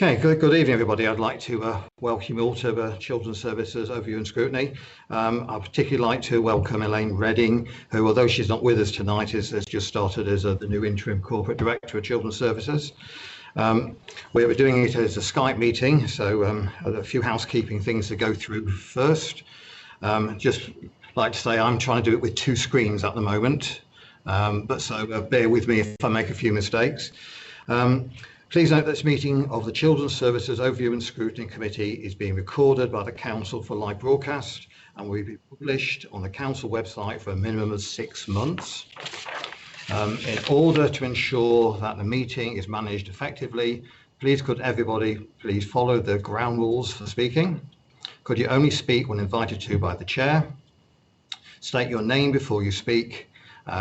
Okay, good evening, everybody. I'd like to welcome you all to the Children's Services Overview and Scrutiny. I'd particularly like to welcome Elaine Redding, who, although she's not with us tonight, has just started as the new Interim Corporate Director of Children's Services. We're doing it as a Skype meeting, so a few housekeeping things to go through first. Just like to say I'm trying to do it with two screens at the moment, so bear with me if I make a few mistakes. Please note that this meeting of the Children's Services Overview and Scrutiny Committee is being recorded by the Council for live broadcast and will be published on the Council website for a minimum of 6 months. In order to ensure that the meeting is managed effectively, please could everybody please follow the ground rules for speaking. Could you only speak when invited to by the chair? State your name before you speak.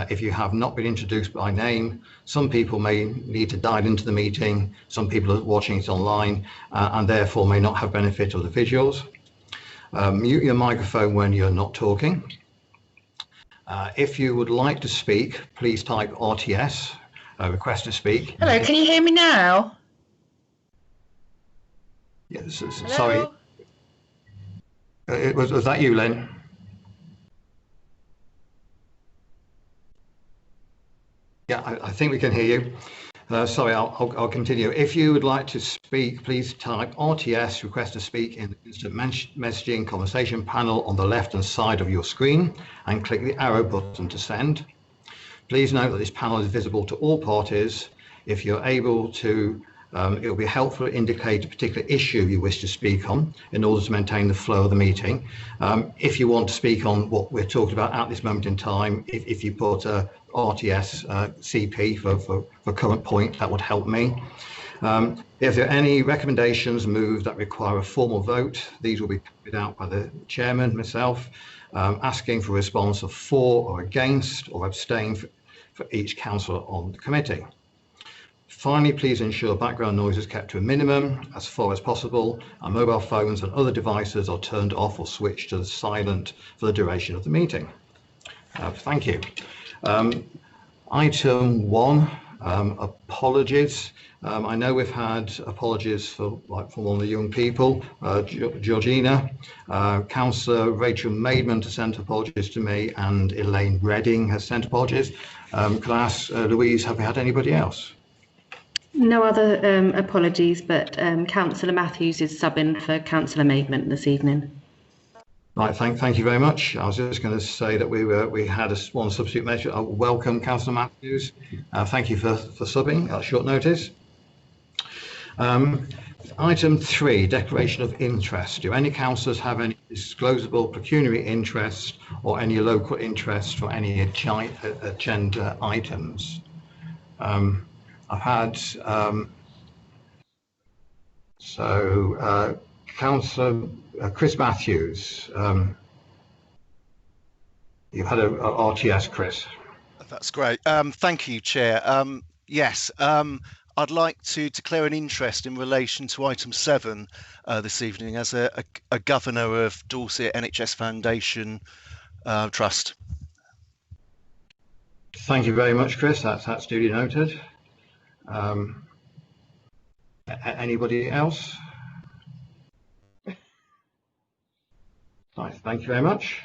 If you have not been introduced by name, some people may need to dial into the meeting, some people are watching it online and therefore may not have benefit of the visuals. Mute your microphone when you're not talking. If you would like to speak, please type RTS, request to speak. Hello, can you hear me now? Yes, sorry. Was that you, Lynn? Yeah, I think we can hear you. Sorry, I'll continue. If you would like to speak, please type RTS, request to speak, in the instant messaging conversation panel on the left-hand side of your screen and click the arrow button to send. Please note that this panel is visible to all parties. If you're able to, it will be helpful to indicate a particular issue you wish to speak on in order to maintain the flow of the meeting. If you want to speak on what we're talking about at this moment in time, if you put RTS CP for current point, that would help me. If there are any recommendations moved that require a formal vote, these will be carried out by the chairman, myself, asking for a response of for or against or abstain for each councillor on the committee. Finally, please ensure background noise is kept to a minimum as far as possible, and mobile phones and other devices are turned off or switched to silent for the duration of the meeting. Thank you. Item 1, apologies. I know we've had apologies from one of the young people, Georgina. Councillor Rachel Maidman has sent apologies to me, and Elaine Redding has sent apologies. Could I ask Louise, have we had anybody else? No other apologies, but Councillor Matthews is subbing for Councillor Maidman this evening. Right, thank you very much. I was just going to say that we had one substitute measure. Welcome, Councillor Matthews. Thank you for subbing at short notice. Item 3, declaration of interest. Do any councillors have any disclosable pecuniary interest or any local interest for any agenda items? I've had Councillor Chris Matthews. You've had a RTS, Chris. That's great. Thank you, Chair. Yes, I'd like to declare an interest in relation to item 7 this evening as a governor of Dorset NHS Foundation Trust. Thank you very much, Chris. That's duly noted. Anybody else? Right, thank you very much.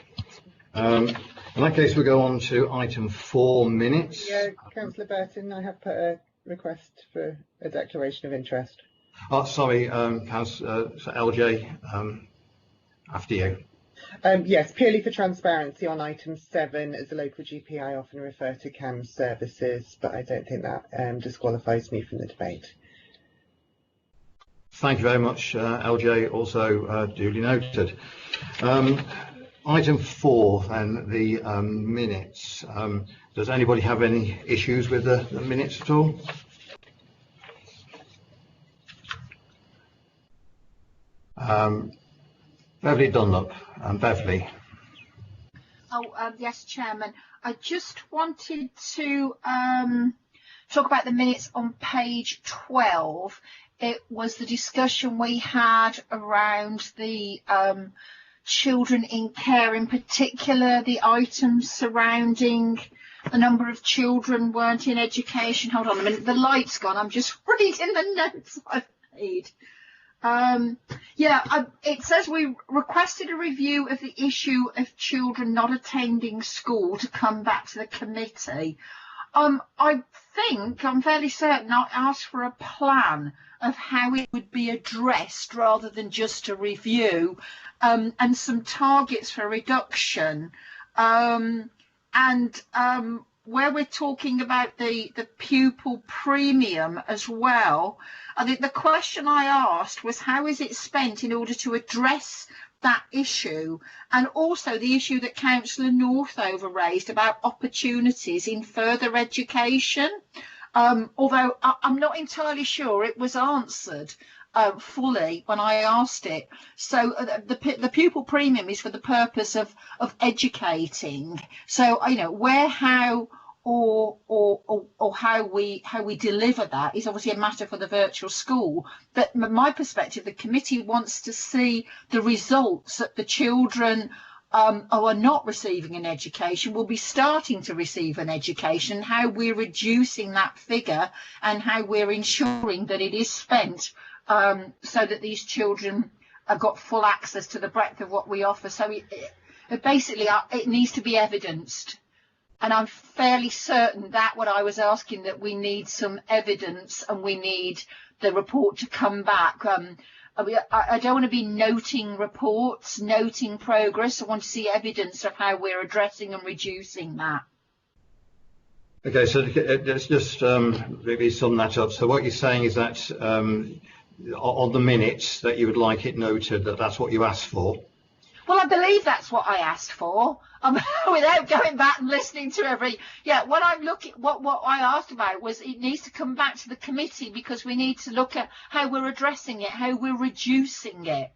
In that case, we'll go on to item 4 minutes. Yeah, Councillor Burton, I have put a request for a declaration of interest. Oh, sorry, Councillor LJ, after you. Yes, purely for transparency on item 7, as a local GP, I often refer to CAMS services, but I don't think that disqualifies me from the debate. Thank you very much, LJ, also duly noted. Item 4, then, the minutes. Does anybody have any issues with the minutes at all? Beverly Dunlop. Beverly. Yes, Chairman. I just wanted to talk about the minutes on page 12. It was the discussion we had around the children in care, in particular the items surrounding the number of children weren't in education. Hold on a minute, the light's gone. I'm just reading the notes I've made. It says we requested a review of the issue of children not attending school to come back to the committee. I think, I'm fairly certain, I asked for a plan of how it would be addressed rather than just a review, and some targets for reduction. Where we're talking about the pupil premium as well, I think the question I asked was how is it spent in order to address that issue, and also the issue that Councillor Northover raised about opportunities in further education, although I'm not entirely sure it was answered fully when I asked it. So the pupil premium is for the purpose of educating. So where, how, or how we deliver that is obviously a matter for the virtual school. But from my perspective, the committee wants to see the results that the children who are not receiving an education will be starting to receive an education, how we're reducing that figure and how we're ensuring that it is spent so that these children have got full access to the breadth of what we offer. So basically it needs to be evidenced. And I'm fairly certain that what I was asking, that we need some evidence and we need the report to come back. I don't want to be noting reports, noting progress. I want to see evidence of how we're addressing and reducing that. Okay, so let's just maybe sum that up. So what you're saying is that on the minutes that you would like it noted that that's what you asked for. Well, I believe that's what I asked for, without going back and listening to what I'm looking, what I asked about was it needs to come back to the committee because we need to look at how we're addressing it, how we're reducing it.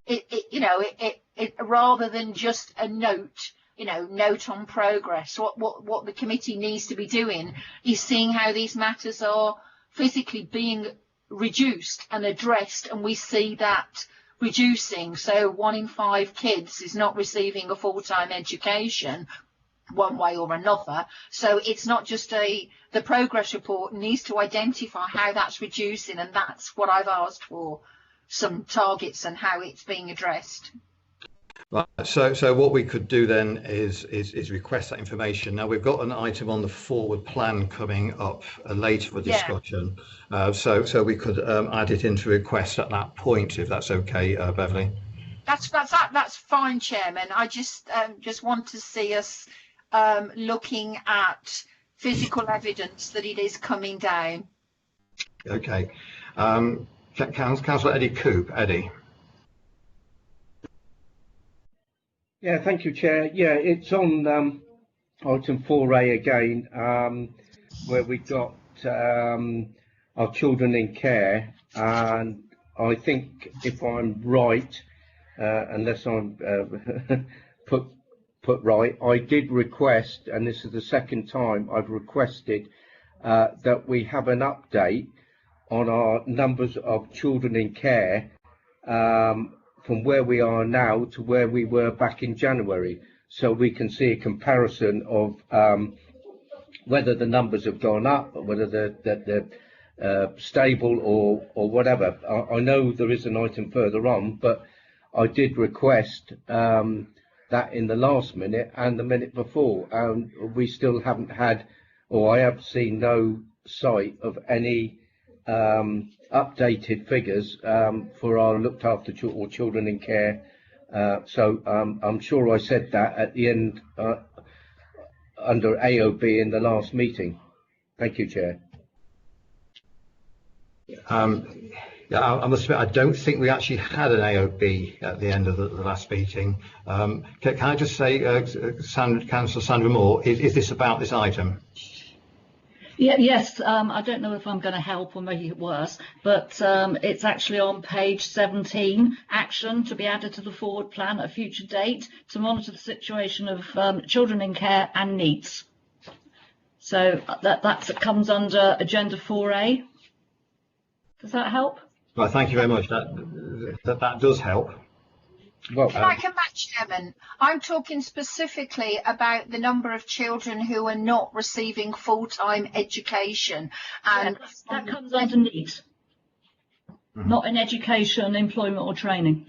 It rather than just a note, note on progress. What the committee needs to be doing is seeing how these matters are physically being reduced and addressed, and we see that reducing. So 1 in 5 kids is not receiving a full-time education one way or another. So it's not just the progress report needs to identify how that's reducing, and that's what I've asked for, some targets and how it's being addressed. Right. So what we could do then is request that information. Now we've got an item on the forward plan coming up later for discussion. So we could add it into request at that point, if that's okay, Beverly. That's fine, Chairman. I just want to see us looking at physical evidence that it is coming down. Okay. Councillor Eddie Coop. Eddie. Yeah, thank you, Chair. Yeah, it's on item 4A again, where we got our children in care, and I think if I'm right, unless I'm put right, I did request, and this is the second time I've requested that we have an update on our numbers of children in care from where we are now to where we were back in January, so we can see a comparison of whether the numbers have gone up, or whether they're stable or whatever. I know there is an item further on, but I did request that in the last minute and the minute before, and we still haven't had, or I have seen no sight of any updated figures for our looked after or children in care. So I'm sure I said that at the end under AOB in the last meeting. Thank you, Chair. I must admit, I don't think we actually had an AOB at the end of the last meeting. Can I just say, Councillor Sandra Moore, is this about this item? Yes, I don't know if I'm going to help or make it worse, but it's actually on page 17, action to be added to the forward plan at a future date to monitor the situation of children in care and needs. So that comes under agenda 4A. Does that help? Well, thank you very much. That does help. Well, Can I come back, Chairman? I'm talking specifically about the number of children who are not receiving full-time education, and that comes under needs. not in education, employment or training.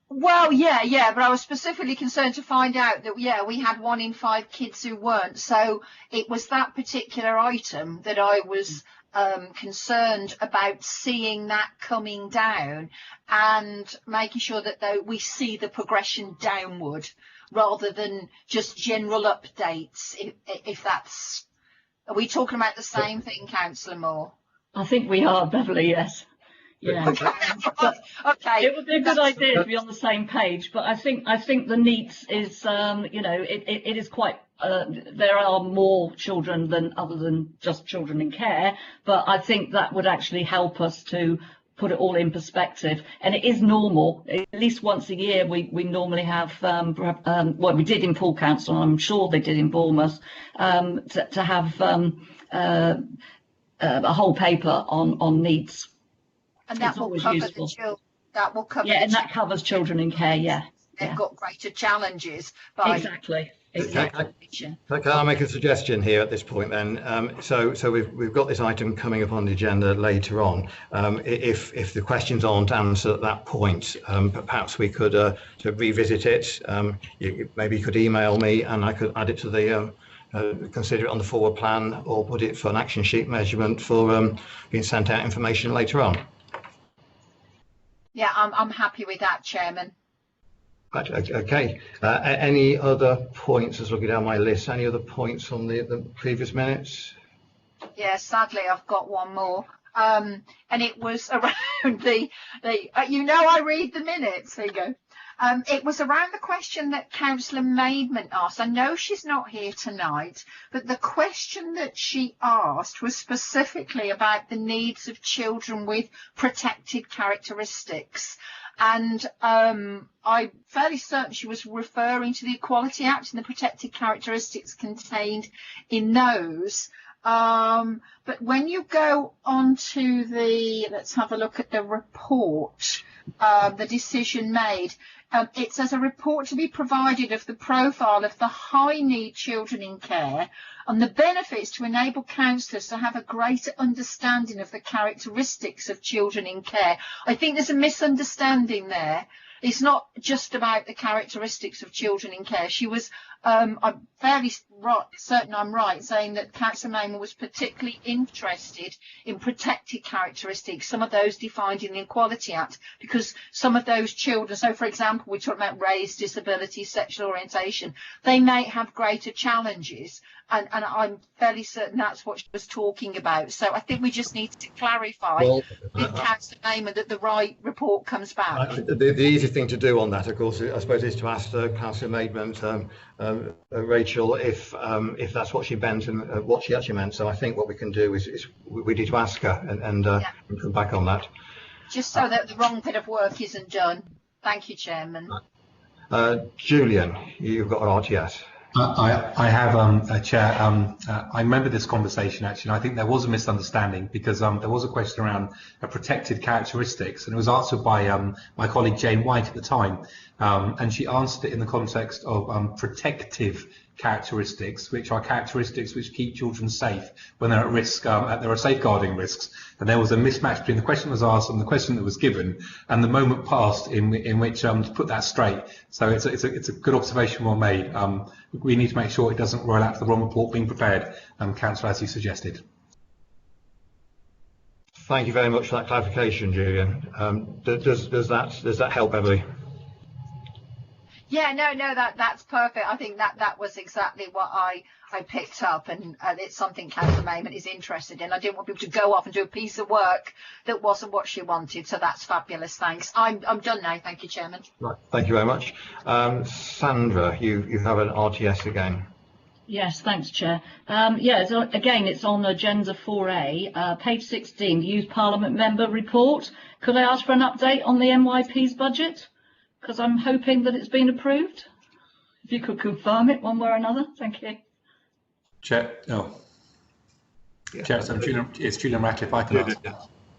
Well, yeah, but I was specifically concerned to find out that, we had 1 in 5 kids who weren't. So it was that particular item that I was concerned about, seeing that coming down and making sure that we see the progression downward rather than just general updates. If that's, are we talking about the same thing, Councillor Moore? I think we are, Beverly, yes. Yeah. Okay. It would be a good idea to be on the same page, but I think the needs is, it is quite. There are more children other than just children in care, but I think that would actually help us to put it all in perspective. And it is normal. At least once a year, we normally have. Well, we did in Poole Council, and I'm sure they did in Bournemouth, to have a whole paper on needs. And that will cover the children. That will cover. Yeah, and that covers children in care. Yeah, they've got greater challenges. Exactly. Can I make a suggestion here at this point then? So we've got this item coming up on the agenda later on. If the questions aren't answered at that point, perhaps we could to revisit it. Maybe you could email me and I could add it to the consider it on the forward plan, or put it for an action sheet measurement for being sent out information later on. Yeah, I'm happy with that, Chairman. Okay. Any other points, as looking down my list, any other points on the previous minutes? Yeah, sadly, I've got one more. And it was around I read the minutes. There you go. It was around the question that Councillor Maidment asked. I know she's not here tonight, but the question that she asked was specifically about the needs of children with protected characteristics. And I'm fairly certain she was referring to the Equality Act and the protected characteristics contained in those. But when you go on to let's have a look at the report, the decision made. It says a report to be provided of the profile of the high need children in care and the benefits to enable counsellors to have a greater understanding of the characteristics of children in care. I think there's a misunderstanding there. It's not just about the characteristics of children in care. She was, I'm fairly certain I'm right, saying that Councillor Maidment was particularly interested in protected characteristics, some of those defined in the Equality Act, because some of those children, so for example, we talk about race, disability, sexual orientation, they may have greater challenges. And I'm fairly certain that's what she was talking about. So I think we just need to clarify with Councillor Maidment that the right report comes back. The easy thing to do on that, of course, I suppose, is to ask Councillor Maidment, Rachel, if that's what she meant and what she actually meant. So I think what we can do is we need to ask her and come back on that. Just so that the wrong bit of work isn't done. Thank you, Chairman. Julian, you've got an RTS. I have, Chair. I remember this conversation actually. I think there was a misunderstanding because there was a question around protected characteristics, and it was answered by my colleague Jane White at the time, and she answered it in the context of protective characteristics, which are characteristics which keep children safe when they're at risk. There are safeguarding risks, and there was a mismatch between the question that was asked and the question that was given, and the moment passed in which to put that straight. So it's a good observation well made. We need to make sure it doesn't roll out to the wrong report being prepared, Councillor, as you suggested. Thank you very much for that clarification, Julian. Does that help, Beverly? Yeah, no, that's perfect. I think that was exactly what I picked up, and it's something Councillor Maidment is interested in. I didn't want people to go off and do a piece of work that wasn't what she wanted, so that's fabulous. Thanks. I'm done now. Thank you, Chairman. Right. Thank you very much. Sandra, you have an RTS again. Yes, thanks, Chair. So again, it's on Agenda 4A, page 16, the Youth Parliament Member Report. Could I ask for an update on the NYP's budget? Because I'm hoping that it's been approved. If you could confirm it one way or another, thank you. Chair, Chair, so it's Julian Ratcliffe. I can answer.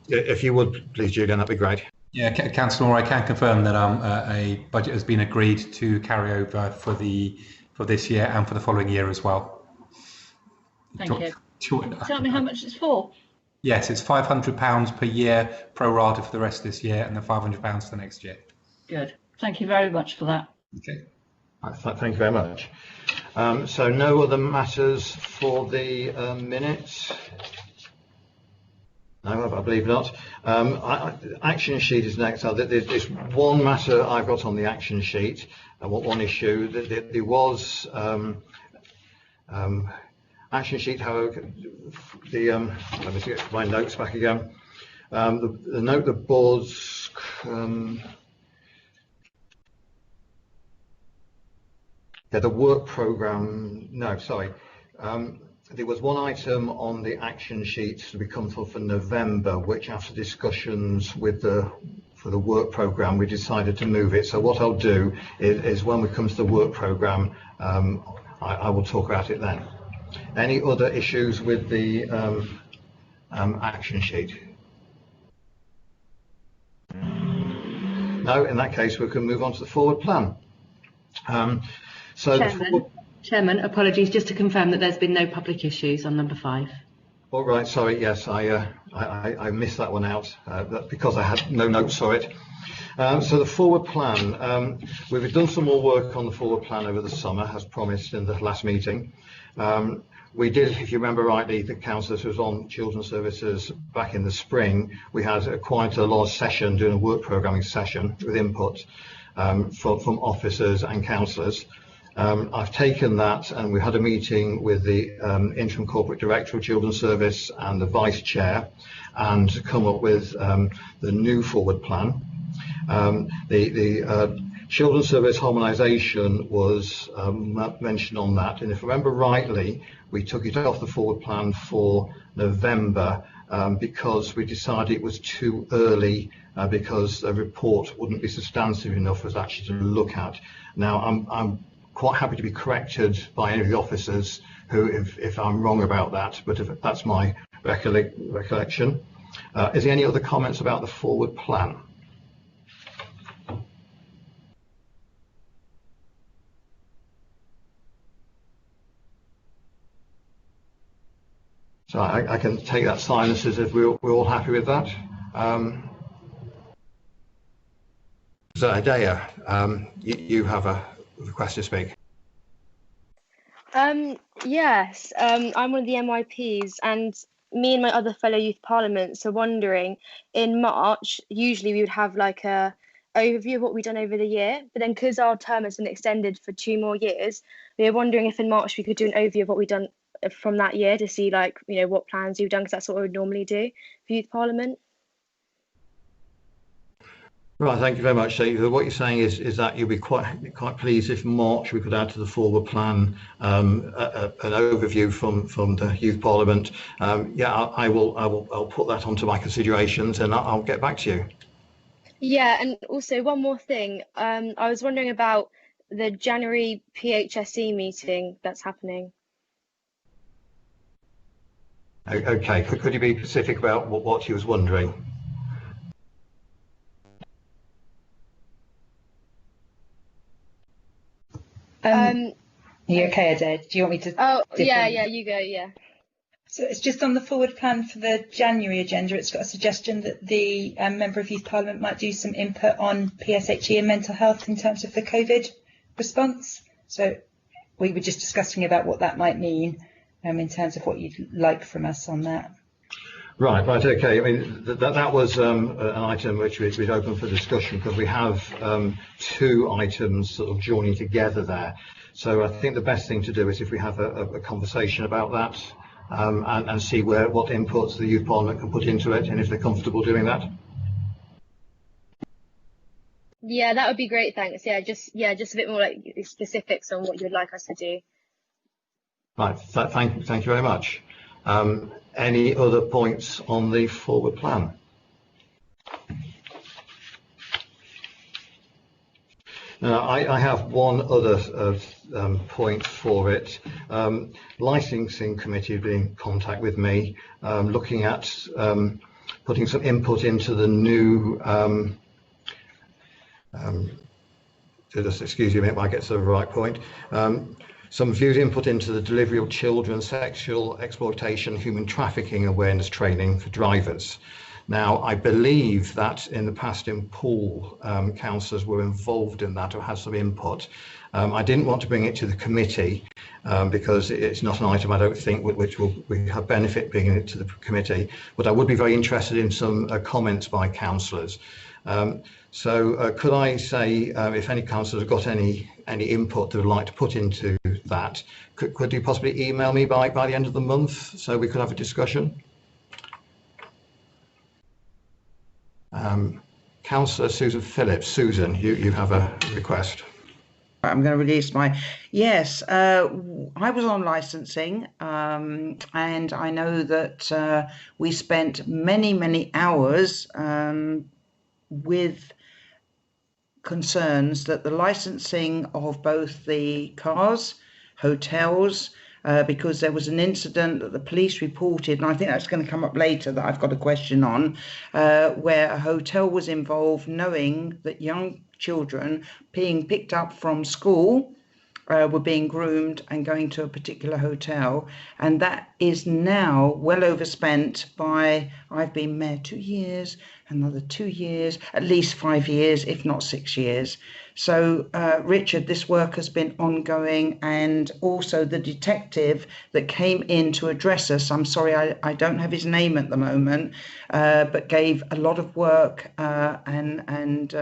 If you would, please, Julian, that'd be great. Yeah, Councillor, I can confirm that a budget has been agreed to carry over for this year and for the following year as well. Thank you. Tell me how much it's for. Yes, it's £500 per year, pro rata for the rest of this year, and then £500 for the next year. Good. Thank you very much for that. Okay. Thank you very much. So no other matters for the minutes? No, I believe not. Action sheet is next. There's one matter I've got on the action sheet, one issue. There was action sheet, however, let me get my notes back again. The note the board's the work programme. No, sorry. There was one item on the action sheet to be come for November, which after discussions with for the work programme, we decided to move it. So what I'll do is when we come to the work programme, I will talk about it then. Any other issues with the action sheet? No, in that case, we can move on to the forward plan. Chairman, apologies, just to confirm that there's been no public issues on number 5. All right, sorry, yes, I missed that one out because I had no notes for it. So the forward plan, we've done some more work on the forward plan over the summer, as promised in the last meeting. We did, if you remember rightly, the councillors who was on Children's Services back in the spring, we had quite a large session, doing a work programming session with input from officers and councillors. I've taken that, and we had a meeting with the interim corporate director of Children's Service and the vice chair, and to come up with the new forward plan. The Children's Service harmonisation was mentioned on that, and if I remember rightly, we took it off the forward plan for November because we decided it was too early because the report wouldn't be substantive enough for us actually to look at. Now, I'm quite happy to be corrected by any of the officers who, if I'm wrong about that, but if that's my recollection. Is there any other comments about the forward plan? So I can take that silence as if we're all happy with that. So Adea, you have a request to speak. Yes, I'm one of the MYPs, and me and my other fellow youth parliaments are wondering, in March, usually we would have like a overview of what we've done over the year, but then because our term has been extended for 2 more years, we are wondering if in March we could do an overview of what we've done from that year to see, like, you know, what plans you've done, because that's what we would normally do for youth parliament. Right, thank you very much. So what you're saying is that you'll be quite pleased if March we could add to the forward plan an overview from the Youth Parliament. Yeah, I'll put that onto my considerations, and I'll get back to you. Yeah, and also one more thing. I was wondering about the January PHSE meeting that's happening. Okay, could you be specific about what you was wondering? You okay, Adele? Do you want me to? Oh, yeah, you go, yeah. So it's just on the forward plan for the January agenda. It's got a suggestion that the member of Youth Parliament might do some input on PSHE and mental health in terms of the COVID response. So we were just discussing about what that might mean in terms of what you'd like from us on that. Right, okay. I mean, that was an item which we'd open for discussion, because we have 2 items sort of joining together there. So I think the best thing to do is if we have a conversation about that and see what inputs the Youth Parliament can put into it, and if they're comfortable doing that. Yeah, that would be great, thanks. Yeah, just a bit more like specifics on what you'd like us to do. Right, thank you very much. Any other points on the forward plan? Now, I have one other point for it. Licensing committee have been in contact with me, looking at putting some input into the new. Just excuse me, I get to the right point. some viewed input into the delivery of children, sexual exploitation, human trafficking awareness training for drivers. Now, I believe that in the past in Poole, councillors were involved in that or had some input. I didn't want to bring it to the committee because it's not an item I don't think which we have benefit bringing it to the committee, but I would be very interested in some comments by councillors. So could I say if any councillors have got any input they would like to put into that, could you possibly email me by the end of the month so we could have a discussion? Councillor Susan Phillips. Susan, you have a request. I'm going to release my... Yes, I was on licensing and I know that we spent many hours with concerns that the licensing of both the cars, hotels, because there was an incident that the police reported, and I think that's going to come up later that I've got a question on, where a hotel was involved knowing that young children being picked up from school were being groomed and going to a particular hotel, and that is now well overspent by, I've been mayor 2 years, another 2 years, at least 5 years, if not 6 years. So, Richard, this work has been ongoing, and also the detective that came in to address us, I'm sorry, I don't have his name at the moment, but gave a lot of work and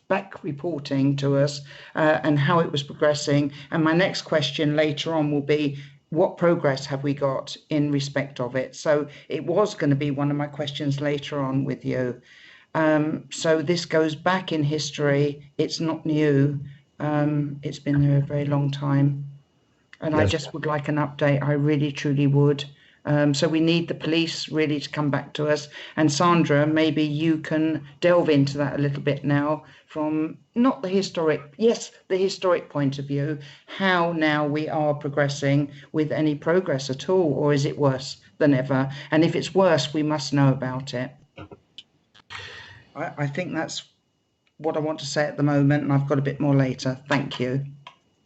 back reporting to us and how it was progressing. And my next question later on will be, what progress have we got in respect of it? So it was going to be one of my questions later on with you. So this goes back in history. It's not new. It's been there a very long time. And yes. I just would like an update. I really, truly would. So we need the police really to come back to us. And Sandra, maybe you can delve into that a little bit now from not the historic, yes, the historic point of view, how now we are progressing with any progress at all, or is it worse than ever? And if it's worse, we must know about it. I think that's what I want to say at the moment, and I've got a bit more later. Thank you.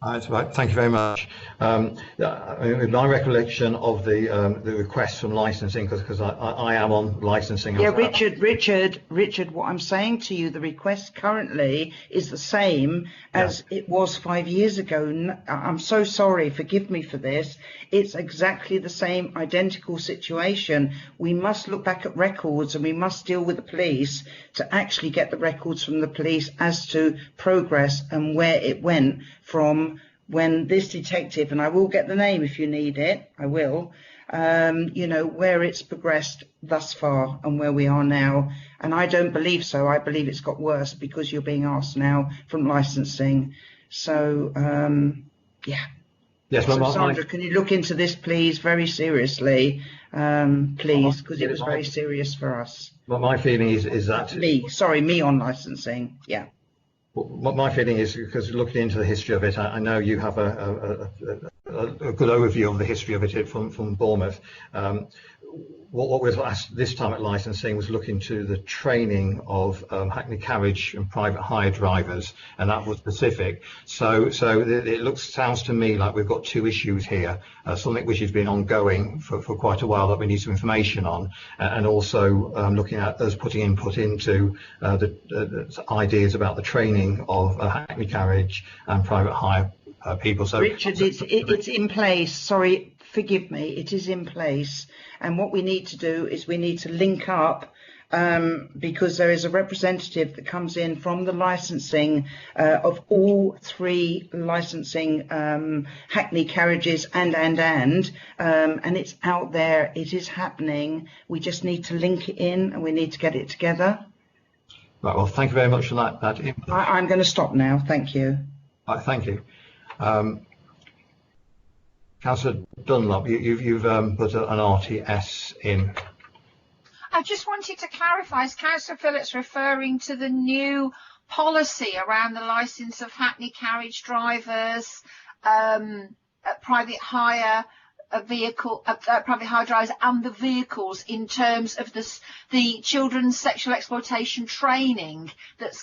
That's right. Thank you very much. With my recollection of the request from licensing, because I am on licensing. Yeah, Richard, what I'm saying to you, the request currently is the same as it was 5 years ago. I'm so sorry. Forgive me for this. It's exactly the same identical situation. We must look back at records and we must deal with the police to actually get the records from the police as to progress and where it went from when this detective, and I will get the name if you need it, I will, you know, where it's progressed thus far and where we are now. And I don't believe so. I believe it's got worse because you're being asked now from licensing. So, yeah. Yes, so Sandra, can you look into this, please, very seriously, please, because it was very serious for us. Well, my feeling is that... Me on licensing, yeah. What my feeling is, because looking into the history of it, I know you have a good overview of the history of it from Bournemouth. What was asked this time at licensing was look into the training of Hackney carriage and private hire drivers, and that was specific. So it sounds to me like we've got two issues here, something which has been ongoing for quite a while that we need some information on, and also looking at us putting input into the ideas about the training of Hackney carriage and private hire people. So Richard, it's in place. Sorry, forgive me. It is in place. And what we need to do is we need to link up because there is a representative that comes in from the licensing of all three licensing Hackney carriages and it's out there. It is happening. We just need to link it in and we need to get it together. Right. Well, thank you very much for that. I'm going to stop now. Thank you. Thank you. Councillor Dunlop, you've put an RTS in. I just wanted to clarify, is Councillor Phillips referring to the new policy around the licence of Hackney carriage drivers, private hire private hire drivers and the vehicles in terms of the children's sexual exploitation training that's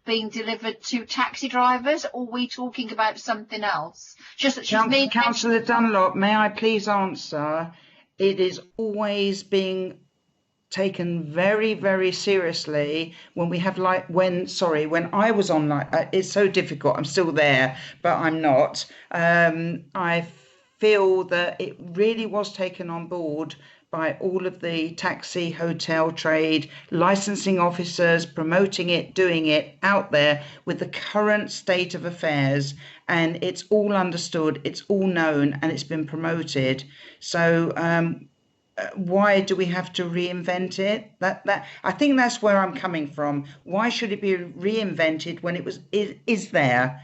being delivered to taxi drivers, or are we talking about something else? Just that she's made. Councillor Dunlop, may I please answer? It is always being taken very, very seriously when we have when I was on it's so difficult. I'm still there, but I'm not. I feel that it really was taken on board by all of the taxi, hotel trade, licensing officers, promoting it, doing it out there with the current state of affairs, and it's all understood, it's all known, and it's been promoted. So why do we have to reinvent it? That I think that's where I'm coming from. Why should it be reinvented when it is there?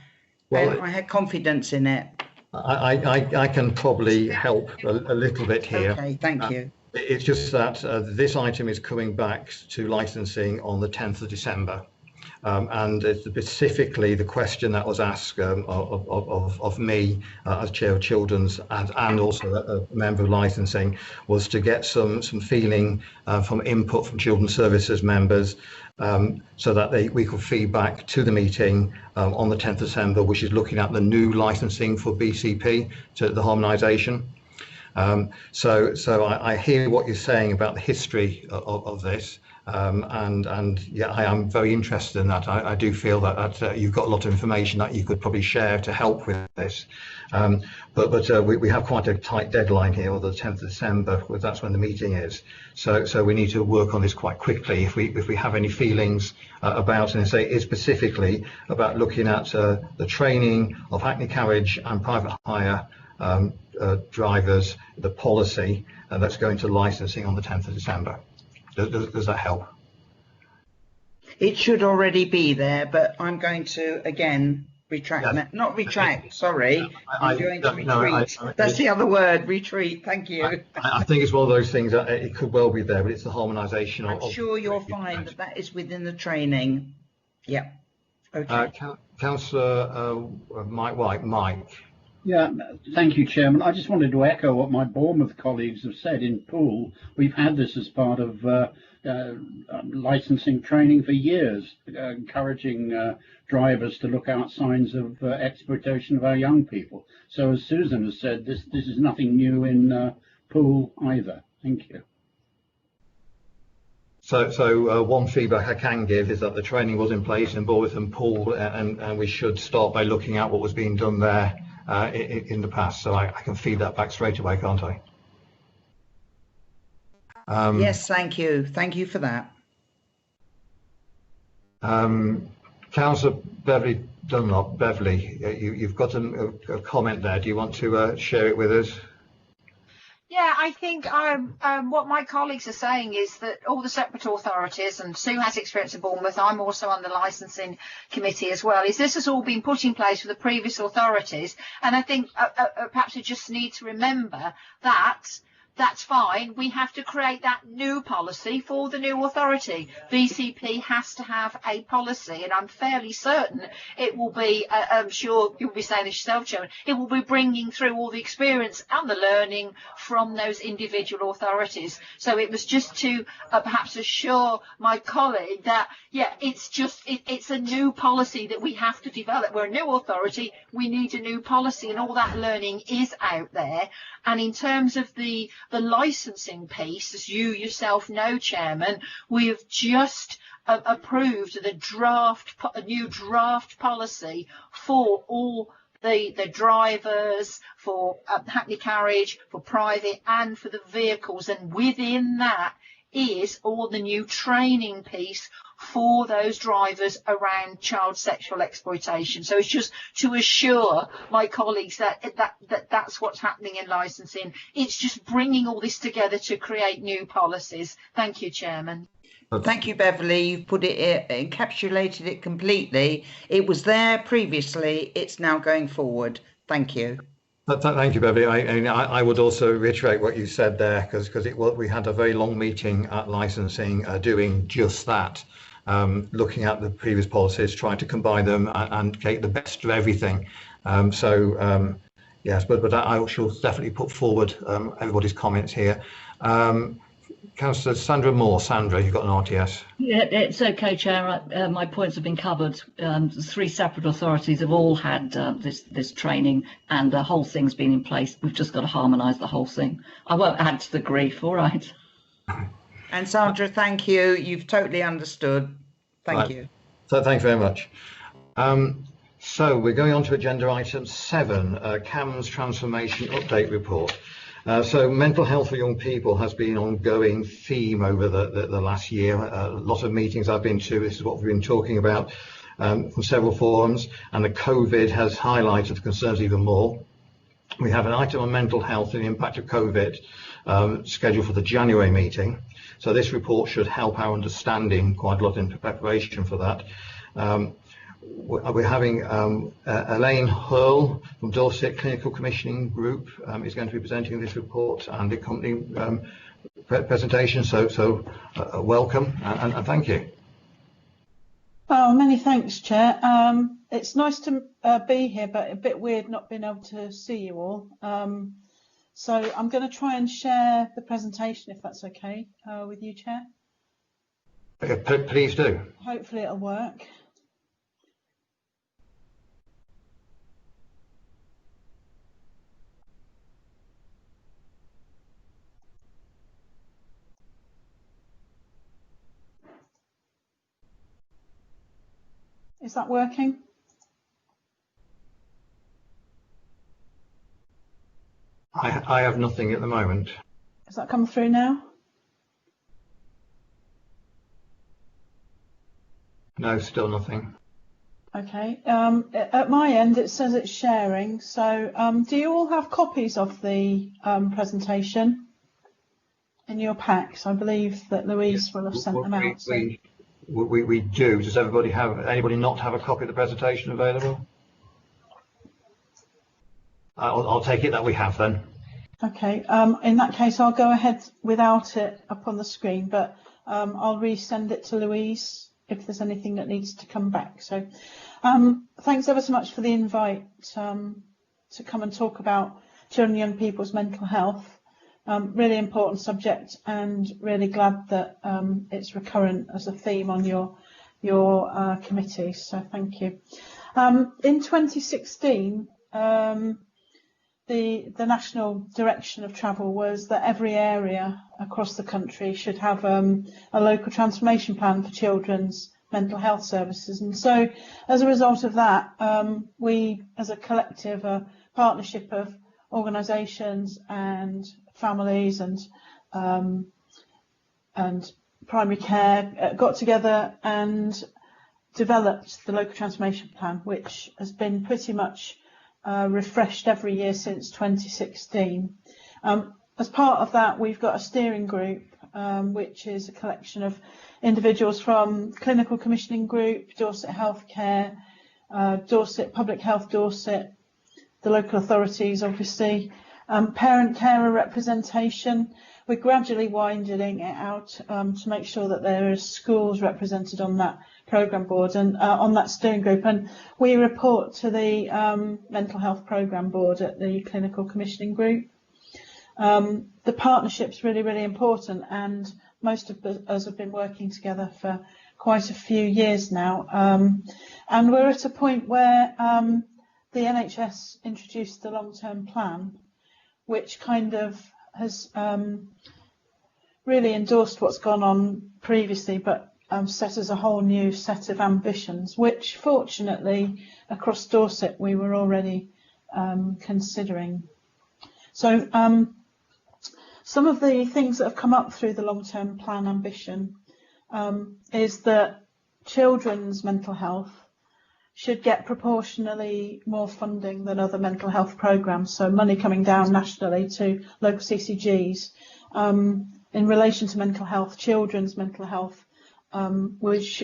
Well, and I had confidence in it. I can probably help a little bit here. Okay, thank you. It's just that this item is coming back to licensing on the 10th of December. And it's specifically the question that was asked of me as Chair of Children's and also a member of licensing was to get some feeling from input from Children's Services members so that we could feed back to the meeting on the 10th of December, which is looking at the new licensing for BCP, to the harmonisation. So I hear what you're saying about the history of this, and yeah, I am very interested in that. I do feel that you've got a lot of information that you could probably share to help with this, but we have quite a tight deadline here, or the 10th of December, because that's when the meeting is. So we need to work on this quite quickly. If we have any feelings about, and say is specifically about looking at the training of Hackney Carriage and private hire drivers, the policy that's going to licensing on the 10th of December. Does that help? It should already be there, but I'm going to again retract that. Not retract, sorry. I'm going to retreat. That's the other word, retreat. Thank you. I think it's one of those things that it could well be there, but it's the harmonisation of. I'm sure you'll find that is within the training. Yeah. Okay. Councillor Mike White, Mike. Yeah, thank you, Chairman. I just wanted to echo what my Bournemouth colleagues have said. In Poole, we've had this as part of licensing training for years, encouraging drivers to look out signs of exploitation of our young people. So as Susan has said, this is nothing new in Poole either. Thank you. So one feedback I can give is that the training was in place in Bournemouth and Poole, and we should start by looking at what was being done there in the past. So I can feed that back straight away, can't I? Yes, thank you. Thank you for that. Councillor Beverly Dunlop, Beverly, you've got a comment there. Do you want to share it with us? Yeah, I think what my colleagues are saying is that all the separate authorities, and Sue has experience in Bournemouth, I'm also on the licensing committee as well, is this has all been put in place for the previous authorities. And I think perhaps we just need to remember that that's fine. We have to create that new policy for the new authority. BCP has to have a policy, and I'm fairly certain it will be, I'm sure you'll be saying this yourself, Chairman, it will be bringing through all the experience and the learning from those individual authorities. So it was just to perhaps assure my colleague that, yeah, it's a new policy that we have to develop. We're a new authority, we need a new policy, and all that learning is out there. And in terms of the licensing piece, as you yourself know, Chairman, we have just approved a new draft policy for all the drivers, for Hackney Carriage, for private and for the vehicles. And within that is all the new training piece for those drivers around child sexual exploitation. So it's just to assure my colleagues that's what's happening in licensing. It's just bringing all this together to create new policies. Thank you, Chairman. Thank you, Beverly. You've put it, encapsulated it completely. It was there previously. It's now going forward. Thank you. Thank you, Beverly. I would also reiterate what you said there, because we had a very long meeting at licensing doing just that, looking at the previous policies, trying to combine them and take the best of everything. Yes, but I shall definitely put forward everybody's comments here. Councillor Sandra Moore. Sandra, you've got an RTS. Yeah, it's okay, Chair. My points have been covered. 3 separate authorities have all had this training, and the whole thing's been in place. We've just got to harmonise the whole thing. I won't add to the grief. All right. And Sandra, thank you. You've totally understood. Thank you. So thanks very much. So we're going on to agenda item 7, CAMS Transformation Update Report. So mental health for young people has been an ongoing theme over the last year. A lot of meetings I've been to, this is what we've been talking about from several forums, and the COVID has highlighted the concerns even more. We have an item on mental health and the impact of COVID scheduled for the January meeting. So this report should help our understanding quite a lot in preparation for that. We're having Elaine Hurl from Dorset Clinical Commissioning Group is going to be presenting this report and the accompanying presentation. So welcome and thank you. Oh, many thanks, Chair. It's nice to be here, but a bit weird not being able to see you all. So I'm going to try and share the presentation, if that's okay with you, Chair. Please do. Hopefully it'll work. Is that working? I have nothing at the moment. Has that come through now? No, still nothing. Okay. At my end, it says it's sharing. So do you all have copies of the presentation in your packs? I believe that Louise will have sent them out. We do. Does anybody not have a copy of the presentation available? I'll take it that we have then. Okay. In that case, I'll go ahead without it up on the screen, but I'll resend it to Louise if there's anything that needs to come back. So thanks ever so much for the invite to come and talk about children and young people's mental health. Really important subject, and really glad that it's recurrent as a theme on your committee. So thank you. In 2016, the national direction of travel was that every area across the country should have a local transformation plan for children's mental health services. And so as a result of that, we as a collective, a partnership of organisations and families and primary care got together and developed the local transformation plan, which has been pretty much refreshed every year since 2016. As part of that, we've got a steering group, which is a collection of individuals from Clinical Commissioning Group, Dorset Healthcare, Dorset Public Health Dorset, the local authorities, obviously, parent carer representation. We're gradually winding it out to make sure that there are schools represented on that programme board and on that steering group. And we report to the mental health programme board at the Clinical Commissioning Group. The partnership's really, really important, and most of us have been working together for quite a few years now. And we're at a point where the NHS introduced the long-term plan, which kind of has really endorsed what's gone on previously, but set us a whole new set of ambitions, which fortunately across Dorset we were already considering. So some of the things that have come up through the long-term plan ambition is that children's mental health should get proportionally more funding than other mental health programmes, so money coming down nationally to local CCGs. In relation to mental health, children's mental health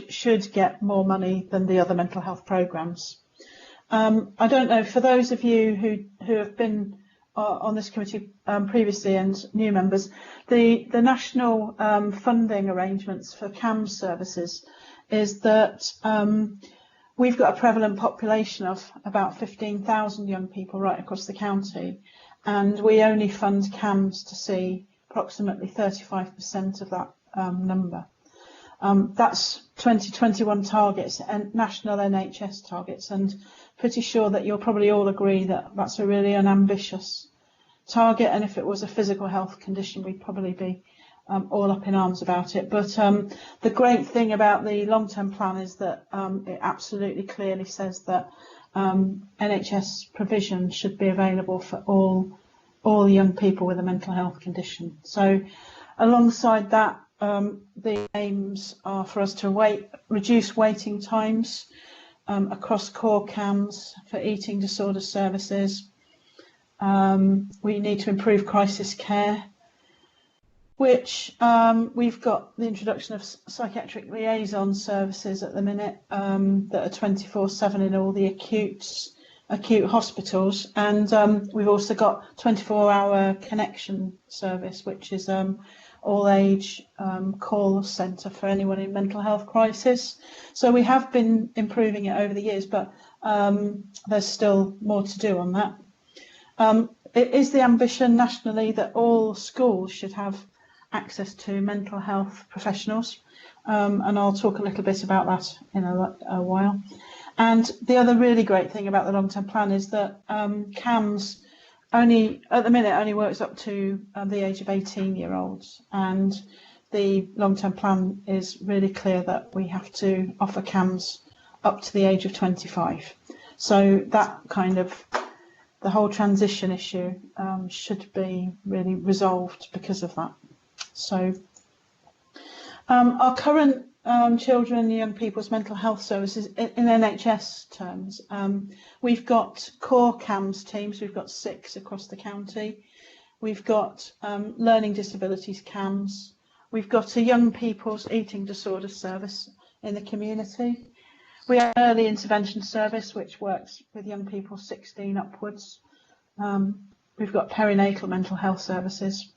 should get more money than the other mental health programmes. I don't know, for those of you who have been on this committee previously and new members, the national funding arrangements for CAMS services is that we've got a prevalent population of about 15,000 young people right across the county, and we only fund CAMS to see approximately 35% of that number. That's 2021 targets and national NHS targets, and pretty sure that you'll probably all agree that that's a really unambitious target, and if it was a physical health condition we'd probably be all up in arms about it. But the great thing about the long-term plan is that it absolutely clearly says that NHS provision should be available for all young people with a mental health condition. So alongside that, the aims are for us to reduce waiting times across core CAMS for eating disorder services. We need to improve crisis care, which we've got the introduction of psychiatric liaison services at the minute that are 24/7 in all the acute hospitals, and we've also got 24-hour connection service, which is all age call centre for anyone in mental health crisis. So we have been improving it over the years, but there's still more to do on that. It is the ambition nationally that all schools should have access to mental health professionals, and I'll talk a little bit about that in a while. And the other really great thing about the long-term plan is that CAMS at the minute only works up to the age of 18-year-olds, and the long-term plan is really clear that we have to offer CAMS up to the age of 25. So that kind of the whole transition issue should be really resolved because of that. So our current children and young people's mental health services in NHS terms, we've got core CAMS teams. We've got 6 across the county. We've got learning disabilities CAMS. We've got a young people's eating disorder service in the community. We have an early intervention service which works with young people 16 upwards. We've got perinatal mental health services.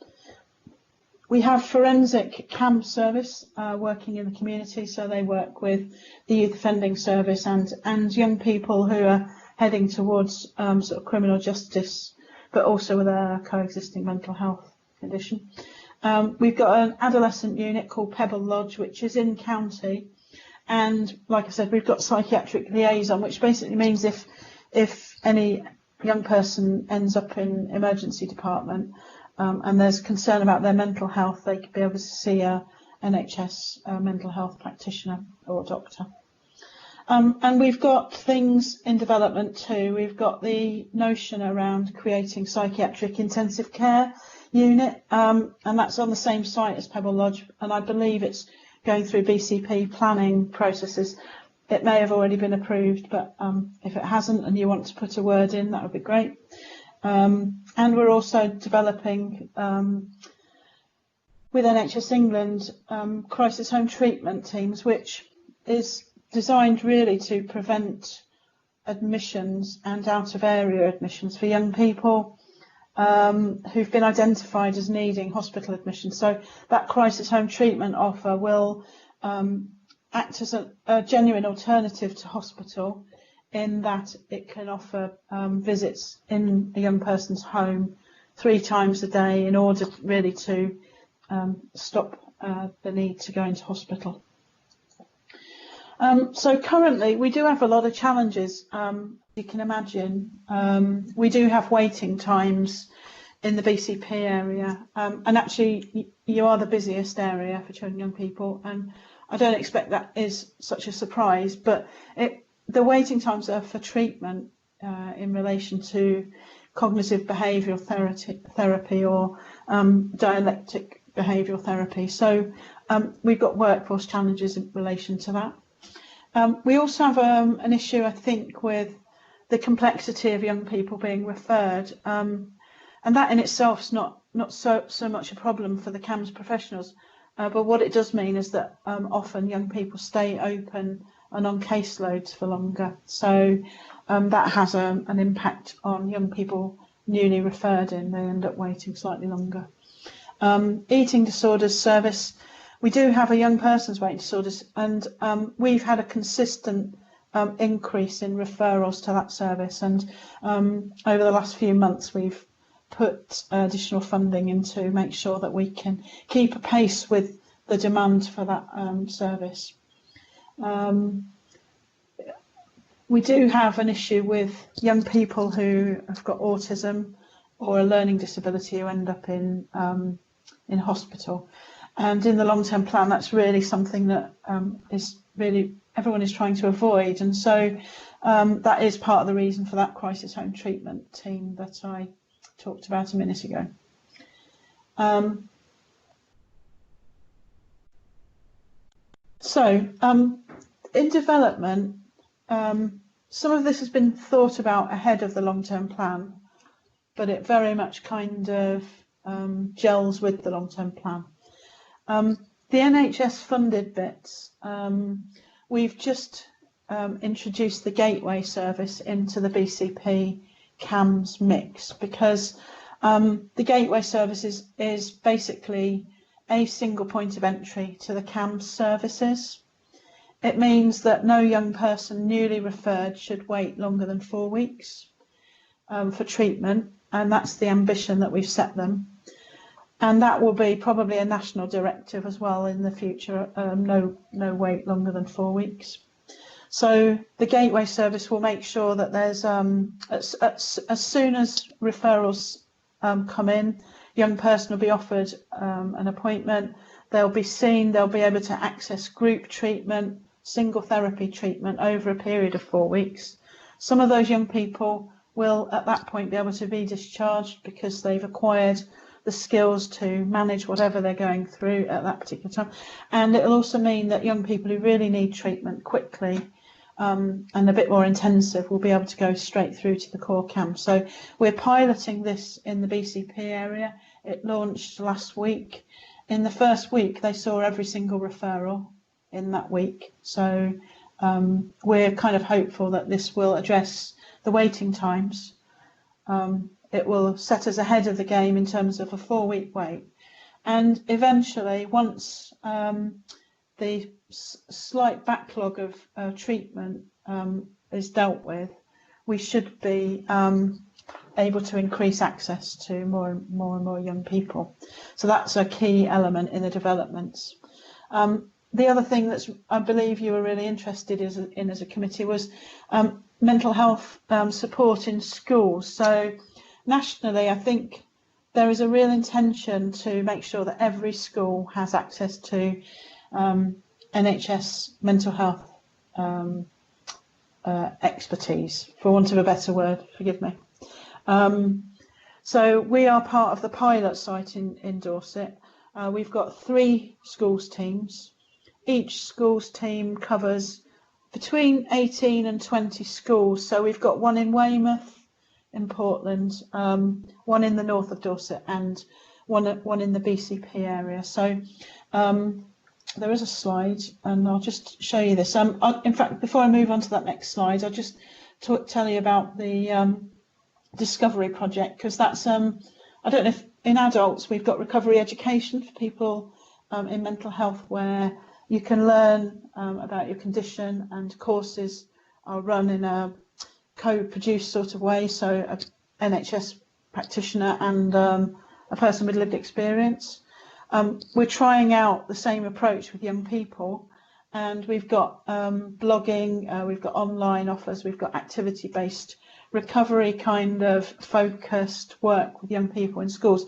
We have forensic CAMP service working in the community, so they work with the youth offending service and young people who are heading towards sort of criminal justice, but also with a coexisting mental health condition. We've got an adolescent unit called Pebble Lodge, which is in county, and like I said, we've got psychiatric liaison, which basically means if any young person ends up in emergency department, and there's concern about their mental health, they could be able to see a NHS mental health practitioner or doctor. And we've got things in development too. We've got the notion around creating psychiatric intensive care unit, and that's on the same site as Pebble Lodge, and I believe it's going through BCP planning processes. It may have already been approved, but if it hasn't and you want to put a word in, that would be great. And we're also developing with NHS England crisis home treatment teams, which is designed really to prevent admissions and out of area admissions for young people who've been identified as needing hospital admission. So that crisis home treatment offer will act as a genuine alternative to hospital, in that it can offer visits in a young person's home 3 times a day in order really to stop the need to go into hospital. So currently we do have a lot of challenges, you can imagine. We do have waiting times in the BCP area, and actually you are the busiest area for children and young people, and I don't expect that is such a surprise, but the waiting times are for treatment in relation to cognitive behavioural therapy or dialectic behavioural therapy. So we've got workforce challenges in relation to that. We also have an issue, I think, with the complexity of young people being referred, and that in itself is not so much a problem for the CAMS professionals, but what it does mean is that often young people stay open and on caseloads for longer. So that has an impact on young people newly referred in. They end up waiting slightly longer. Eating disorders service. We do have a young person's waiting disorders, and we've had a consistent increase in referrals to that service. And over the last few months, we've put additional funding in to make sure that we can keep a pace with the demand for that service. We do have an issue with young people who have got autism or a learning disability who end up in hospital, and in the long-term plan that's really something that is really everyone is trying to avoid, and so that is part of the reason for that crisis home treatment team that I talked about a minute ago. In development, some of this has been thought about ahead of the long-term plan, but it very much kind of gels with the long-term plan. The NHS funded bits, we've just introduced the gateway service into the BCP CAMS mix, because the gateway service is basically a single point of entry to the CAMS services. It means that no young person newly referred should wait longer than 4 weeks for treatment, and that's the ambition that we've set them. And that will be probably a national directive as well in the future, no wait longer than 4 weeks. So the gateway service will make sure that there's, as soon as referrals come in, young person will be offered an appointment, they'll be seen, they'll be able to access group treatment, single therapy treatment over a period of 4 weeks. Some of those young people will at that point be able to be discharged because they've acquired the skills to manage whatever they're going through at that particular time. And it'll also mean that young people who really need treatment quickly and a bit more intensive will be able to go straight through to the core camp. So we're piloting this in the BCP area. It launched last week. In the first week, they saw every single referral in that week. So we're kind of hopeful that this will address the waiting times. It will set us ahead of the game in terms of a 4-week wait. And eventually, once the slight backlog of treatment is dealt with, we should be able to increase access to more and more young people. So that's a key element in the developments. The other thing that I believe you were really interested in as a committee was mental health support in schools. So nationally, I think there is a real intention to make sure that every school has access to NHS mental health expertise, for want of a better word, forgive me. So we are part of the pilot site in Dorset. We've got 3 schools teams. Each schools team covers between 18 and 20 schools. So we've got one in Weymouth, in Portland, one in the north of Dorset, and one in the BCP area. So there is a slide, and I'll just show you this. In fact, before I move on to that next slide, I'll just tell you about the Discovery project, because that's I don't know if in adults we've got recovery education for people in mental health, where you can learn about your condition, and courses are run in a co-produced sort of way, so an NHS practitioner and a person with lived experience. We're trying out the same approach with young people, and we've got blogging, we've got online offers, we've got activity-based recovery kind of focused work with young people in schools,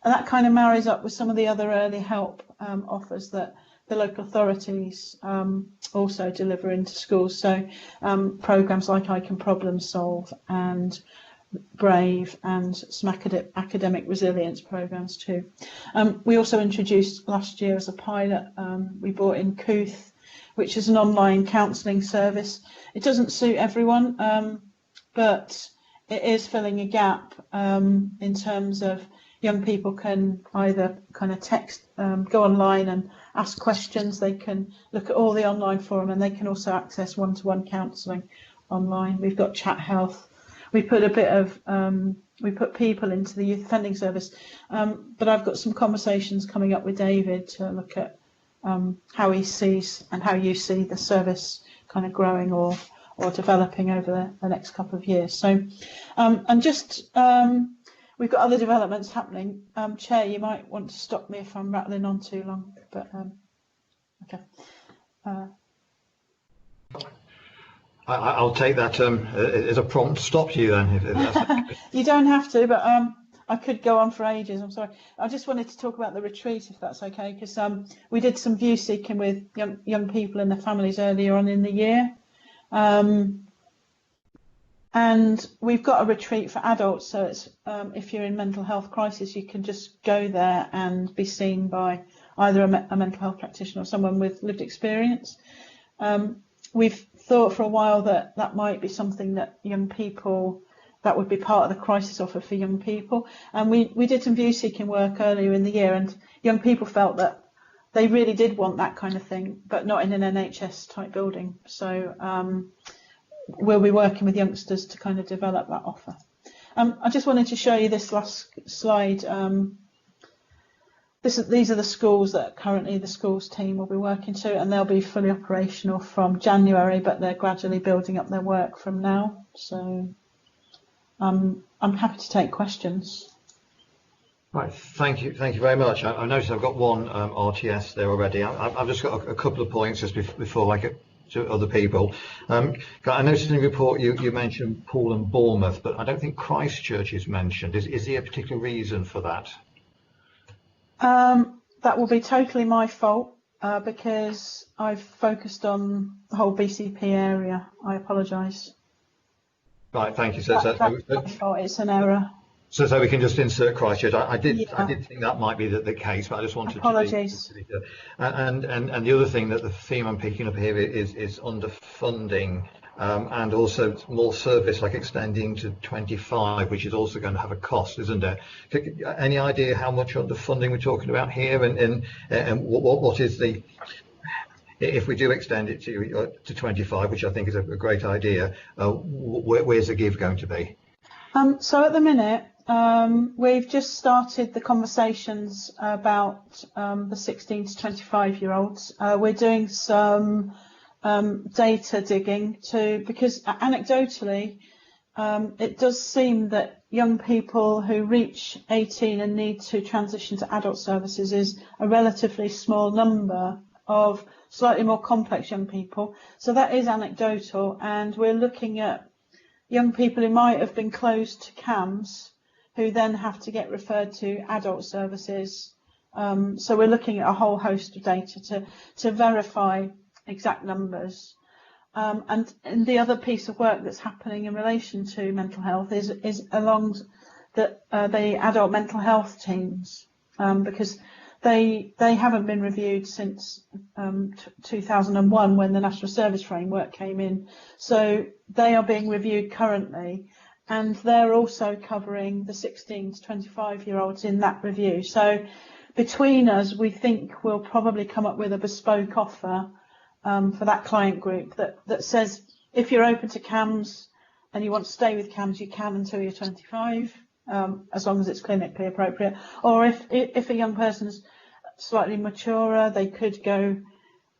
and that kind of marries up with some of the other early help offers that the local authorities also deliver into schools. So programs like I Can Problem Solve and Brave, and some academic resilience programs too. We also introduced last year as a pilot, we brought in Couth, which is an online counselling service. It doesn't suit everyone, but it is filling a gap in terms of young people can either kind of text, go online and ask questions, they can look at all the online forum, and they can also access one-to-one counselling online. We've got Chat Health. We put a bit of, we put people into the youth offending service, but I've got some conversations coming up with David to look at how he sees and how you see the service kind of growing or developing over the next couple of years. So, and just, we've got other developments happening. Chair, you might want to stop me if I'm rattling on too long, but okay. I'll take that as a prompt to stop you then. If that's okay. You don't have to, but I could go on for ages. I'm sorry. I just wanted to talk about the retreat, if that's okay, because we did some view seeking with young people and their families earlier on in the year. And we've got a retreat for adults, so it's if you're in mental health crisis, you can just go there and be seen by either a mental health practitioner or someone with lived experience. We've thought for a while that that might be something that young people, that would be part of the crisis offer for young people. And we did some view seeking work earlier in the year, and young people felt that they really did want that kind of thing, but not in an NHS type building. So we'll be working with youngsters to kind of develop that offer. I just wanted to show you this last slide. These are the schools that currently the schools team will be working to, and they'll be fully operational from January, but they're gradually building up their work from now. So I'm happy to take questions. Right, thank you very much. I noticed I've got one RTS there already. I've just got a couple of points just before I get to other people. I noticed in the report you mentioned Poole and Bournemouth, but I don't think Christchurch is mentioned. Is there a particular reason for that? That will be totally my fault because I've focused on the whole BCP area. I apologise. Right, thank you. That's my fault. It's an error. So we can just insert Christchurch. I did think that might be the case, but I just wanted Apologies. to be and the other thing that the theme I'm picking up here is underfunding and also more service, like extending to 25, which is also going to have a cost, isn't it? Any idea how much underfunding we're talking about here, and what is the, if we do extend it to 25, which I think is a great idea, where's the give going to be? So at the minute, we've just started the conversations about the 16 to 25-year-olds. We're doing some data digging because anecdotally, it does seem that young people who reach 18 and need to transition to adult services is a relatively small number of slightly more complex young people. So that is anecdotal, and we're looking at young people who might have been closed to CAMS, who then have to get referred to adult services. So we're looking at a whole host of data to verify exact numbers. And the other piece of work that's happening in relation to mental health is along the adult mental health teams, because they haven't been reviewed since 2001 when the National Service Framework came in. So they are being reviewed currently, and they're also covering the 16 to 25-year-olds in that review. So between us, we think we'll probably come up with a bespoke offer for that client group that says if you're open to CAMS and you want to stay with CAMS, you can until you're 25. As long as it's clinically appropriate, or if a young person's slightly maturer, they could go,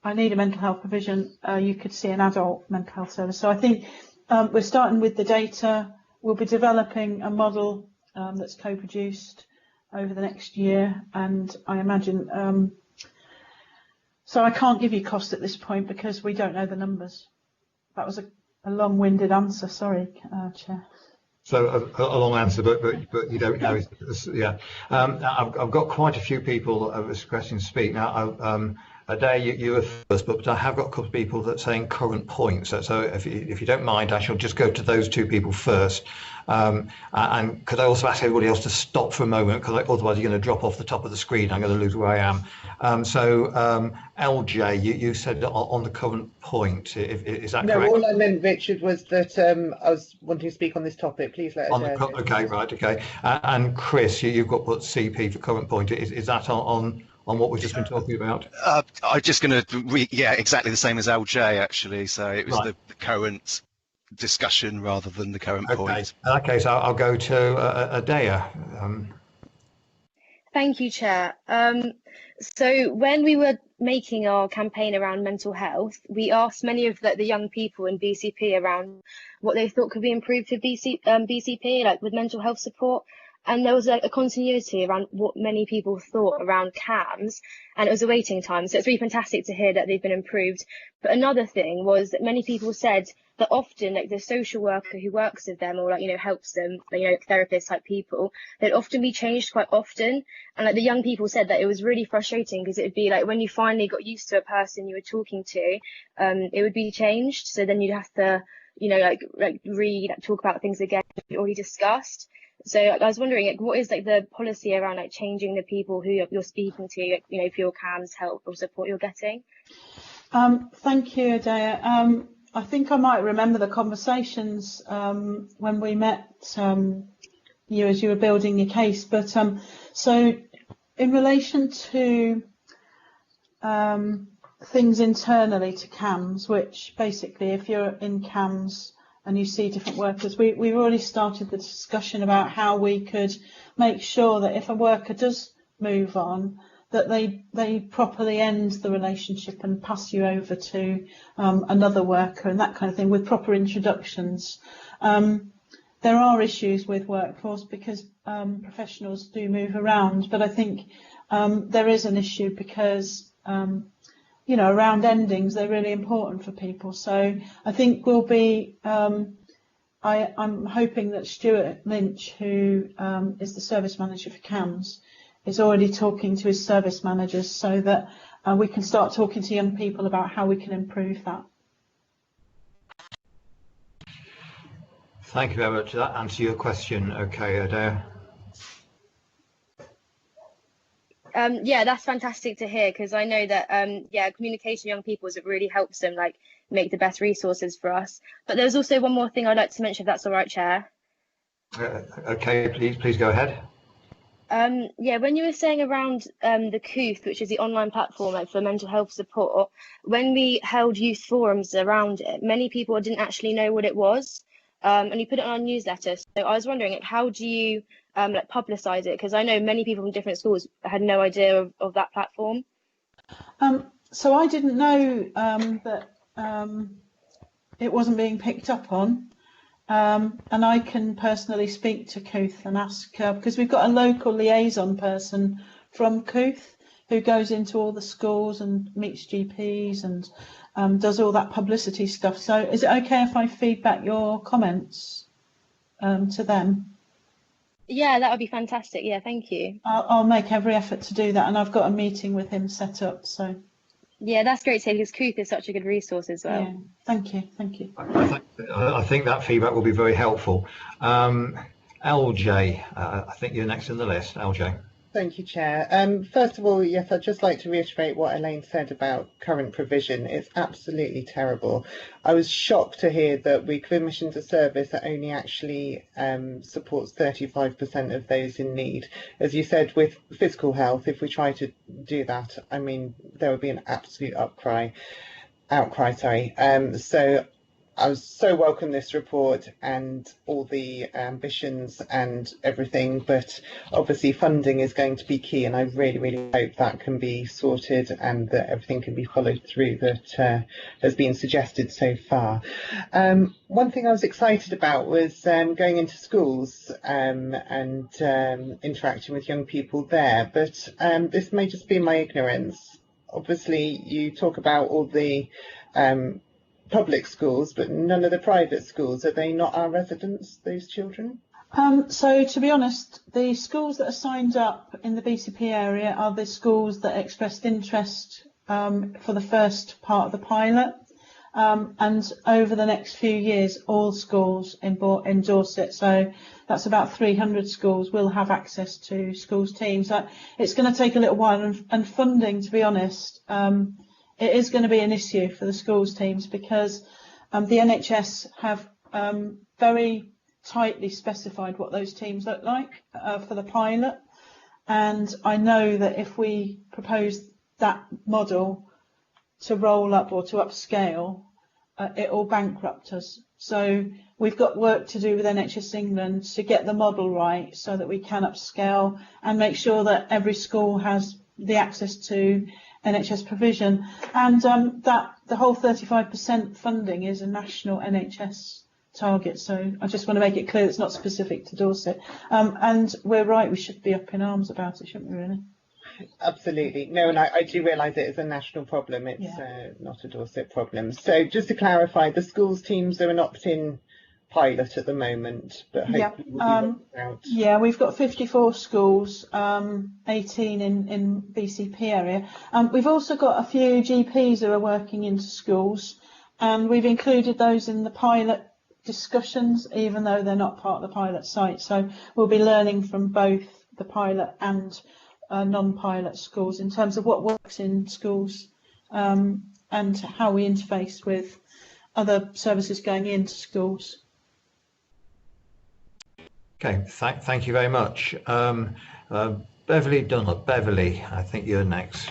I need a mental health provision, you could see an adult mental health service. So I think we're starting with the data. We'll be developing a model that's co-produced over the next year, and I imagine, so I can't give you cost at this point because we don't know the numbers. That was a long-winded answer, sorry, Chair. So a long answer, but you don't know. Yeah, I've got quite a few people requesting to speak now. Adair, you were first, but I have got a couple of people that are saying current points. So if you don't mind, I shall just go to those two people first. And could I also ask everybody else to stop for a moment, because otherwise you're going to drop off the top of the screen. I'm going to lose where I am. So LJ, you said on the current point. Is that correct? No, all I meant, Richard, was that I was wanting to speak on this topic. Please let us know. Okay, right, okay. And Chris, you've got put CP for current point. Is that on what we've just been talking about? I'm just going to, yeah, exactly the same as LJ actually. So it was right. the current discussion rather than the current point. In that case, I'll go to Adair. Thank you, Chair. So when we were making our campaign around mental health, we asked many of the young people in BCP around what they thought could be improved with BCP, like with mental health support. and there was like a continuity around what many people thought around CAMS, and it was a waiting time. So it's really fantastic to hear that they've been improved. But another thing was that many people said that often like the social worker who works with them or like, you know, helps them, you know, therapist type people, they'd often be changed quite often. And like the young people said that it was really frustrating because it would be like when you finally got used to a person you were talking to, it would be changed. So then you'd have to, you know, talk about things again you already discussed. So I was wondering, like, what is like the policy around like changing the people who you're speaking to, like, you know, for your CAMS help or support you're getting? Thank you, Adaya. I think I might remember the conversations when we met you as you were building your case. But so in relation to things internally to CAMS, which basically if you're in CAMS and you see different workers, we've already started the discussion about how we could make sure that if a worker does move on, that they properly end the relationship and pass you over to another worker and that kind of thing with proper introductions. There are issues with workforce because professionals do move around, but I think there is an issue because you know, around endings, they're really important for people. So I think we'll be, I'm hoping that Stuart Lynch, who is the service manager for CAMS, is already talking to his service managers so that we can start talking to young people about how we can improve that. Thank you very much. Does that answer your question, okay, Adair? Yeah, that's fantastic to hear, because I know that communication with young people is it really helps them like make the best resources for us. But there's also one more thing I'd like to mention, if that's all right, Chair. Okay, please go ahead. Yeah, when you were saying around the COOF, which is the online platform like, for mental health support, when we held youth forums around it, many people didn't actually know what it was, and you put it on our newsletter. So I was wondering, like, how do you like publicise it? Because I know many people from different schools had no idea of that platform. So I didn't know that it wasn't being picked up on. And I can personally speak to COOF and ask, because we've got a local liaison person from COOF who goes into all the schools and meets GPs and does all that publicity stuff. So is it okay if I feed back your comments to them? Yeah, that would be fantastic. Yeah, thank you. I'll make every effort to do that, and I've got a meeting with him set up. So. Yeah, that's great to hear, because COOF is such a good resource as well. Yeah, thank you. I think that feedback will be very helpful. LJ, I think you're next on the list. LJ. Thank you, Chair. First of all, yes, I'd just like to reiterate what Elaine said about current provision. It's absolutely terrible. I was shocked to hear that we commissioned a service that only actually supports 35% of those in need. As you said, with physical health, if we try to do that, I mean, there would be an absolute outcry. So I so welcome this report and all the ambitions and everything, but obviously funding is going to be key, and I really, really hope that can be sorted and that everything can be followed through that has been suggested so far. One thing I was excited about was going into schools and interacting with young people there, but this may just be my ignorance. Obviously, you talk about all the public schools, but none of the private schools. Are they not our residents, those children? So to be honest, the schools that are signed up in the BCP area are the schools that expressed interest for the first part of the pilot. And over the next few years, all schools endorse it. So that's about 300 schools will have access to schools teams. It's going to take a little while, and funding, to be honest, it is going to be an issue for the schools teams, because the NHS have very tightly specified what those teams look like for the pilot. And I know that if we propose that model to roll up or to upscale, it will bankrupt us. So we've got work to do with NHS England to get the model right so that we can upscale and make sure that every school has the access to NHS provision, and that the whole 35% funding is a national NHS target. So I just want to make it clear it's not specific to Dorset. And we're right, we should be up in arms about it, shouldn't we, really? Absolutely. No, and I do realise it is a national problem. It's not a Dorset problem. So just to clarify, the schools teams are an opt-in pilot at the moment, but hopefully we'll be rolled out. Yeah, we've got 54 schools, 18 in BCP area. We've also got a few GPs who are working into schools, and we've included those in the pilot discussions, even though they're not part of the pilot site. So we'll be learning from both the pilot and non-pilot schools in terms of what works in schools and how we interface with other services going into schools. Okay, thank you very much. Beverly Dunlop. Beverly, I think you're next.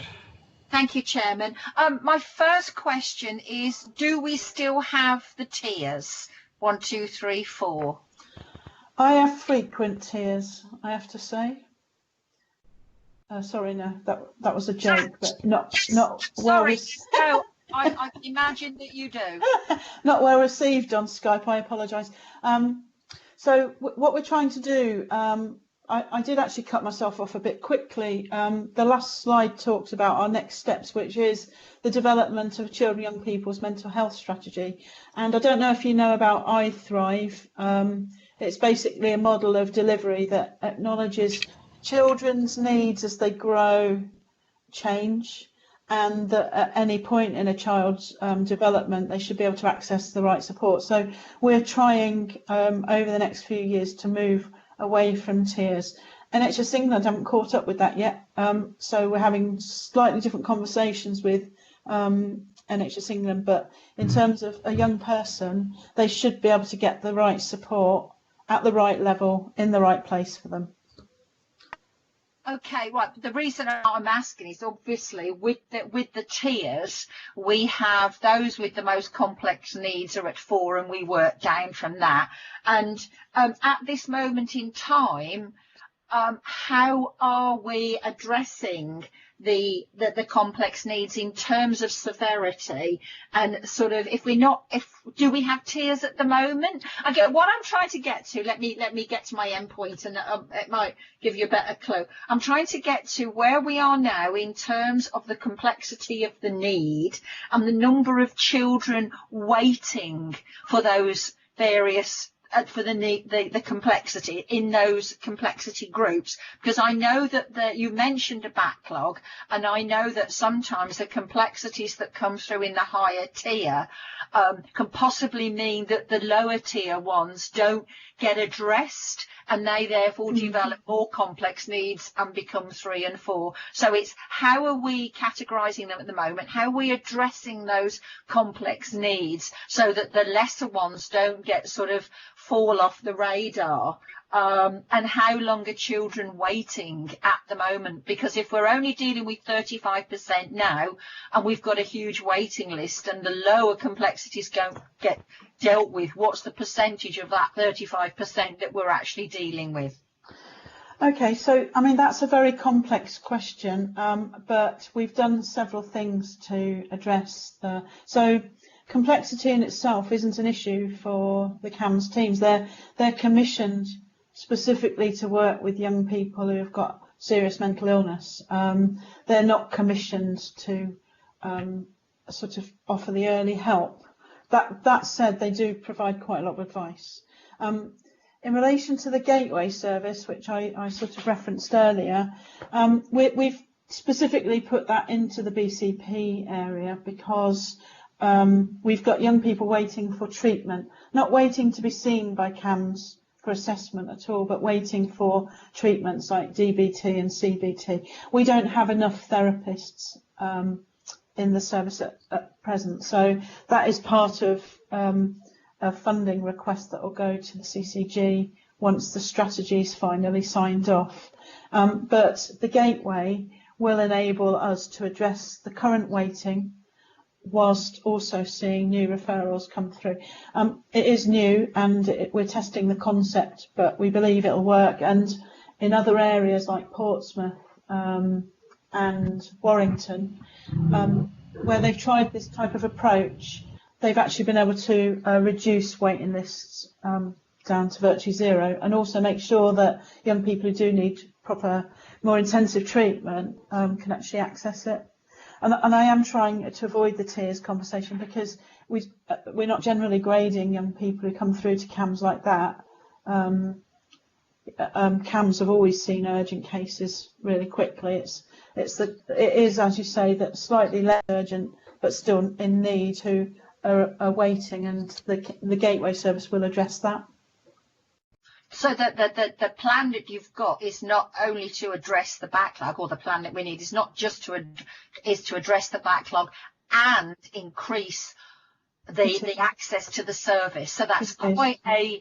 Thank you, Chairman. My first question is, do we still have the tiers? 1, 2, 3, 4. I have frequent tiers, I have to say. Sorry, no, that was a joke, but not well. Sorry, no, I can imagine that you do. Not well received on Skype. I apologise. So what we're trying to do, I did actually cut myself off a bit quickly. The last slide talks about our next steps, which is the development of children and young people's mental health strategy. And I don't know if you know about I Thrive. It's basically a model of delivery that acknowledges children's needs as they grow change, and that at any point in a child's development they should be able to access the right support. So we're trying over the next few years to move away from tiers. NHS England haven't caught up with that yet, so we're having slightly different conversations with NHS England, but in terms of a young person, they should be able to get the right support at the right level in the right place for them. Okay, right. The reason I'm asking is obviously with the tiers, we have those with the most complex needs are at 4, and we work down from that. And at this moment in time, how are we addressing the complex needs in terms of severity, and sort of do we have tiers at the moment? Okay, what I'm trying to get to, let me get to my end point, and it might give you a better clue. I'm trying to get to where we are now in terms of the complexity of the need and the number of children waiting for those various for the complexity in those complexity groups, because I know that you mentioned a backlog, and I know that sometimes the complexities that come through in the higher tier can possibly mean that the lower tier ones don't get addressed, and they therefore develop more complex needs and become 3 and 4. So it's how are we categorising them at the moment? How are we addressing those complex needs so that the lesser ones don't get sort of fall off the radar? And how long are children waiting at the moment? Because if we're only dealing with 35% now, and we've got a huge waiting list, and the lower complexities don't get dealt with, what's the percentage of that 35% that we're actually dealing with? Okay, so I mean that's a very complex question, but we've done several things to address so complexity in itself isn't an issue for the CAMS teams. They're commissioned specifically to work with young people who have got serious mental illness. They're not commissioned to sort of offer the early help. That said, they do provide quite a lot of advice. In relation to the gateway service, which I sort of referenced earlier, we've specifically put that into the BCP area because we've got young people waiting for treatment, not waiting to be seen by CAMS for assessment at all, but waiting for treatments like DBT and CBT. We don't have enough therapists in the service at present, so that is part of a funding request that will go to the CCG once the strategy is finally signed off. But the gateway will enable us to address the current waiting whilst also seeing new referrals come through. It is new, and we're testing the concept, but we believe it'll work. And in other areas like Portsmouth and Warrington, where they've tried this type of approach, they've actually been able to reduce waiting lists down to virtually zero, and also make sure that young people who do need proper, more intensive treatment can actually access it. And I am trying to avoid the tears conversation, because we're not generally grading young people who come through to CAMS like that. CAMS have always seen urgent cases really quickly. It is, as you say, that slightly less urgent but still in need who are waiting, and the gateway service will address that. So the plan that you've got is not only to address the backlog, or the plan that we need is not just to address the backlog and increase the access to the service. So that's quite a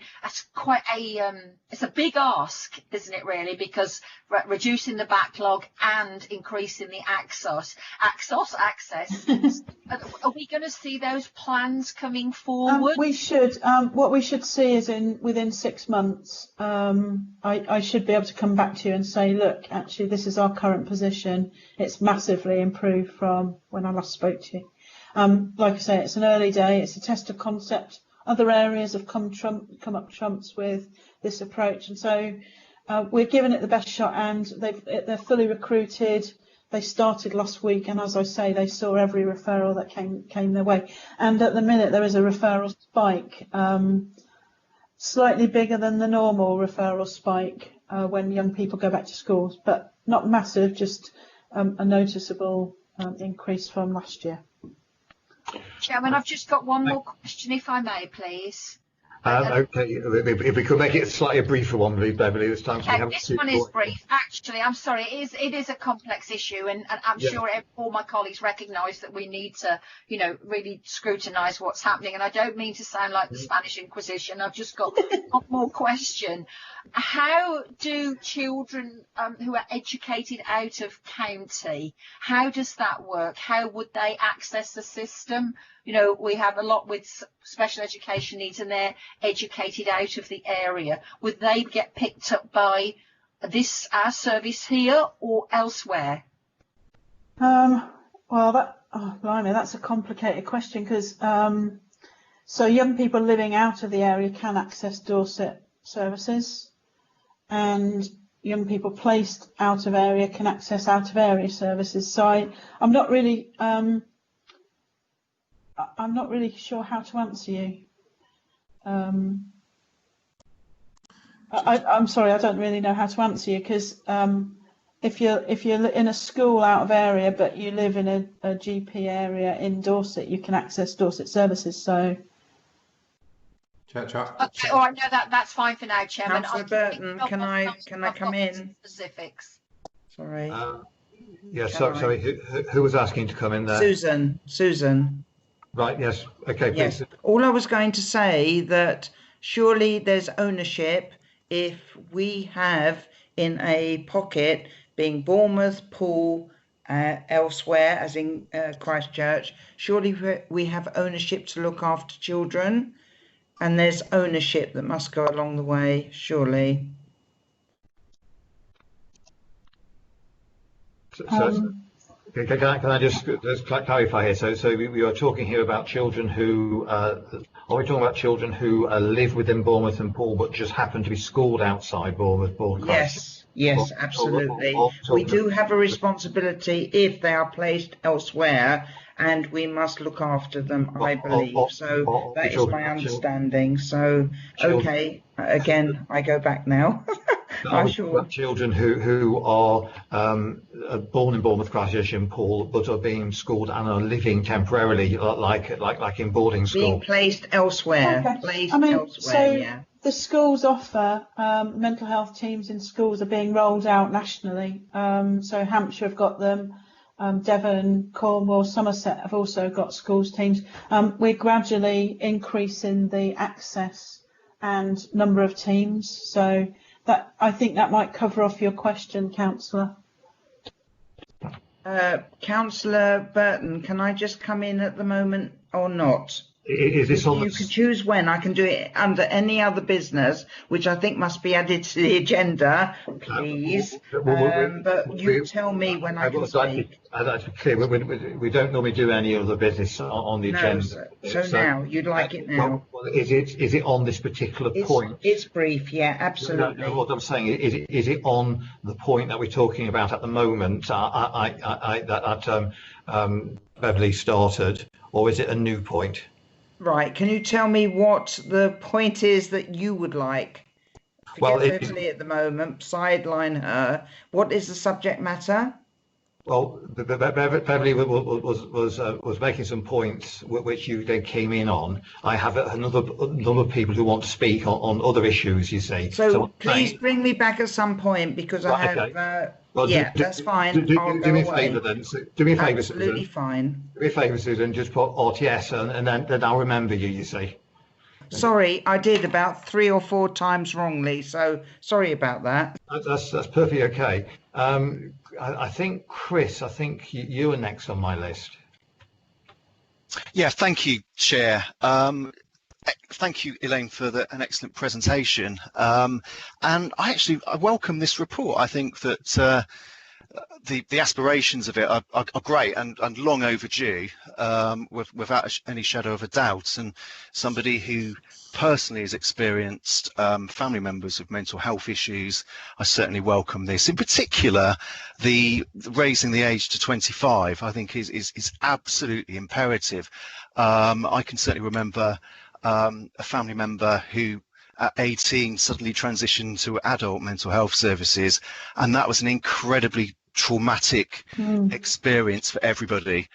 it's a big ask, isn't it, really, because reducing the backlog and increasing the access. Are we going to see those plans coming forward? We should. What we should see is within 6 months, I should be able to come back to you and say, look, actually, this is our current position. It's massively improved from when I last spoke to you. Like I say, it's an early day. It's a test of concept. Other areas have come up trumps with this approach, and so we're giving it the best shot. And they're fully recruited. They started last week, and as I say, they saw every referral that came their way. And at the minute, there is a referral spike, slightly bigger than the normal referral spike when young people go back to schools, but not massive, just a noticeable increase from last year. Chairman, I've just got one more question, if I may, please. Okay, if we could make it slightly a briefer one, please, Beverly, this time. Okay, this one is brief. Actually, I'm sorry, it is a complex issue, and I'm sure all my colleagues recognise that we need to, really scrutinise what's happening. And I don't mean to sound like the Spanish Inquisition. I've just got one more question. How do children who are educated out of county, how does that work? How would they access the system? We have a lot with special education needs, and they're educated out of the area. Would they get picked up by our service here or elsewhere? Well, blimey, that's a complicated question, because so young people living out of the area can access Dorset services, and young people placed out of area can access out of area services. So I'm not really sure how to answer you. I'm sorry, I don't really know how to answer you, because if you're in a school out of area but you live in a GP area in Dorset, you can access Dorset services. So. Okay, all right, no, that's fine for now, Chairman. Councillor Burton, can I come in? Specifics. Sorry. Sorry. Who was asking to come in there? Susan. Right. Yes. Okay. Please. Yes. All I was going to say that surely there's ownership if we have in a pocket, being Bournemouth, Poole, elsewhere, as in Christchurch. Surely we have ownership to look after children. And there's ownership that must go along the way, surely. Can I just clarify here? So we are talking here about children who are we talking about children who live within Bournemouth and Poole but just happen to be schooled outside Bournemouth? Yes, absolutely. We do have a responsibility if they are placed elsewhere, and we must look after them, I believe. So that is my understanding. So, okay, again, I go back now. Children who are born in Bournemouth, Christchurch and Poole, but are being schooled and are living temporarily, like in boarding school. Being placed elsewhere. Okay. The schools offer mental health teams in schools are being rolled out nationally. So Hampshire have got them. Devon, Cornwall, Somerset have also got schools teams. We're gradually increasing the access and number of teams. So that, I think that might cover off your question, Councillor. Councillor Burton, can I just come in at the moment or not? Is this on? You could choose when. I can do it under any other business, which I think must be added to the agenda, please. But you tell me when I can speak. I'd like to be clear, we don't normally do any other business on the agenda. So now, you'd like it now? Well, is it on this particular point? It's brief, yeah, absolutely. No, what I'm saying is it on the point that we're talking about at the moment that Beverly started, or is it a new point? Right, can you tell me what the point is that you would like? Forget Beverly at the moment, sideline her. What is the subject matter? Well, Beverly was making some points which you then came in on. I have a number of people who want to speak on other issues, you see. So please bring me back at some point, because I have... Okay. That's fine. Do me a favour then. Do me a favour, Susan. Absolutely fine. Do me a favour, Susan. Just put RTS and then I'll remember you, you see. Sorry, I did about 3 or 4 times wrongly, so sorry about that. That's perfectly okay. I think, Chris, you are next on my list. Yeah, thank you, Chair. Thank you, Elaine, for an excellent presentation. And I welcome this report. I think that the aspirations of it are great and long overdue, without any shadow of a doubt. And somebody who personally has experienced family members with mental health issues, I certainly welcome this. In particular, the raising the age to 25, I think is absolutely imperative. I can certainly remember a family member who at 18 suddenly transitioned to adult mental health services, and that was an incredibly traumatic experience for everybody,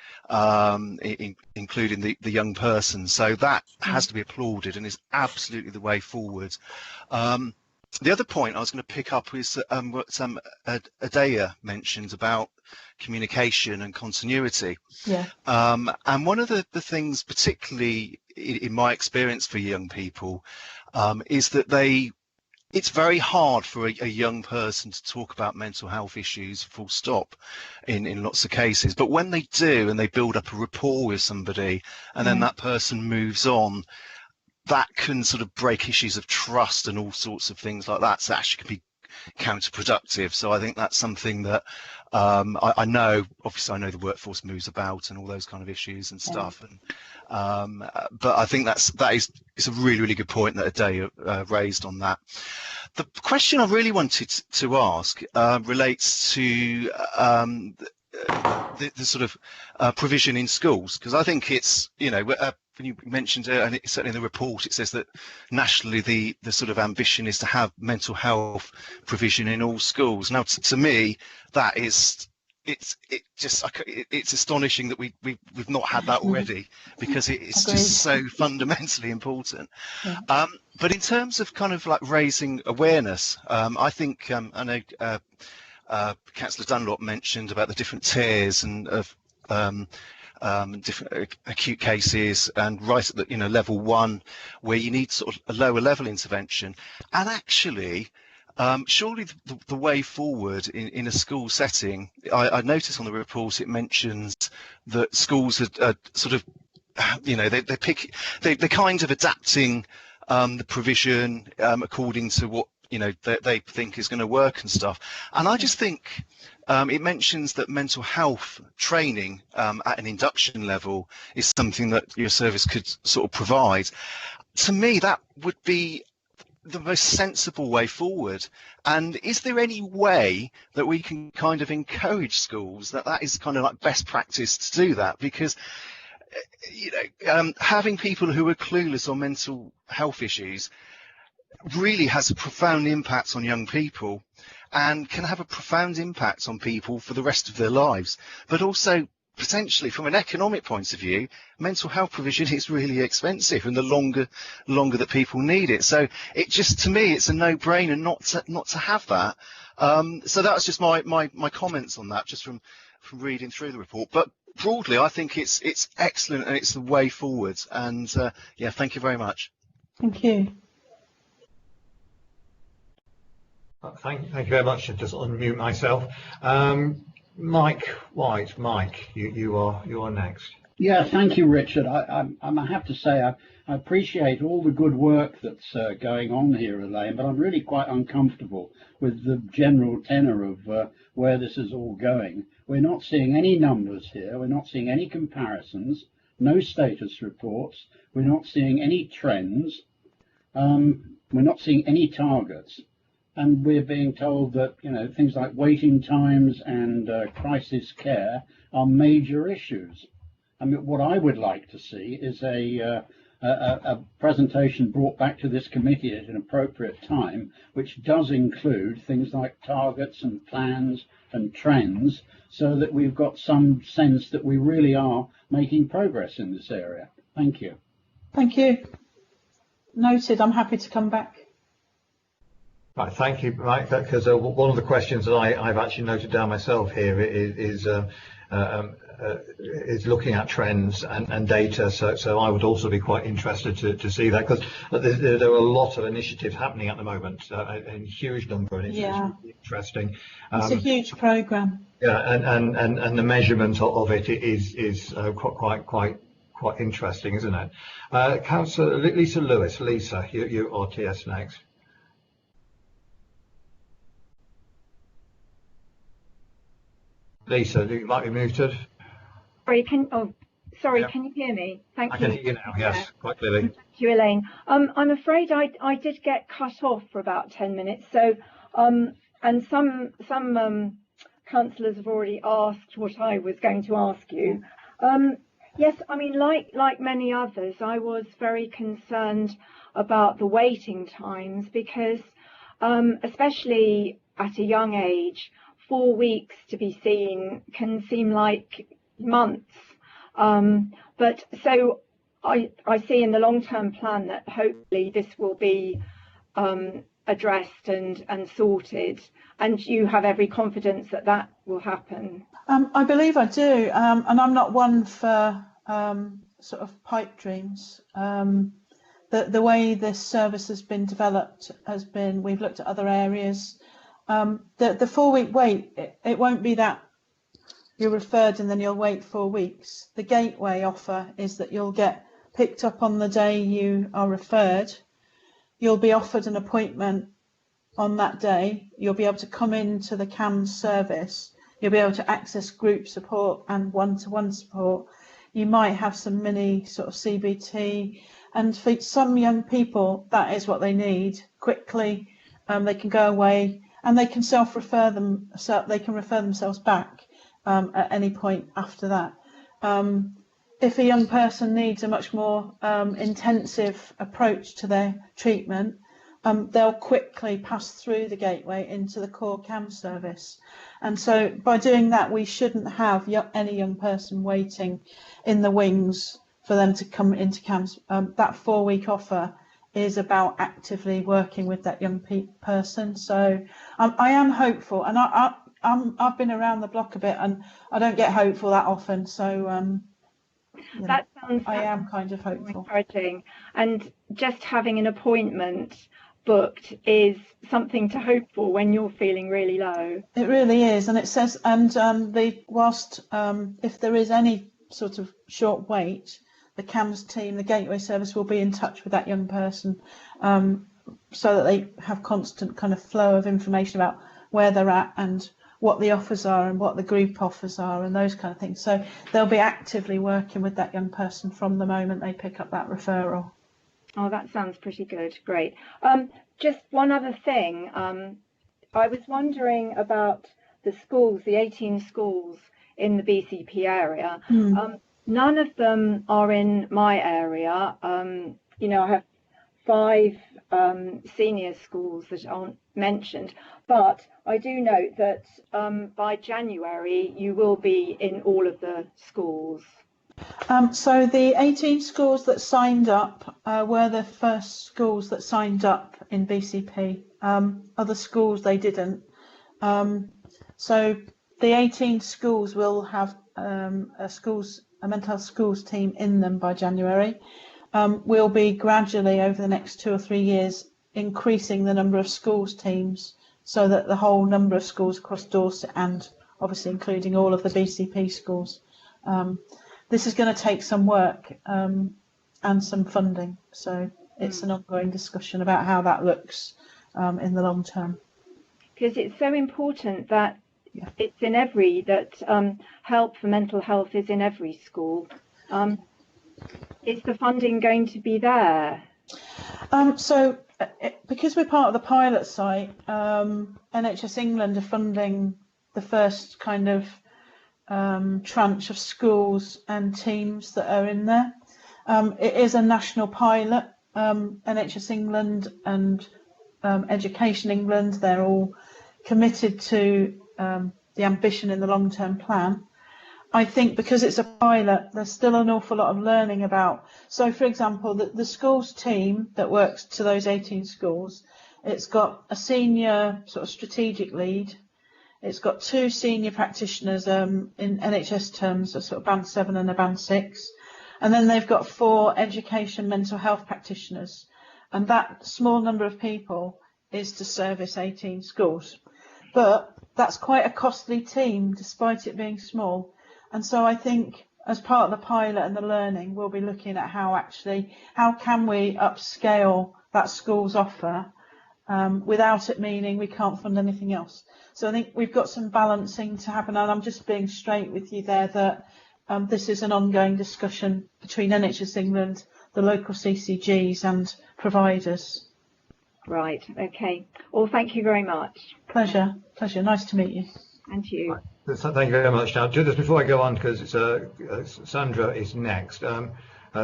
including the young person. So that has to be applauded and is absolutely the way forward. The other point I was going to pick up is what Adaya mentioned about communication and continuity. Yeah. And one of the things, particularly in my experience for young people, is that it's very hard for a young person to talk about mental health issues, full stop, in lots of cases. But when they do, and they build up a rapport with somebody, and then that person moves on, that can sort of break issues of trust and all sorts of things like that. So actually can be counterproductive. So I think that's something that I know, obviously I know the workforce moves about and all those kind of issues and stuff. And but I think it's a really, really good point that Adaya raised on that. The question I really wanted to ask relates to the sort of provision in schools, because I think it's, when you mentioned it, and certainly in the report, it says that nationally the sort of ambition is to have mental health provision in all schools. Now, to me, that is, it's astonishing that we've not had that already, because it's just so fundamentally important. Yeah. But in terms of kind of like raising awareness, I think I know Councillor Dunlop mentioned about the different tiers and of different acute cases, and right at the level 1, where you need sort of a lower level intervention. And actually, surely the way forward in a school setting, I noticed on the report it mentions that schools are sort of, they're kind of adapting the provision according to what they think is going to work and stuff. And I just think it mentions that mental health training at an induction level is something that your service could sort of provide. To me, that would be the most sensible way forward. And is there any way that we can kind of encourage schools that is kind of like best practice to do that? Because having people who are clueless on mental health issues really has a profound impact on young people, and can have a profound impact on people for the rest of their lives. But also, potentially, from an economic point of view, mental health provision is really expensive, and the longer that people need it. So it just, to me, it's a no-brainer not to have that. So that was just my comments on that, just from reading through the report. But broadly, I think it's excellent, and it's the way forward. And yeah, thank you very much. Thank you. Thank you very much. I'll just unmute myself. Mike White, you are next. Yeah, thank you, Richard. I have to say I appreciate all the good work that's going on here, Elaine, but I'm really quite uncomfortable with the general tenor of where this is all going. We're not seeing any numbers here. We're not seeing any comparisons, no status reports. We're not seeing any trends. We're not seeing any targets. And we're being told that, you know, things like waiting times and crisis care are major issues. I mean, what I would like to see is a presentation brought back to this committee at an appropriate time, which does include things like targets and plans and trends, so that we've got some sense that we really are making progress in this area. Thank you. Thank you. Noted. I'm happy to come back. Right, thank you, Mike. Because one of the questions that I've actually noted down myself here is looking at trends and data. So I would also be quite interested to see that, because there are a lot of initiatives happening at the moment, a huge number, and it's really interesting. It's a huge programme. Yeah, and the measurement of it is quite interesting, isn't it? Councillor Lisa Lewis. Lisa, you RTS next. Lisa, you might be muted. Sorry, can you hear me? Thank you. I can hear you now, yes, quite clearly. Thank you, Elaine. I'm afraid I did get cut off for about 10 minutes. So, and some councillors have already asked what I was going to ask you. Yes, I mean, like many others, I was very concerned about the waiting times, because especially at a young age, 4 weeks to be seen can seem like months. But so I see in the long-term plan that hopefully this will be addressed and sorted, and you have every confidence that that will happen. I believe I do, and I'm not one for sort of pipe dreams. The way this service has been developed has been, we've looked at other areas. The 4 week wait, it won't be that you're referred and then you'll wait 4 weeks. The gateway offer is that you'll get picked up on the day you are referred. You'll be offered an appointment on that day. You'll be able to come into the CAMS service. You'll be able to access group support and one-to-one support. You might have some mini sort of CBT, and for some young people that is what they need quickly. They can go away and they can self-refer them, so they can refer themselves back at any point after that. If a young person needs a much more intensive approach to their treatment, they'll quickly pass through the gateway into the core CAMS service. And so by doing that, we shouldn't have any young person waiting in the wings for them to come into CAMS. That 4 week offer is about actively working with that young person. So I am hopeful, and I've been around the block a bit, and I don't get hopeful that often. So that sounds, I am kind of hopeful. Encouraging, and just having an appointment booked is something to hope for when you're feeling really low. It really is, and it says, and whilst if there is any sort of short wait, the CAMS team, the gateway service, will be in touch with that young person, so that they have constant kind of flow of information about where they're at and what the offers are and what the group offers are and those kind of things. So they'll be actively working with that young person from the moment they pick up that referral. Oh, that sounds pretty good. Great. Just one other thing. I was wondering about the schools, the 18 schools in the BCP area. None of them are in my area. You know, I have 5 senior schools that aren't mentioned, but I do note that by January you will be in all of the schools. So the 18 schools that signed up were the first schools that signed up in BCP. Other schools, they didn't. So the 18 schools will have a mental health schools team in them by January. We'll be gradually over the next 2 or 3 years increasing the number of schools teams, so that the whole number of schools across Dorset, and obviously including all of the BCP schools. this is going to take some work and some funding. So it's an ongoing discussion about how that looks in the long term. Because it's so important that it's in help for mental health is in every school. Is the funding going to be there? Because we're part of the pilot site, NHS England are funding the first kind of tranche of schools and teams that are in there. It is a national pilot. NHS England and Education England, they're all committed to the ambition in the long-term plan. I think because it's a pilot, there's still an awful lot of learning about. So, for example, the schools team that works to those 18 schools, it's got a senior sort of strategic lead. It's got 2 senior practitioners in NHS terms, a sort of band 7 and a band 6. And then they've got 4 education mental health practitioners. And that small number of people is to service 18 schools. But that's quite a costly team, despite it being small. And so I think as part of the pilot and the learning, we'll be looking at how can we upscale that school's offer without it meaning we can't fund anything else. So I think we've got some balancing to happen, and I'm just being straight with you there that this is an ongoing discussion between NHS England, the local CCGs and providers. Right, okay. Well, thank you very much. Pleasure. Nice to meet you. And you. Thank you very much. Now, just before I go on, because Sandra is next,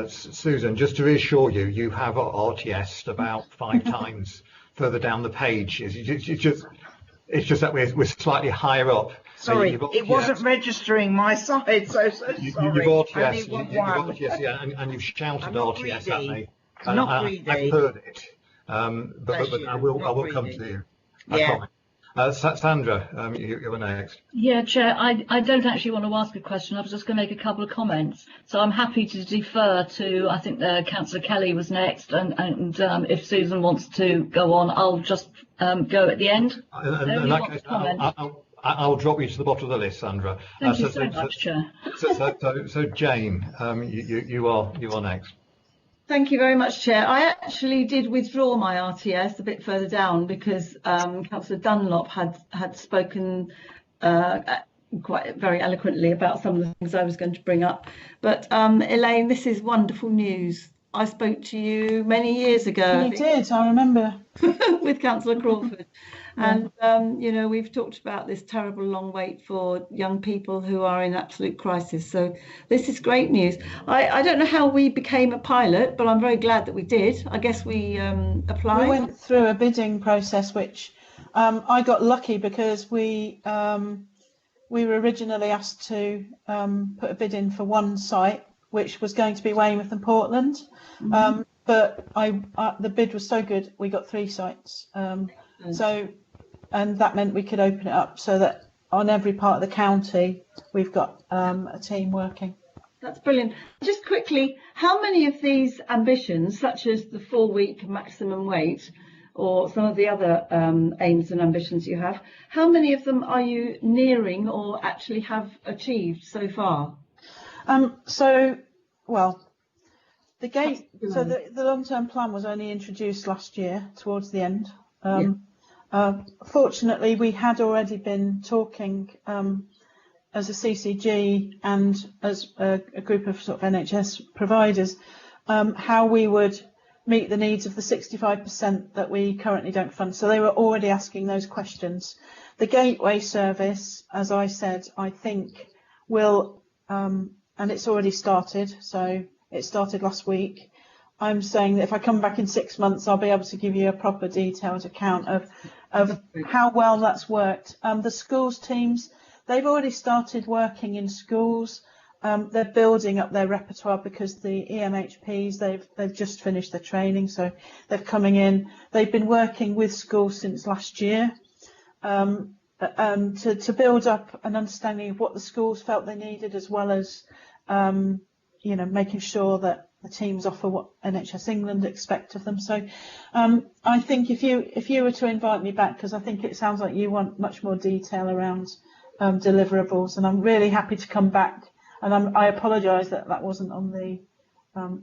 Susan, just to reassure you, you have RTS'd about 5 times further down the page. It's just that we're slightly higher up. Sorry, it wasn't registering my side, so sorry. You've RTS, yeah, and you've shouted RTS at me. I've heard it, but I will come to you. I promise. Sandra, you're next. Yeah, Chair, I don't actually want to ask a question. I was just going to make a couple of comments. So I'm happy to defer to, I think Councillor Kelly was next, and if Susan wants to go on, I'll just go at the end. In that case, I'll drop you to the bottom of the list, Sandra. Thank you so much, Chair. So Jane, you are next. Thank you very much, Chair. I actually did withdraw my RTS a bit further down because Councillor Dunlop had spoken quite very eloquently about some of the things I was going to bring up. But Elaine, this is wonderful news. I spoke to you many years ago. You did, I remember. With Councillor Crawford. And, you know, we've talked about this terrible long wait for young people who are in absolute crisis. So this is great news. I don't know how we became a pilot, but I'm very glad that we did. I guess we applied. We went through a bidding process, which I got lucky because we were originally asked to put a bid in for one site, which was going to be Weymouth and Portland. Mm-hmm. But the bid was so good, we got 3 sites. And that meant we could open it up so that on every part of the county, we've got a team working. That's brilliant. Just quickly, how many of these ambitions, such as the 4-week maximum wait, or some of the other aims and ambitions you have, how many of them are you nearing or actually have achieved so far? The long-term plan was only introduced last year towards the end. Fortunately, we had already been talking as a CCG and as a group of sort of NHS providers how we would meet the needs of the 65% that we currently don't fund. So they were already asking those questions. The gateway service, as I said, I think will, and it's already started. So it started last week. I'm saying that if I come back in 6 months, I'll be able to give you a proper detailed account of how well that's worked. The schools teams, they've already started working in schools. They're building up their repertoire because the EMHPs, they've just finished their training, so they're coming in. They've been working with schools since last year to build up an understanding of what the schools felt they needed, as well as making sure that the teams offer what NHS England expect of them. So I think if you were to invite me back, because I think it sounds like you want much more detail around deliverables, and I'm really happy to come back And I apologise that that wasn't on the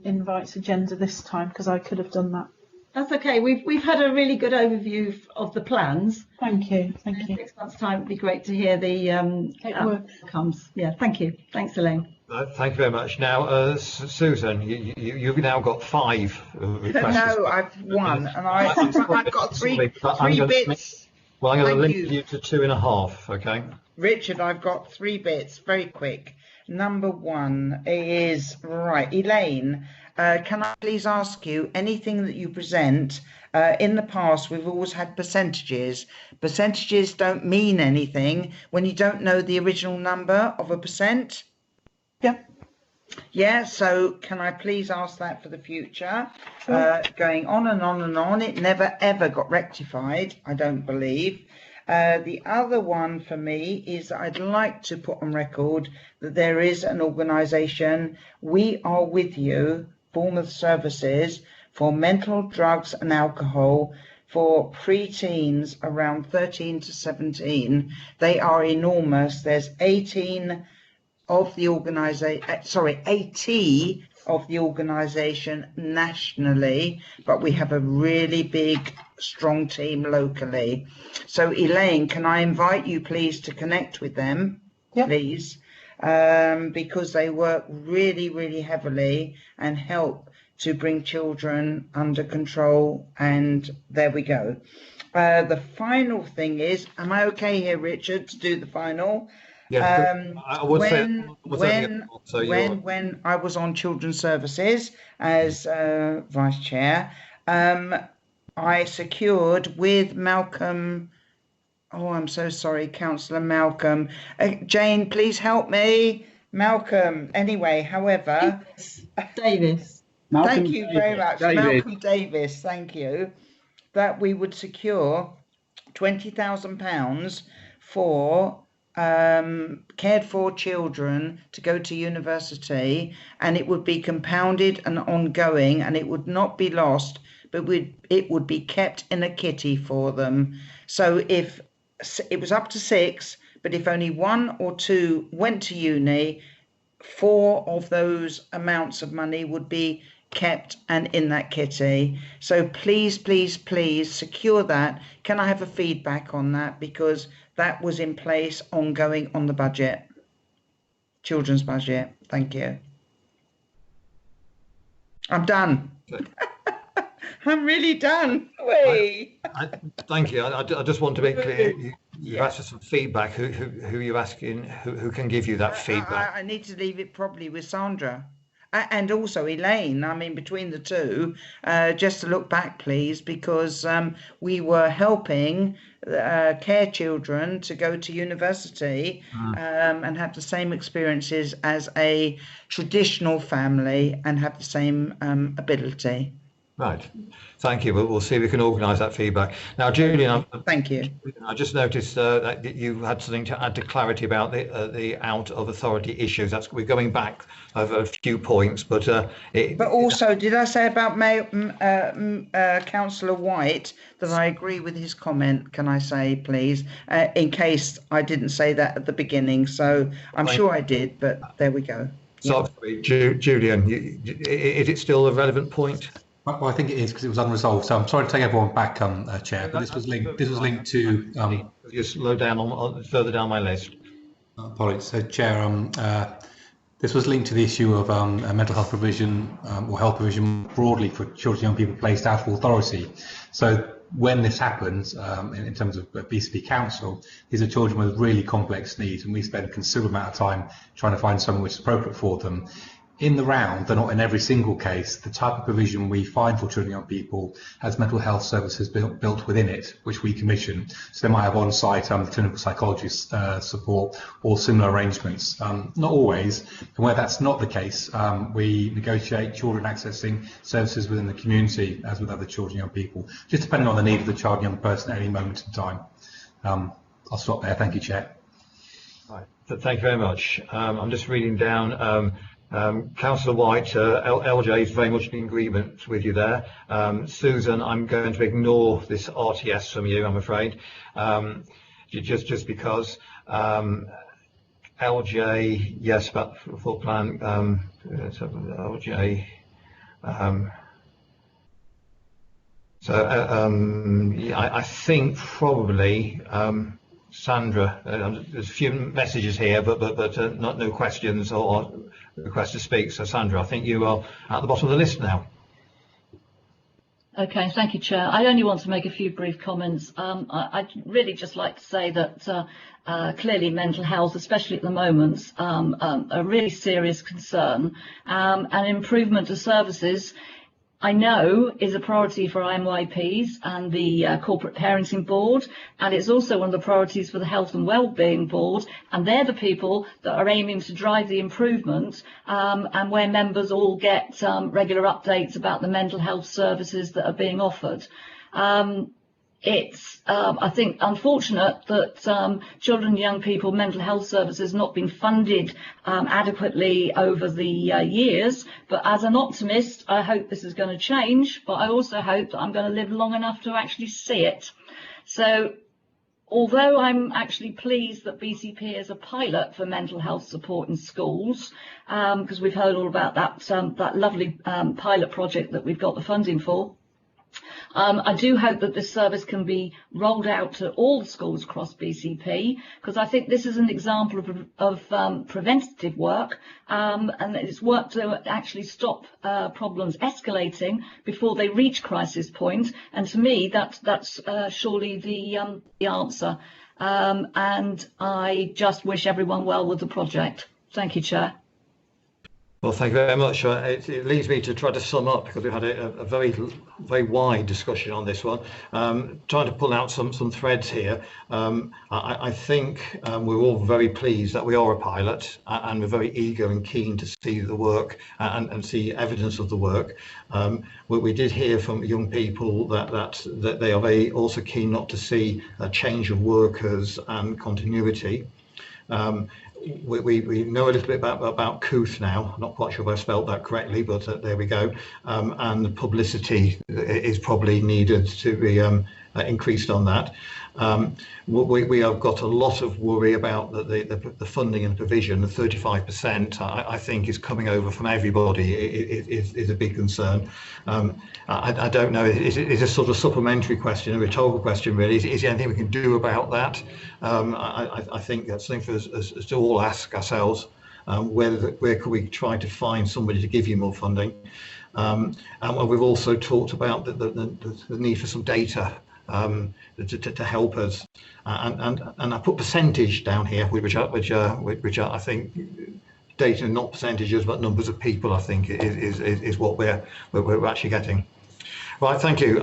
invites agenda this time, because I could have done that. That's okay. We've had a really good overview of the plans. Thank you. Thank you. In 6 months' time, it'd be great to hear the outcomes. Yeah, thank you. Thanks, Elaine. Thank you very much. Now, Susan, you've now got 5 requests. No, I've one, and I've got three bits. Well, I'm going to limit you to 2.5, okay? Richard, I've got 3 bits, very quick. Number 1 is, right, Elaine, can I please ask you, anything that you present, in the past we've always had percentages. Percentages don't mean anything when you don't know the original number of a percent. Yeah. Yeah, so can I please ask that for the future? Sure. Going on and on and on, it never ever got rectified, I don't believe. The other one for me is I'd like to put on record that there is an organisation, We Are With You, Bournemouth Services, for mental drugs and alcohol for pre-teens around 13 to 17. They are enormous. There's 18 of the organisation, 80 of the organisation nationally, but we have a really big, strong team locally. So Elaine, can I invite you please to connect with them, please, because they work really, really heavily and help to bring children under control, and there we go. The final thing is, am I okay here, Richard, to do the final? Yeah, I would when I was on Children's Services as Vice Chair, I secured with Malcolm, oh, I'm so sorry, Councillor Malcolm. Jane, please help me. Malcolm, anyway, however. Davis. Thank you very much. Malcolm Davis, thank you. That we would secure £20,000 for cared for children to go to university, and it would be compounded and ongoing, and it would not be lost, but it would be kept in a kitty for them. So if it was up to 6, but if only 1 or 2 went to uni, 4 of those amounts of money would be kept and in that kitty. So please, please, please secure that. Can I have a feedback on that? Because that was in place ongoing on the budget, children's budget. Thank you. I'm done. I'm really done. Thank you. I just want to be clear. You asked for some feedback. Who you're asking? Who can give you that feedback? I need to leave it probably with Sandra. And also Elaine, I mean, between the two, just to look back, please, because we were helping care children to go to university and have the same experiences as a traditional family and have the same ability. Right. Thank you. We'll see if we can organise that feedback. Now, Julian, thank you. I just noticed that you had something to add to clarity about the out of authority issues. We're going back over a few points, but also, did I say about Councillor White that I agree with his comment? Can I say, please, in case I didn't say that at the beginning? So I'm sure I did, but there we go. Sorry, Julian, is it still a relevant point? Well, I think it is because it was unresolved. So I'm sorry to take everyone back, Chair, but this was linked to. Just low down on further down my list. Apologies. So, Chair, this was linked to the issue of mental health provision or health provision broadly for children and young people placed out of authority. So when this happens, in terms of BCP Council, these are children with really complex needs, and we spend a considerable amount of time trying to find something which is appropriate for them. In the round, though not in every single case, the type of provision we find for children and young people has mental health services built within it, which we commission. So they might have on-site clinical psychologist support or similar arrangements. Not always, and where that's not the case, we negotiate children accessing services within the community as with other children and young people, just depending on the need of the child and young person at any moment in time. I'll stop there. Thank you, Chair. Right. Thank you very much. I'm just reading down. Councillor White, LJ is very much in agreement with you there. Susan, I'm going to ignore this RTS from you, I'm afraid, just because LJ, yes, about the full plan. So LJ. Yeah, I think probably Sandra. There's a few messages here, but no questions or requests to speak. So Sandra, I think you are at the bottom of the list now. Okay, thank you, Chair. I only want to make a few brief comments. I'd really just like to say that clearly mental health, especially at the moment, a really serious concern, and improvement to services, I know, is a priority for IMYPs and the Corporate Parenting Board, and it's also one of the priorities for the Health and Wellbeing Board, and they're the people that are aiming to drive the improvement, and where members all get regular updates about the mental health services that are being offered. It's, I think, unfortunate that children and young people mental health services not been funded adequately over the years, but as an optimist, I hope this is going to change, but I also hope that I'm going to live long enough to actually see it. So although I'm actually pleased that BCP is a pilot for mental health support in schools, because we've heard all about that lovely pilot project that we've got the funding for, I do hope that this service can be rolled out to all schools across BCP, because I think this is an example of preventative work, and it's work to actually stop problems escalating before they reach crisis point. And to me, that's surely the answer. And I just wish everyone well with the project. Thank you, Chair. Well, thank you very much. It leads me to try to sum up, because we've had a very wide discussion on this one. Trying to pull out some threads here. I think we're all very pleased that we are a pilot, and we're very eager and keen to see the work and see evidence of the work. We did hear from young people that they are very also keen not to see a change of workers and continuity. We know a little bit about Couth now. I'm not quite sure if I spelled that correctly, but there we go. And the publicity is probably needed to be increased on that. We have got a lot of worry about the funding and provision. The 35%, I think, is coming over from everybody. Is a big concern. I don't know. It's a sort of supplementary question, a rhetorical question, really. Is there anything we can do about that? I think that's something for us to all ask ourselves. Where could we try to find somebody to give you more funding? And we've also talked about the need for some data to help us, and I put percentage down here, which are, I think, data, not percentages, but numbers of people. I think is what we're actually getting. Right, thank you.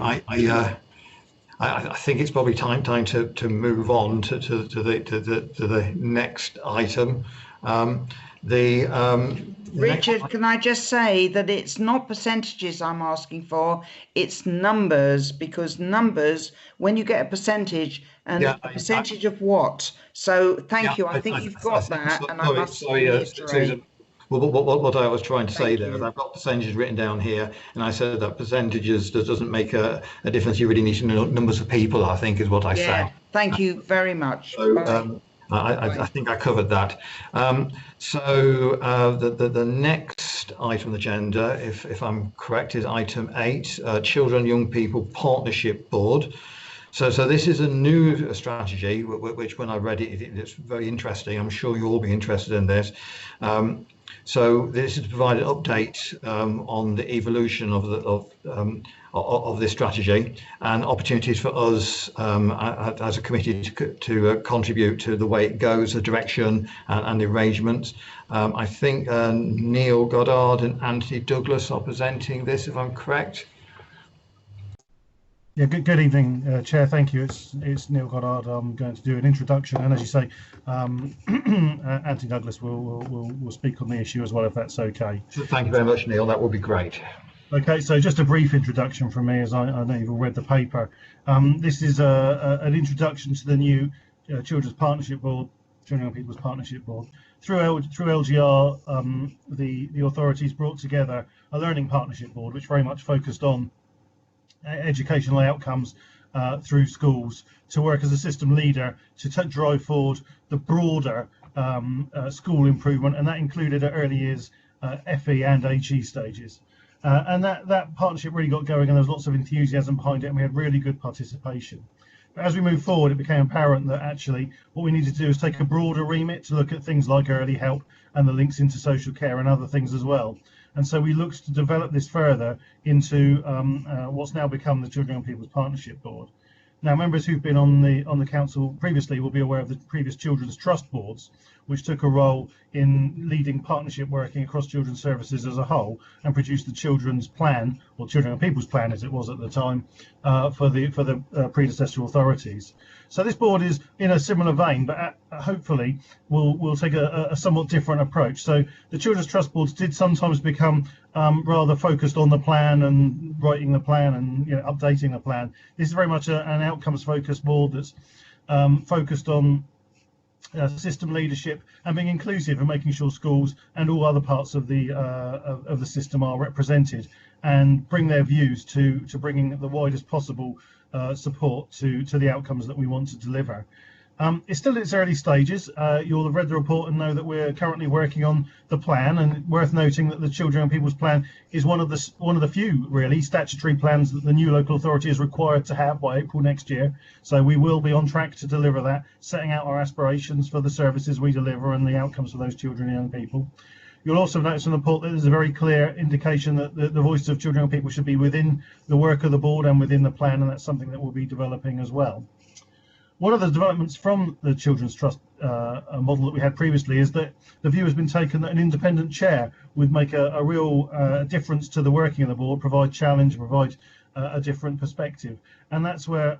I think it's probably time to move on to the next item. Richard, can I just say that it's not percentages I'm asking for, it's numbers, because numbers, when you get a percentage, and a percentage of what? So thank you, I think you've got that, and I must reiterate. Well, what I was trying to say there is I've got percentages written down here, and I said that percentages doesn't make a difference. You really need to know numbers of people, I think, is what I said. Thank you very much. So, I think I covered that. So the next item on the agenda, if I'm correct, is item 8, Children and Young People Partnership Board. So this is a new strategy, which when I read it, it's very interesting. I'm sure you'll all be interested in this. So this is to provide an update on the evolution of this strategy and opportunities for us as a committee to contribute to the way it goes, the direction and the arrangements. I think Neil Goddard and Anthony Douglas are presenting this, if I'm correct. Yeah, good evening, Chair. Thank you. It's Neil Goddard. I'm going to do an introduction, and as you say, Anthony Douglas will speak on the issue as well, if that's okay. Thank you very much, Neil. That would be great. Okay, so just a brief introduction from me, as I know you've all read the paper. This is an introduction to the new Children's Partnership Board, Children and Young People's Partnership Board. Through LGR, the authorities brought together a learning partnership board, which very much focused on educational outcomes through schools, to work as a system leader to drive forward the broader school improvement, and that included at early years FE and HE stages. And that partnership really got going, and there was lots of enthusiasm behind it, and we had really good participation. But as we moved forward, it became apparent that actually what we needed to do is take a broader remit to look at things like early help and the links into social care and other things as well. And so we looked to develop this further into what's now become the Children and Young People's Partnership Board. Now, members who've been on the council previously will be aware of the previous Children's Trust Boards, which took a role in leading partnership working across children's services as a whole and produced the Children's Plan, or Children and People's Plan as it was at the time, for the predecessor authorities. So this board is in a similar vein, but hopefully will take a somewhat different approach. So the Children's Trust Boards did sometimes become rather focused on the plan and writing the plan and updating the plan. This is very much an outcomes-focused board that's focused on system leadership and being inclusive and making sure schools and all other parts of the system are represented and bring their views to bringing the widest possible support to the outcomes that we want to deliver. It's still in its early stages. You'll have read the report and know that we're currently working on the plan, and worth noting that the Children and People's Plan is one of the few really statutory plans that the new local authority is required to have by April next year. So we will be on track to deliver that, setting out our aspirations for the services we deliver and the outcomes for those children and young people. You'll also notice in the report that there's a very clear indication that the voice of children and young people should be within the work of the board and within the plan, and that's something that we'll be developing as well. One of the developments from the Children's Trust model that we had previously is that the view has been taken that an independent chair would make a real difference to the working of the board, provide challenge, provide a different perspective. And that's where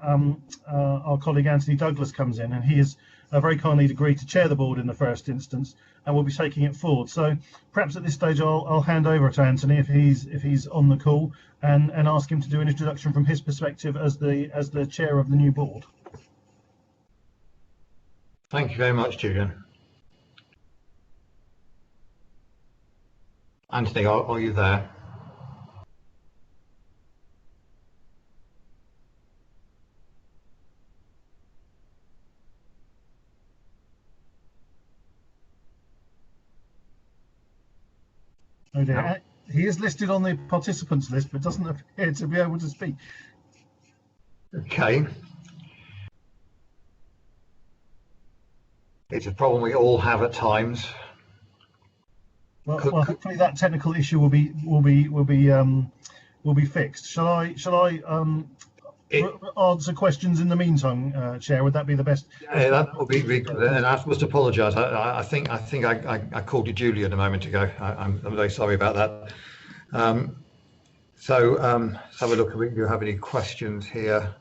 our colleague Anthony Douglas comes in, and he has very kindly agreed to chair the board in the first instance, and we'll be taking it forward. So perhaps at this stage I'll hand over to Anthony if he's on the call, and ask him to do an introduction from his perspective as the chair of the new board. Thank you very much, Julian. Anthony, are you there? Oh dear. No. He is listed on the participants list, but doesn't appear to be able to speak. Okay. It's a problem we all have at times. Well, hopefully that technical issue will be fixed. Shall I answer questions in the meantime, Chair? Would that be the best? Yeah, that would be good. And I must apologise. I think I called you Julian a moment ago. I'm very sorry about that. So let's have a look if you have any questions here.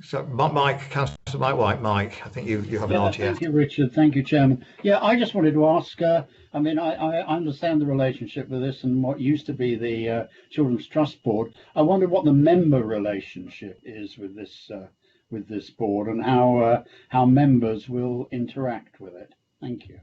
So Mike, Councillor Mike White, Mike, I think you have an RTF. Thank you, Richard. Thank you, Chairman. Yeah, I just wanted to ask, I mean, I understand the relationship with this and what used to be the Children's Trust Board. I wonder what the member relationship is with this board and how members will interact with it. Thank you.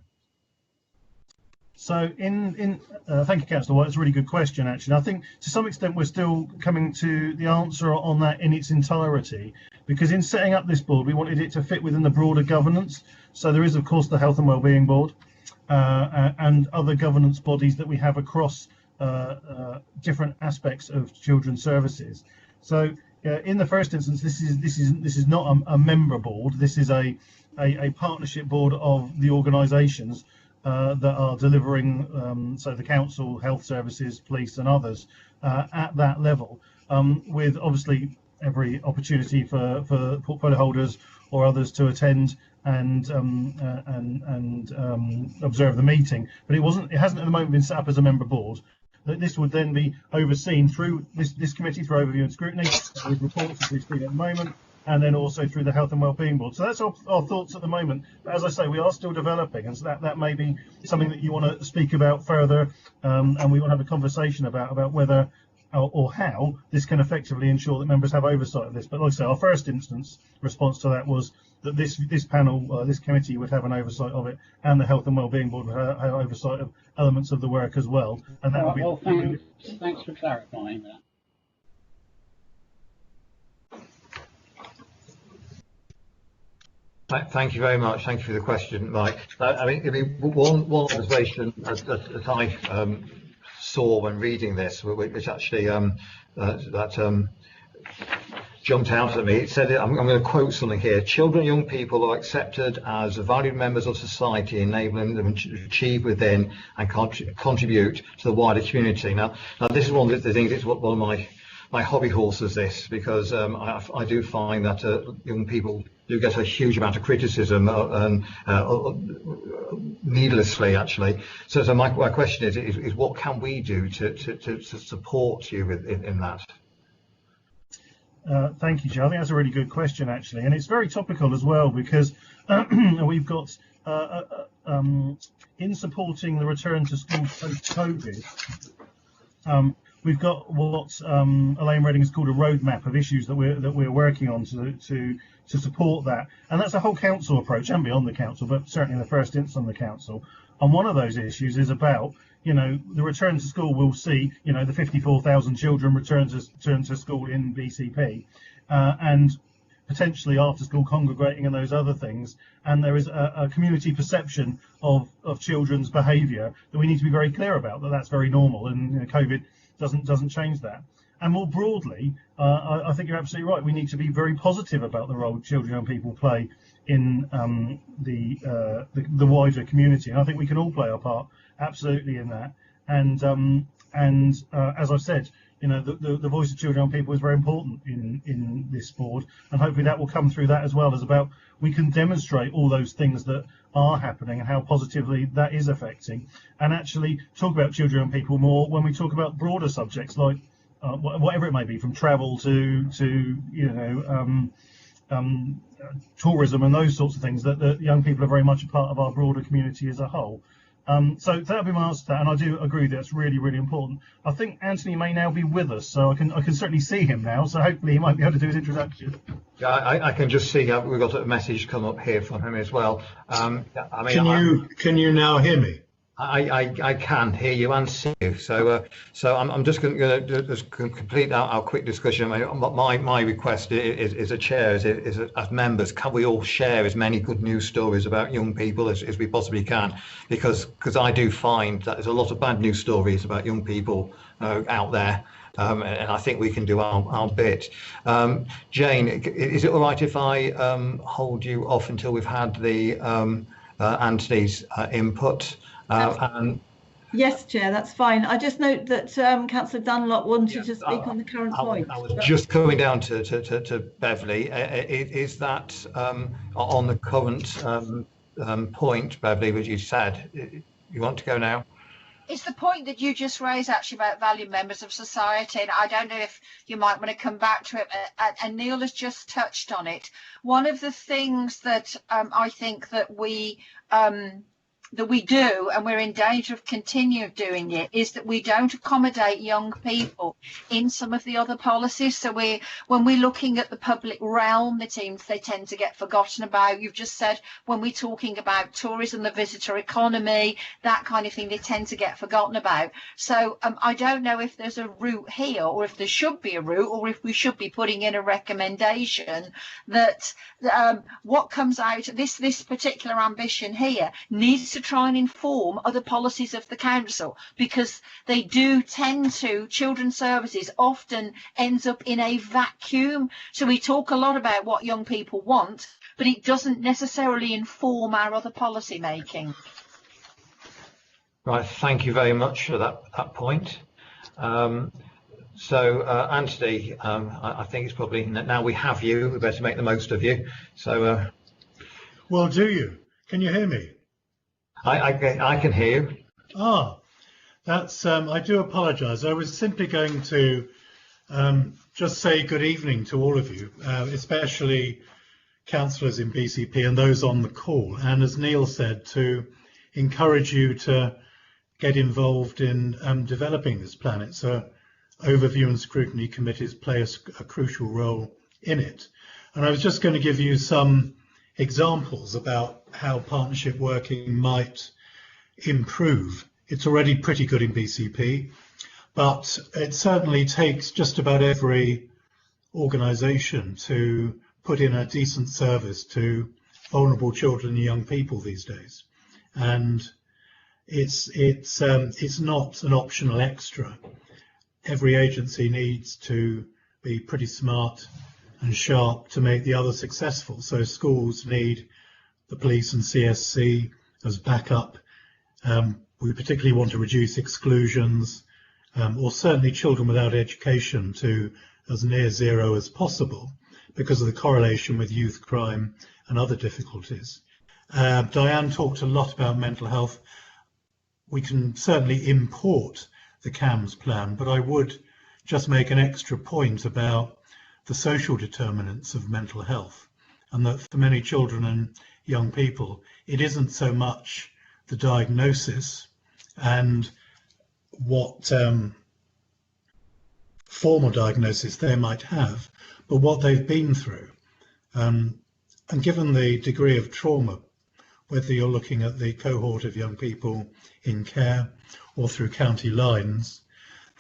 So thank you, Councillor White. It's a really good question, actually. I think to some extent we're still coming to the answer on that in its entirety, because in setting up this board, we wanted it to fit within the broader governance. So there is, of course, the Health and Wellbeing Board and other governance bodies that we have across different aspects of children's services. So in the first instance, this is not a member board. This is a partnership board of the organisations that are delivering, so the council, health services, police and others at that level, with obviously every opportunity for portfolio holders or others to attend and observe the meeting. But it hasn't at the moment been set up as a member board. This would then be overseen through this committee, through overview and scrutiny, with reports as we've seen at the moment, and then also through the Health and Wellbeing Board. So that's our thoughts at the moment. But as I say, we are still developing, and so that may be something that you want to speak about further, and we want to have a conversation about whether or how this can effectively ensure that members have oversight of this. But like I say, our first instance response to that was that this panel, this committee would have an oversight of it, and the Health and Wellbeing Board would have oversight of elements of the work as well. And that would be. Well, thanks for clarifying that. Thank you very much. Thank you for the question, Mike. I mean, one observation as I saw when reading this, which actually jumped out at me. It said, I'm going to quote something here: children and young people are accepted as valued members of society, enabling them to achieve within and contribute to the wider community. Now this is one of the things, it's one of my hobby horses, this, because I do find that young people do get a huge amount of criticism needlessly, actually. So my question is what can we do to support you in that? Thank you, Joe. I think that's a really good question, actually, and it's very topical as well, because we've got in supporting the return to school post-COVID, we've got what Elaine Redding has called a roadmap of issues that we're working on to support that, and that's a whole council approach and beyond the council, but certainly in the first instance on the council. And one of those issues is about, the return to school will see, the 54,000 children return to school in BCP, and potentially after school congregating and those other things. And there is a community perception of children's behaviour that we need to be very clear about, that's very normal, and COVID doesn't change that. And more broadly, I think you're absolutely right. We need to be very positive about the role children and young people play in the wider community. And I think we can all play our part absolutely in that. And as I've said, the voice of children and young people is very important in this board, and hopefully that will come through that as well, as about we can demonstrate all those things that are happening and how positively that is affecting, and actually talk about children and people more when we talk about broader subjects like whatever it may be, from travel to tourism and those sorts of things, that young people are very much a part of our broader community as a whole. So that'll be my answer to that, and I do agree that's really, really important. I think Anthony may now be with us, so I can certainly see him now, so hopefully he might be able to do his introduction. Yeah, I can just see we've got a message come up here from him as well. Can you now hear me? I can hear you and see you. So I'm just going to just complete our quick discussion. My request is a chair, is as members, can we all share as many good news stories about young people as we possibly can? Because I do find that there's a lot of bad news stories about young people out there. And I think we can do our bit. Jane, is it all right if I hold you off until we've had the Anthony's input? Yes, Chair, that's fine. I just note that Councillor Dunlop wanted to speak on the current point. I was just coming down to Beverly. Is that on the current point, Beverly, which you said? You want to go now? It's the point that you just raised, actually, about valued members of society, and I don't know if you might want to come back to it, and Neil has just touched on it. One of the things that I think that we do, and we're in danger of continue doing it, is that we don't accommodate young people in some of the other policies. So when we're looking at the public realm, it seems they tend to get forgotten about. You've just said when we're talking about tourism, the visitor economy, that kind of thing, they tend to get forgotten about. So I don't know if there's a route here, or if there should be a route, or if we should be putting in a recommendation that what comes out, this particular ambition here needs to try and inform other policies of the council, because they do tend to, children's services often ends up in a vacuum. So we talk a lot about what young people want, but it doesn't necessarily inform our other policy making. Right, thank you very much for that point. So Anthony, I think it's probably, now we have you, we better make the most of you. So well, do you? Can you hear me? I can hear you. That's I do apologise. I was simply going to just say good evening to all of you, especially councillors in BCP and those on the call, and as Neil said, to encourage you to get involved in developing this plan. It's overview and scrutiny committees play a crucial role in it. And I was just going to give you some examples about how partnership working might improve. It's already pretty good in BCP, but it certainly takes just about every organisation to put in a decent service to vulnerable children and young people these days, and it's not an optional extra. Every agency needs to be pretty smart and sharp to make the others successful. So schools need the police and CSC as backup. We particularly want to reduce exclusions, or certainly children without education, to as near zero as possible because of the correlation with youth crime and other difficulties. Diane talked a lot about mental health. We can certainly import the CAMS plan, but I would just make an extra point about the social determinants of mental health, and that for many children and young people, it isn't so much the diagnosis and what formal diagnosis they might have, but what they've been through. And given the degree of trauma, whether you're looking at the cohort of young people in care or through county lines,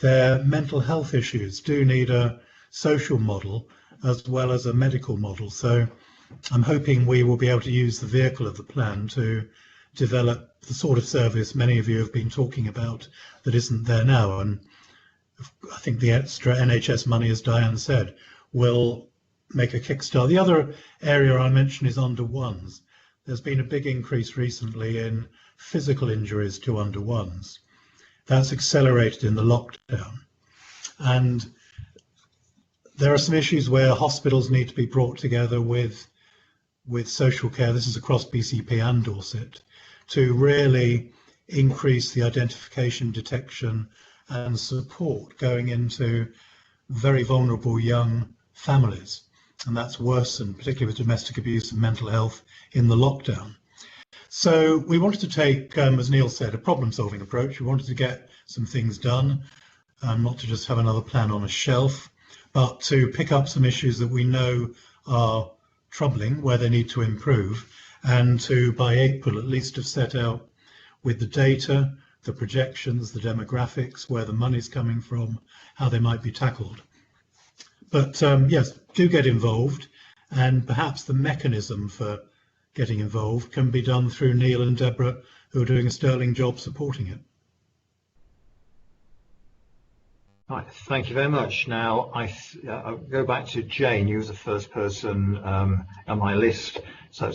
their mental health issues do need a social model as well as a medical model. So I'm hoping we will be able to use the vehicle of the plan to develop the sort of service many of you have been talking about that isn't there now. And I think the extra NHS money, as Diane said, will make a kickstart. The other area I mentioned is under ones. There's been a big increase recently in physical injuries to under ones. That's accelerated in the lockdown. And there are some issues where hospitals need to be brought together with social care, this is across BCP and Dorset, to really increase the identification, detection and support going into very vulnerable young families. And that's worsened, particularly with domestic abuse and mental health in the lockdown. So we wanted to take, as Neil said, a problem-solving approach. We wanted to get some things done, not to just have another plan on a shelf, but to pick up some issues that we know are troubling, where they need to improve, and to, by April, at least have set out with the data, the projections, the demographics, where the money's coming from, how they might be tackled. But yes, do get involved, and perhaps the mechanism for getting involved can be done through Neil and Deborah, who are doing a sterling job supporting it. Right, thank you very much. Now I'll go back to Jane. You was the first person on my list. So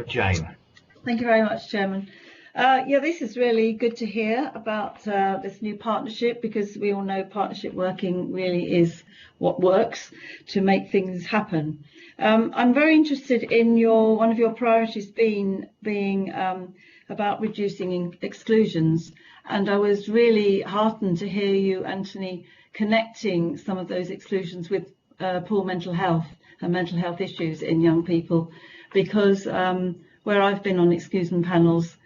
Jane. Thank you very much, Chairman. Yeah, this is really good to hear about this new partnership, because we all know partnership working really is what works to make things happen. I'm very interested in one of your priorities being about reducing exclusions, and I was really heartened to hear you, Anthony, connecting some of those exclusions with poor mental health and mental health issues in young people, because where I've been on exclusion panels,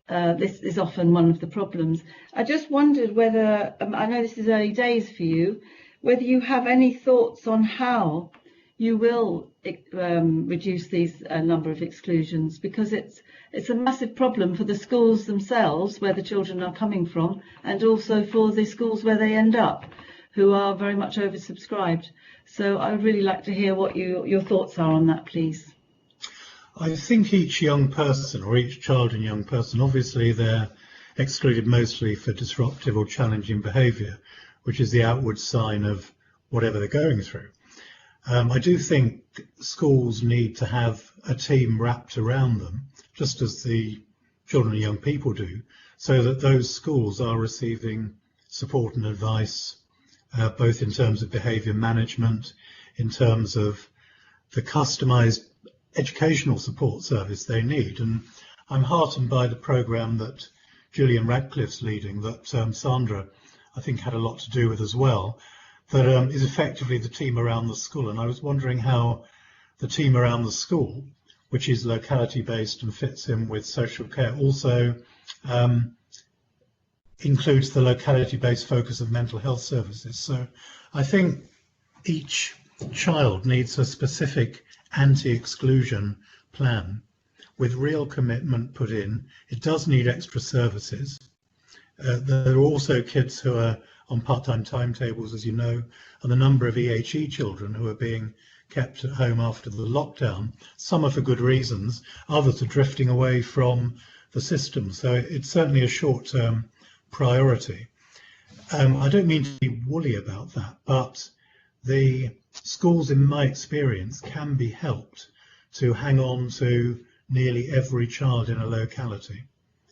this is often one of the problems. I just wondered whether, I know this is early days for you, whether you have any thoughts on how you will reduce these number of exclusions, because it's a massive problem for the schools themselves where the children are coming from, and also for the schools where they end up, who are very much oversubscribed. So I would really like to hear what your thoughts are on that, please. I think each young person, or each child and young person, obviously they're excluded mostly for disruptive or challenging behaviour, which is the outward sign of whatever they're going through. I do think schools need to have a team wrapped around them, just as the children and young people do, so that those schools are receiving support and advice, both in terms of behaviour management, in terms of the customised educational support service they need. And I'm heartened by the programme that Julian Radcliffe's leading, that Sandra, I think, had a lot to do with as well, that is effectively the team around the school. And I was wondering how the team around the school, which is locality based and fits in with social care, also includes the locality based focus of mental health services. So I think each child needs a specific anti-exclusion plan with real commitment put in. It does need extra services. There are also kids who are on part-time timetables, as you know, and the number of EHE children who are being kept at home after the lockdown. Some are for good reasons, others are drifting away from the system. So it's certainly a short-term priority. I don't mean to be woolly about that, but the schools, in my experience, can be helped to hang on to nearly every child in a locality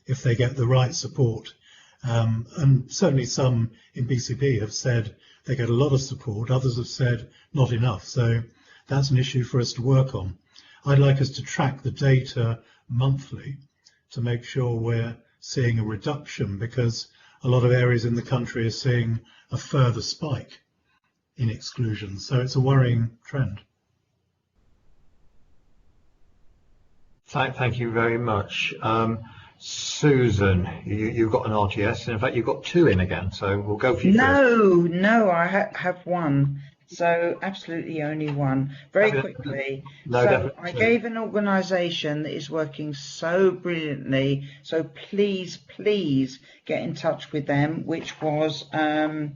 if they get the right support. And certainly some in BCP have said they get a lot of support, others have said not enough. So that's an issue for us to work on. I'd like us to track the data monthly to make sure we're seeing a reduction, because a lot of areas in the country are seeing a further spike in exclusions. So it's a worrying trend. Thank you very much. Susan, you've got an RTS, and in fact you've got two in again, so we'll go for you first. No, I have one. So absolutely only one. Very quickly. So I gave an organisation that is working so brilliantly, so please get in touch with them, which was, oh,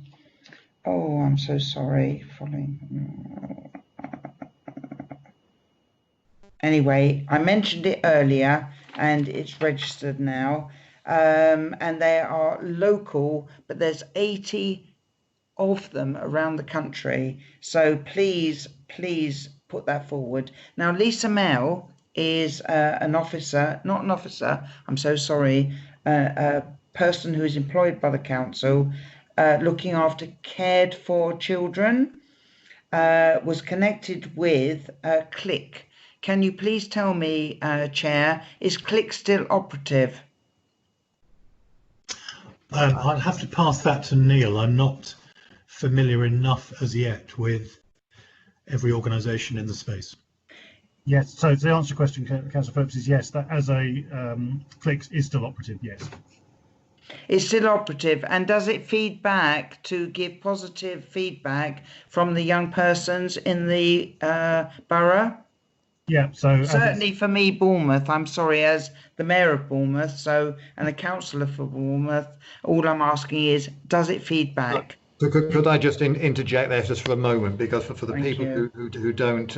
I'm so sorry. Anyway, I mentioned it earlier and it's registered now, and they are local, but there's 80 of them around the country, so please put that forward. Now Lisa Mel is an officer, not an officer, I'm so sorry, a person who is employed by the council, looking after cared for children, was connected with CLIC. Can you please tell me, Chair, is CLIC still operative? I'll have to pass that to Neil. I'm not familiar enough as yet with every organisation in the space. Yes, so to answer your question, Councillor Phillips, is yes, that as a CLIC is still operative, yes. It's still operative, and does it feed back to give positive feedback from the young persons in the borough? Yeah, so certainly for me, Bournemouth, I'm sorry, as the mayor of Bournemouth, so, and a councillor for Bournemouth, all I'm asking is, does it feed back? Could I just interject there just for a moment, because for the people who don't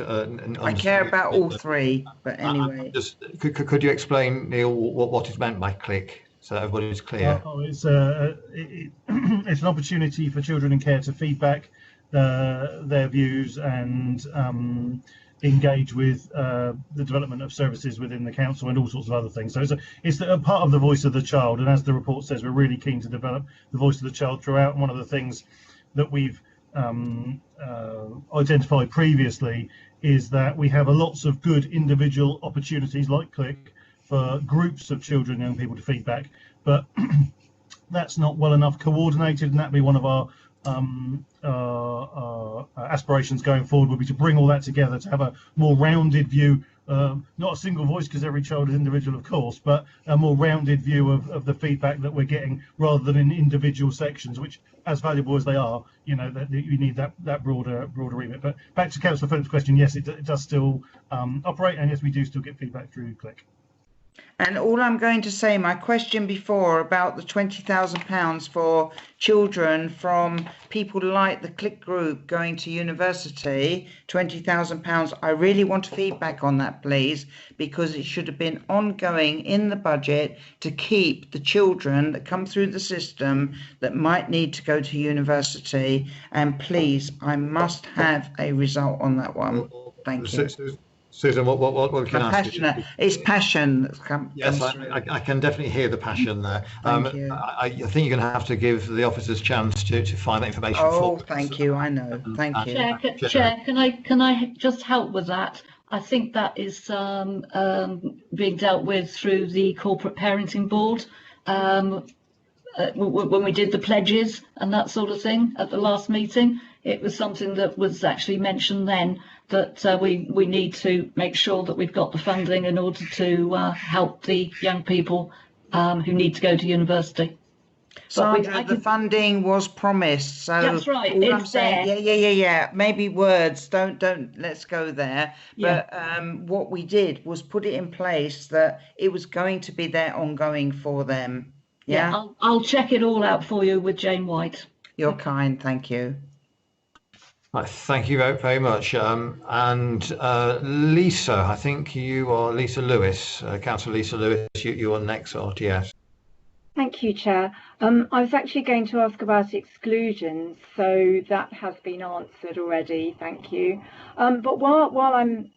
I care about all three, but anyway. Just could you explain, Neil, what is meant by CLIC, so everybody's clear? It's an opportunity for children in care to feedback their views and engage with the development of services within the council and all sorts of other things. So it's a part of the voice of the child, and as the report says, we're really keen to develop the voice of the child throughout. And one of the things that we've identified previously is that we have lots of good individual opportunities like CLIC for groups of children and young people to feedback, but that's not well enough coordinated, and that'd be one of our aspirations going forward, would be to bring all that together to have a more rounded view, not a single voice because every child is individual, of course, but a more rounded view of the feedback that we're getting, rather than in individual sections, which, as valuable as they are, you know, that you need that broader remit. But back to Councillor Phillips' question, yes, it does still operate, and yes, we do still get feedback through CLIC. And all I'm going to say, my question before about the £20,000 for children from people like the CLIC group going to university, £20,000, I really want feedback on that, please, because it should have been ongoing in the budget to keep the children that come through the system that might need to go to university. And please, I must have a result on that one. Thank you. Susan, what can I ask you? It's passion. Yes, I can definitely hear the passion there. I think you're going to have to give the officers a chance to find that information. Oh, thank you. I know. Thank you. Chair, can I just help with that? I think that is being dealt with through the Corporate Parenting Board. When we did the pledges and that sort of thing at the last meeting, it was something that was actually mentioned then, that we need to make sure that we've got the funding in order to help the young people who need to go to university. Sandra, the funding was promised, so that's right. All I'm saying, yeah. Maybe words. Don't. Let's go there. But what we did was put it in place that it was going to be there ongoing for them. Yeah. I'll check it all out for you with Jane White. You're kind. Thank you. Right, thank you very, very much. And Lisa, I think you are Lisa Lewis, Councillor Lisa Lewis, you are next RTS. Thank you, Chair. I was actually going to ask about exclusions, so that has been answered already. Thank you. But while I'm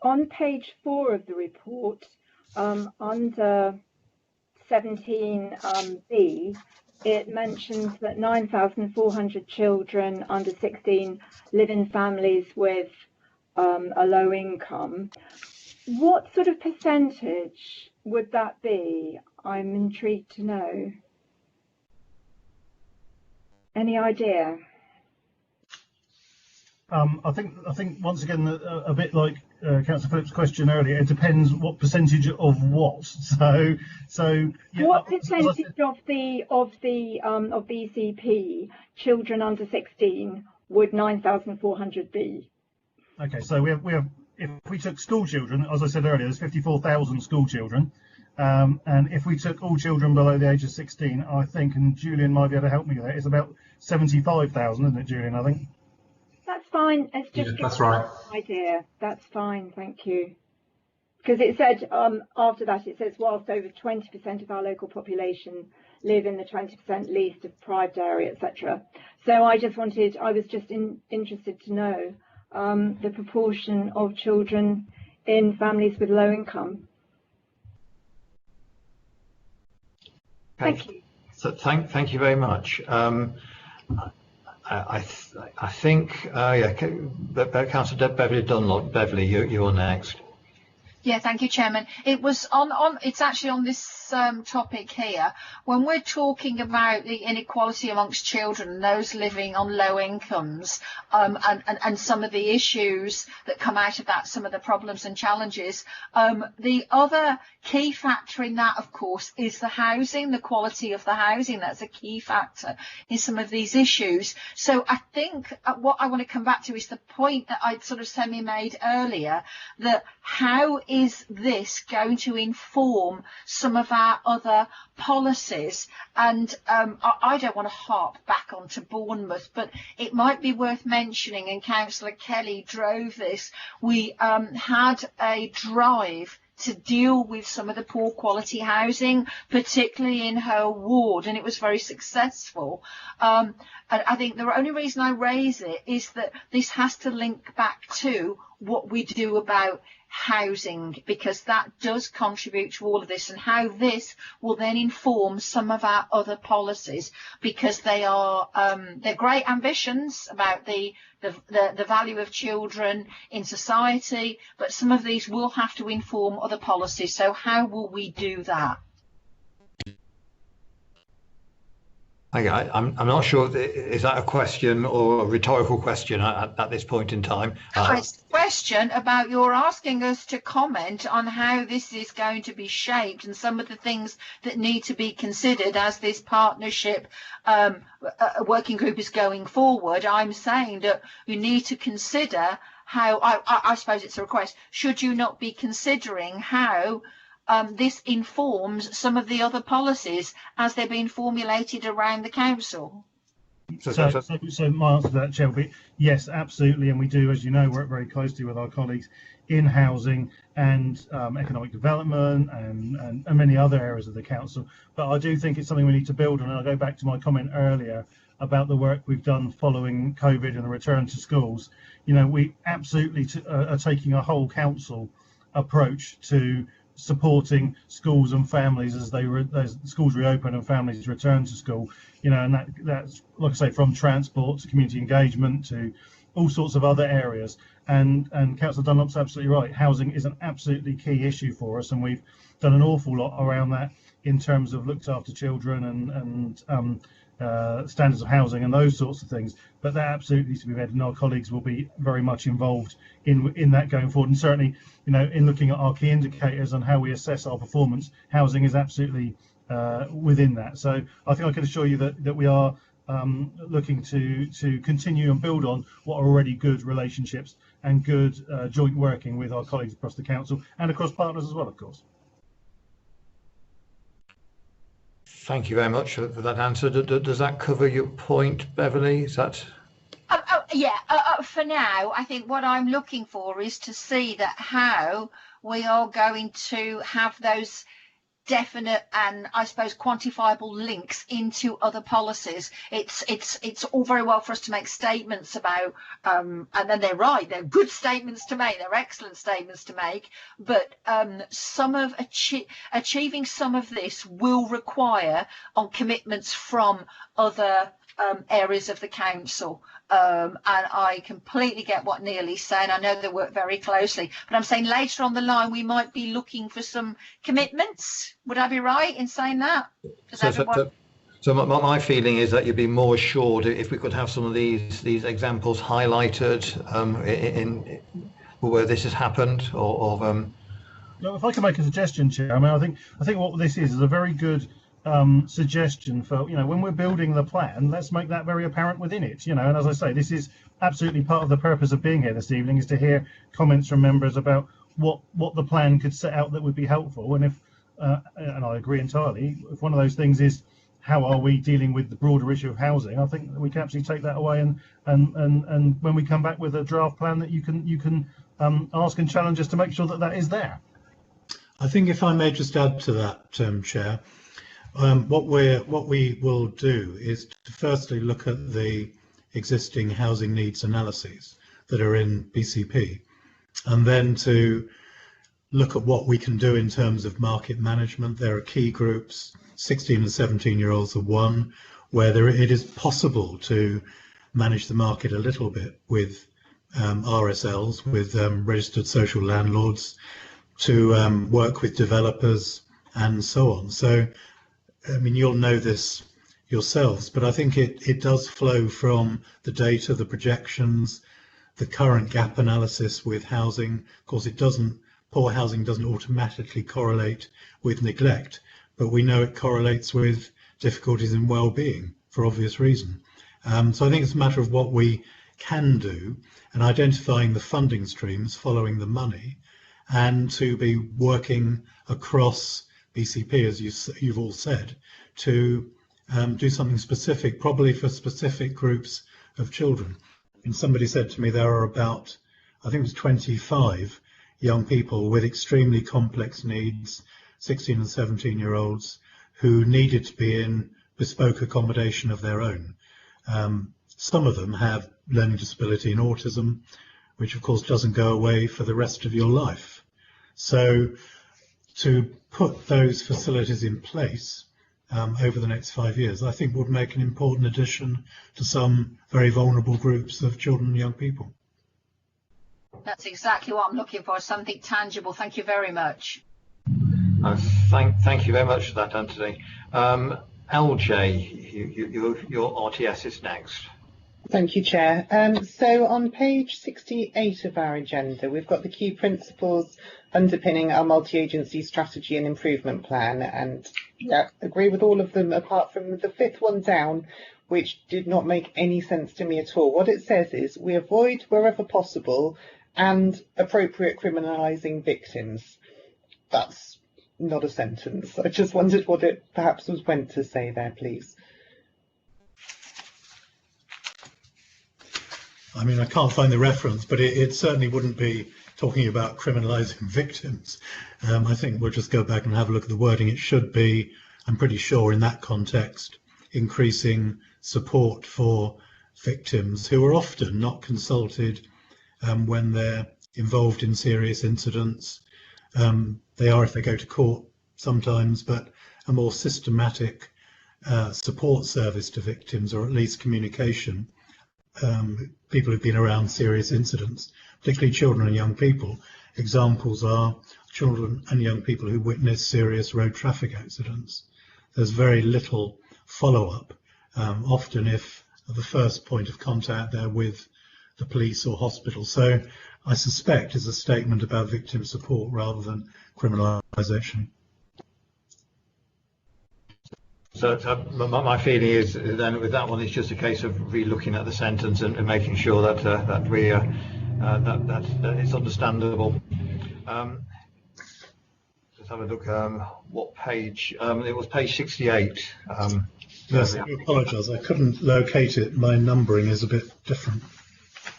on page 4 of the report, under 17B, it mentions that 9,400 children under 16 live in families with a low income. What sort of percentage would that be? I'm intrigued to know. Any idea? I think once again, a bit like Councillor Phillips' question earlier, it depends what percentage of what. So yeah, what percentage of BCP children under 16 would 9,400 be? Okay, so we have if we took school children, as I said earlier, there's 54,000 school children, and if we took all children below the age of 16, I think, and Julian might be able to help me with that, it's about 75,000, isn't it, Julian? I think. That's fine. It's just that's right. An idea. That's fine. Thank you. Because it said after that, it says whilst over 20% of our local population live in the 20% least deprived area, etc. So I was just interested to know the proportion of children in families with low income. Thank you. So thank you very much. I think, Councillor Beverly Dunlop. Beverly, you're next. Yeah, thank you, Chairman. It was it's actually on this topic here. When we're talking about the inequality amongst children and those living on low incomes, and some of the issues that come out of that, some of the problems and challenges, the other key factor in that, of course, is the housing, the quality of the housing. That's a key factor in some of these issues. So I think what I want to come back to is the point that I'd sort of semi-made earlier, that how is this going to inform some of our other policies? And I don't want to harp back onto Bournemouth, but it might be worth mentioning, and Councillor Kelly drove this, we had a drive to deal with some of the poor quality housing, particularly in her ward, and it was very successful. And I think the only reason I raise it is that this has to link back to what we do about housing, because that does contribute to all of this, and how this will then inform some of our other policies, because they are they're great ambitions about the value of children in society, but some of these will have to inform other policies. So how will we do that? I'm not sure, is that a question or a rhetorical question at this point in time? It's a question about you're asking us to comment on how this is going to be shaped and some of the things that need to be considered as this partnership working group is going forward. I'm saying that you need to consider how, I suppose it's a request, should you not be considering how this informs some of the other policies as they're being formulated around the council? So my answer to that, Chair, will be yes, absolutely, and we do, as you know, work very closely with our colleagues in housing and economic development and many other areas of the council. But I do think it's something we need to build on, and I'll go back to my comment earlier about the work we've done following COVID and the return to schools. You know, we absolutely are taking a whole council approach to supporting schools and families as schools reopen and families return to school, you know, and that's, like I say, from transport to community engagement to all sorts of other areas. And Councillor Dunlop's absolutely right. Housing is an absolutely key issue for us, and we've done an awful lot around that in terms of looked after children and standards of housing and those sorts of things. But that absolutely needs to be read, and our colleagues will be very much involved in that going forward. And certainly, you know, in looking at our key indicators and how we assess our performance, housing is absolutely within that. So I think I can assure you that we are looking to continue and build on what are already good relationships and good joint working with our colleagues across the council and across partners as well, of course. Thank you very much for that answer. Does that cover your point, Beverly? Is that? For now, I think what I'm looking for is to see that how we are going to have those definite and I suppose quantifiable links into other policies. It's all very well for us to make statements about and then they're right, they're good statements to make, they're excellent statements to make, but some of achieving some of this will require on commitments from other areas of the council, and I completely get what Neil is saying. I know they work very closely, but I'm saying later on the line we might be looking for some commitments. Would I be right in saying that? So my feeling is that you'd be more assured if we could have some of these examples highlighted in where this has happened, or No, if I can make a suggestion, Chair. I mean, I think what this is a very good suggestion for, when we're building the plan, let's make that very apparent within it, and as I say, this is absolutely part of the purpose of being here this evening, is to hear comments from members about what the plan could set out that would be helpful. And if and I agree entirely, if one of those things is how are we dealing with the broader issue of housing, I think that we can actually take that away and when we come back with a draft plan that you can ask and challenge us to make sure that that is there. I think if I may just add to that, Chair, what we will do is to firstly look at the existing housing needs analyses that are in BCP, and then to look at what we can do in terms of market management. There are key groups, 16 and 17-year-olds are one, where it is possible to manage the market a little bit with RSLs, with registered social landlords, to work with developers and so on. So, I mean, you'll know this yourselves, but I think it does flow from the data, the projections, the current gap analysis with housing. Of course, poor housing doesn't automatically correlate with neglect, but we know it correlates with difficulties in well-being for obvious reason. So I think it's a matter of what we can do and identifying the funding streams, following the money, and to be working across BCP, as you've all said, to do something specific, probably for specific groups of children. And somebody said to me there are about, I think it was 25 young people with extremely complex needs, 16 and 17-year-olds, who needed to be in bespoke accommodation of their own. Some of them have learning disability and autism, which of course doesn't go away for the rest of your life. So to put those facilities in place over the next 5 years, I think would make an important addition to some very vulnerable groups of children and young people. That's exactly what I'm looking for, something tangible. Thank you very much. Thank you very much for that, Anthony. LJ, your RTS is next. Thank you, Chair. So on page 68 of our agenda, we've got the key principles underpinning our multi-agency strategy and improvement plan, and yeah, agree with all of them apart from the fifth one down, which did not make any sense to me at all. What it says is we avoid wherever possible and appropriate criminalising victims. That's not a sentence. I just wondered what it perhaps was meant to say there, please. I mean, I can't find the reference, but it certainly wouldn't be talking about criminalising victims. I think we'll just go back and have a look at the wording. It should be, I'm pretty sure in that context, increasing support for victims who are often not consulted when they're involved in serious incidents. They are if they go to court sometimes, but a more systematic support service to victims, or at least communication. People who've been around serious incidents, particularly children and young people. Examples are children and young people who witness serious road traffic accidents. There's very little follow-up, often if the first point of contact they're with the police or hospital. So I suspect it's a statement about victim support rather than criminalisation. So my feeling is then with that one, it's just a case of re-looking at the sentence and making sure that that it's understandable. Let's have a look. What page? It was page 68. Yes, I do apologise. I couldn't locate it. My numbering is a bit different.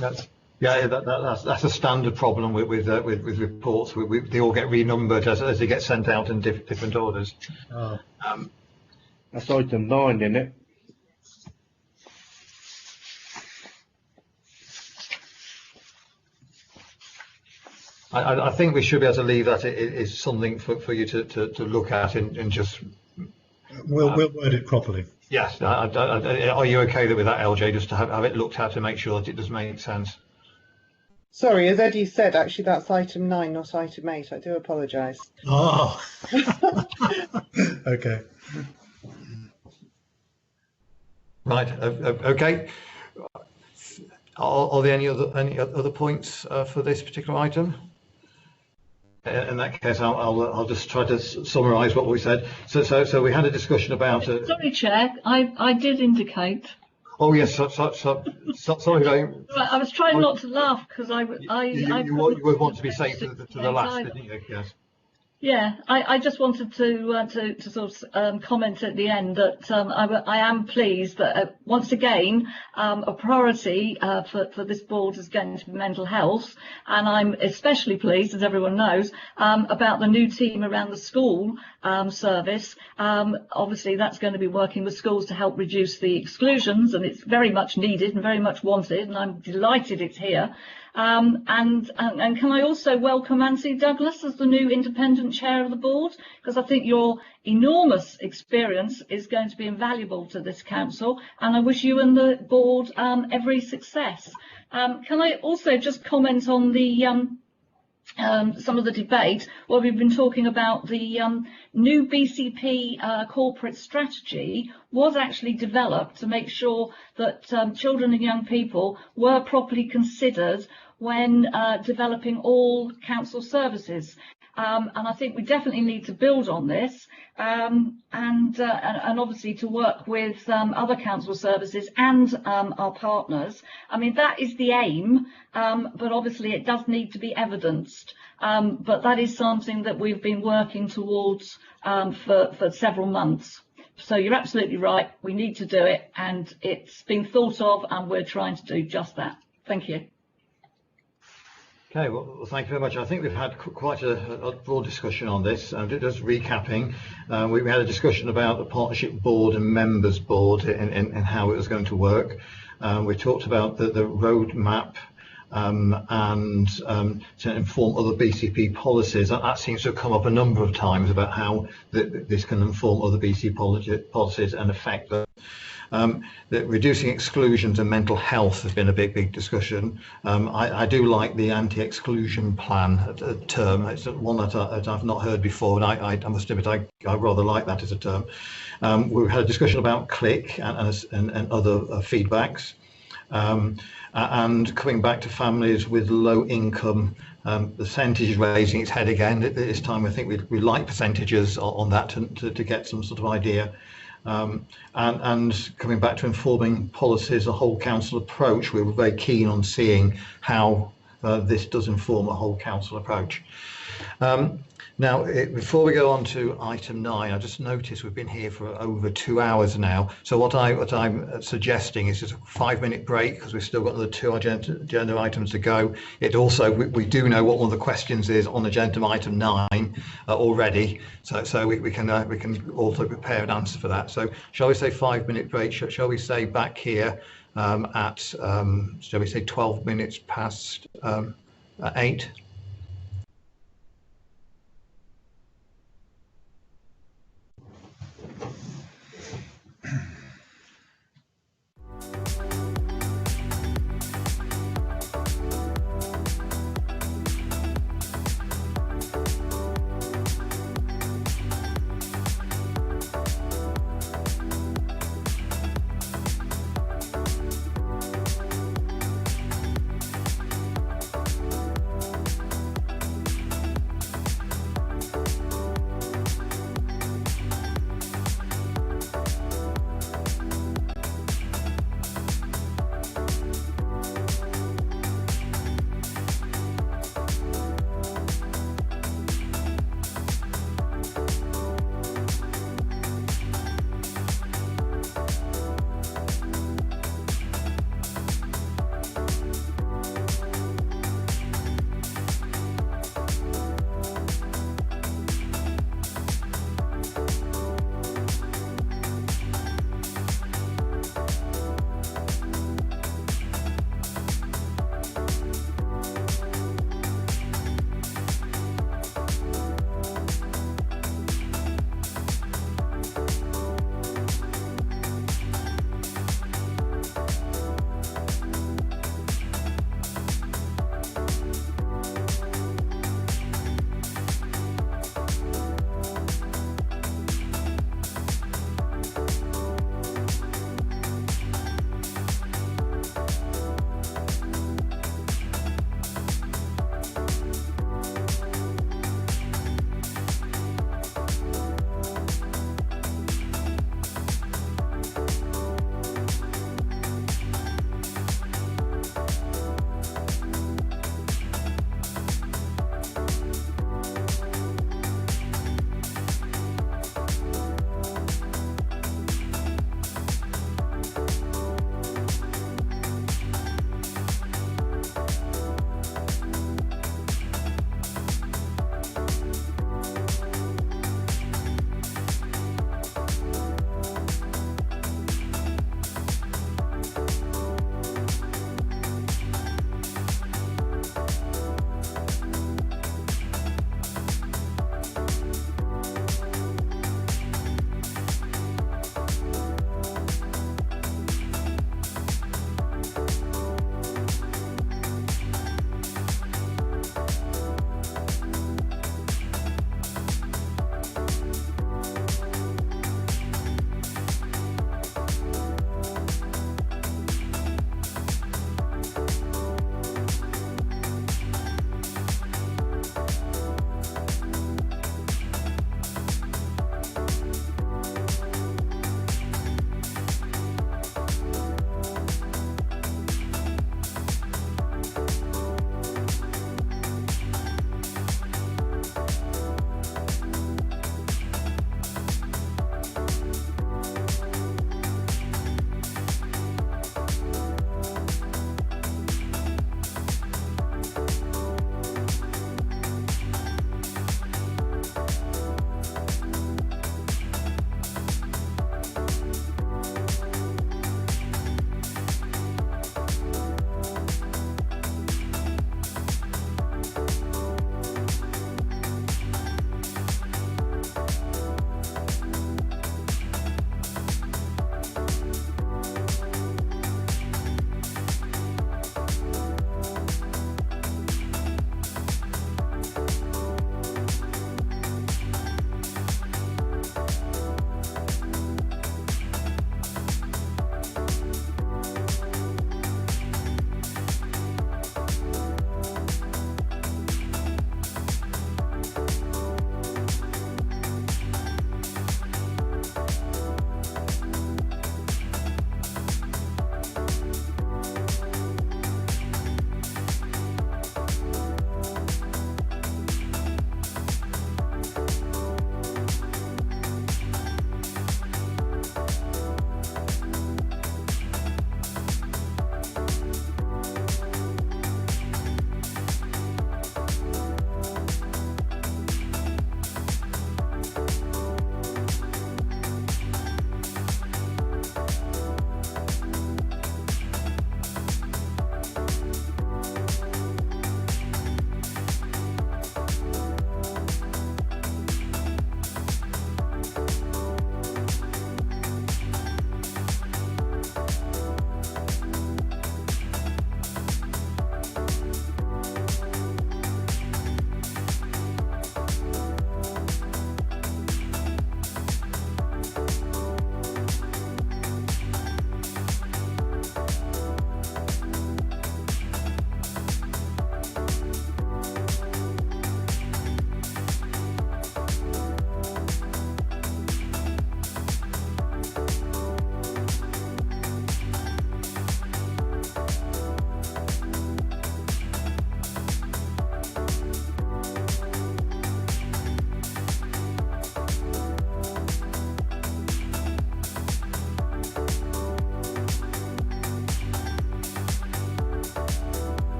That's a standard problem with reports. They all get renumbered as they get sent out in different orders. Oh. That's item 9, isn't it? I think we should be able to leave that. It is something for you to look at and just. We'll word it properly. Yes. Are you okay with that, LJ? Just to have it looked at to make sure that it does make sense. Sorry, as Eddie said, actually that's item 9, not item 8. I do apologise. Oh. Okay. Right. Okay. Are there any other points for this particular item? In that case, I'll just try to summarise what we said. So we had a discussion about. Sorry, Chair. I did indicate. Oh yes. Sorry. I was trying not to laugh because you would want to be safe to the last, didn't you? Yes. Yeah, I just wanted to sort of comment at the end that I am pleased that once again a priority for this board is going to be mental health, and I'm especially pleased, as everyone knows, about the new team around the school service. Obviously that's going to be working with schools to help reduce the exclusions, and it's very much needed and very much wanted, and I'm delighted it's here. And can I also welcome Nancy Douglas as the new independent chair of the board, because I think your enormous experience is going to be invaluable to this council, and I wish you and the board every success. Can I also just comment on the some of the debate where we've been talking about the new BCP corporate strategy was actually developed to make sure that children and young people were properly considered when developing all council services. And I think we definitely need to build on this and obviously to work with other council services and our partners. I mean, that is the aim, but obviously it does need to be evidenced. But that is something that we've been working towards for several months. So you're absolutely right, we need to do it, and it's been thought of, and we're trying to do just that. Thank you. Okay, well, thank you very much. I think we've had quite a broad discussion on this. Just recapping, we had a discussion about the partnership board and members board and how it was going to work. We talked about the roadmap and to inform other BCP policies. That seems to have come up a number of times about how this can inform other BCP policies and affect them. That reducing exclusions and mental health has been a big discussion. I do like the anti-exclusion plan term. It's one that I've not heard before, and I must admit I rather like that as a term. We had a discussion about click and other feedbacks. And coming back to families with low income, the percentage is raising its head again. This time I think we like percentages on that to get some sort of idea. And coming back to informing policies, a whole council approach, we were very keen on seeing how this does inform a whole council approach. Now, before we go on to item 9, I just noticed we've been here for over 2 hours now. So what I'm suggesting is just a 5-minute break, because we've still got another 2 agenda items to go. It also, we do know what one of the questions is on agenda item 9 already, so we can also prepare an answer for that. So shall we say 5-minute break? Shall we say back here at shall we say 12 minutes past 8?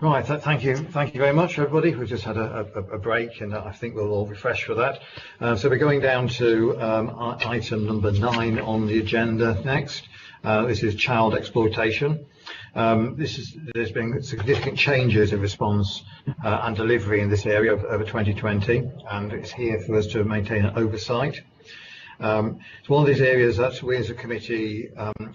Right, thank you very much, everybody. We've just had a break, and I think we'll all refresh for that. So we're going down to item number 9 on the agenda next. This is child exploitation. There's been significant changes in response and delivery in this area over 2020, and it's here for us to maintain an oversight. It's one of these areas that we as a committee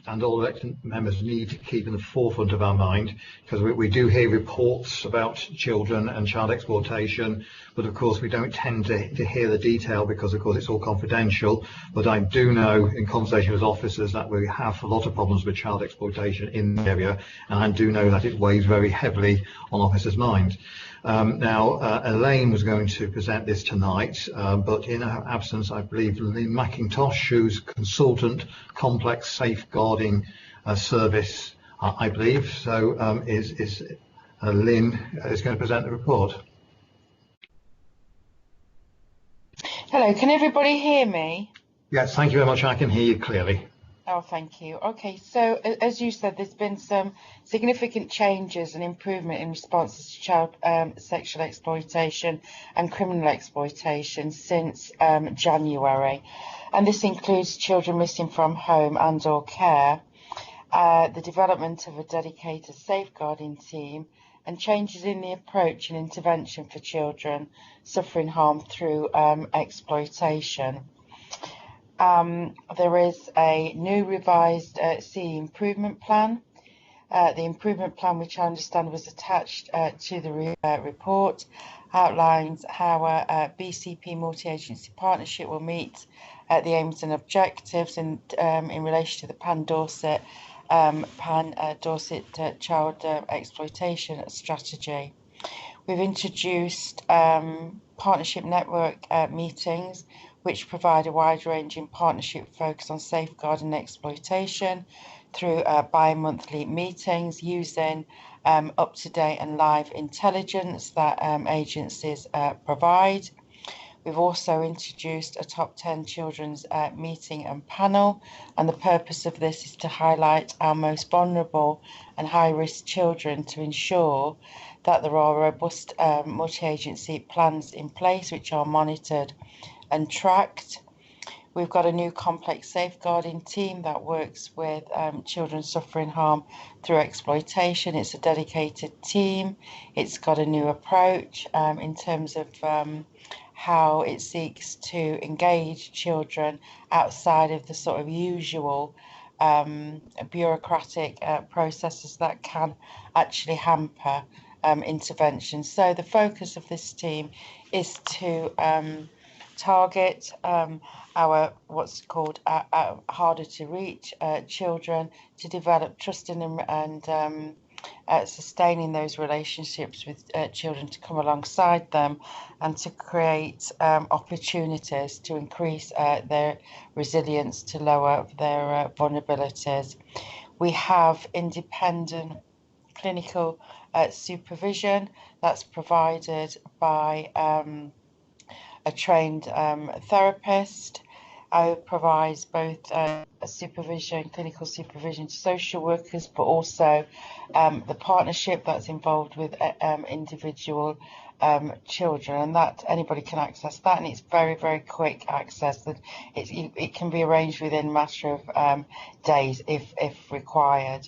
and all elected members need to keep in the forefront of our mind, because we do hear reports about children and child exploitation, but of course we don't tend to hear the detail because of course it's all confidential. But I do know in conversation with officers that we have a lot of problems with child exploitation in the area, and I do know that it weighs very heavily on officers' minds. Now, Elaine was going to present this tonight, but in her absence, I believe Lynn McIntosh, who's Consultant Complex Safeguarding Service, I believe, so Lynn is going to present the report. Hello, can everybody hear me? Yes, thank you very much. I can hear you clearly. Oh, thank you. Okay, so as you said, there's been some significant changes and improvement in responses to child sexual exploitation and criminal exploitation since January. And this includes children missing from home and or care, the development of a dedicated safeguarding team, and changes in the approach and intervention for children suffering harm through exploitation. There is a new revised CE improvement plan. The improvement plan, which I understand was attached to the report, outlines how a BCP multi-agency partnership will meet the aims and objectives in relation to the Pan-Dorset child exploitation strategy. We've introduced partnership network meetings, which provide a wide-ranging partnership focus on safeguarding and exploitation through bi-monthly meetings using up-to-date and live intelligence that agencies provide. We've also introduced a top 10 children's meeting and panel, and the purpose of this is to highlight our most vulnerable and high-risk children to ensure that there are robust multi-agency plans in place which are monitored and tracked. We've got a new complex safeguarding team that works with children suffering harm through exploitation. It's a dedicated team. It's got a new approach in terms of how it seeks to engage children outside of the sort of usual bureaucratic processes that can actually hamper intervention. So the focus of this team is to target our what's called harder to reach children, to develop trusting and sustaining those relationships with children, to come alongside them and to create opportunities to increase their resilience, to lower their vulnerabilities. We have independent clinical supervision that's provided by a trained therapist. I provides both supervision, clinical supervision to social workers, but also the partnership that's involved with individual children, and that anybody can access that, and it's very, very quick access. That it can be arranged within a matter of days if required.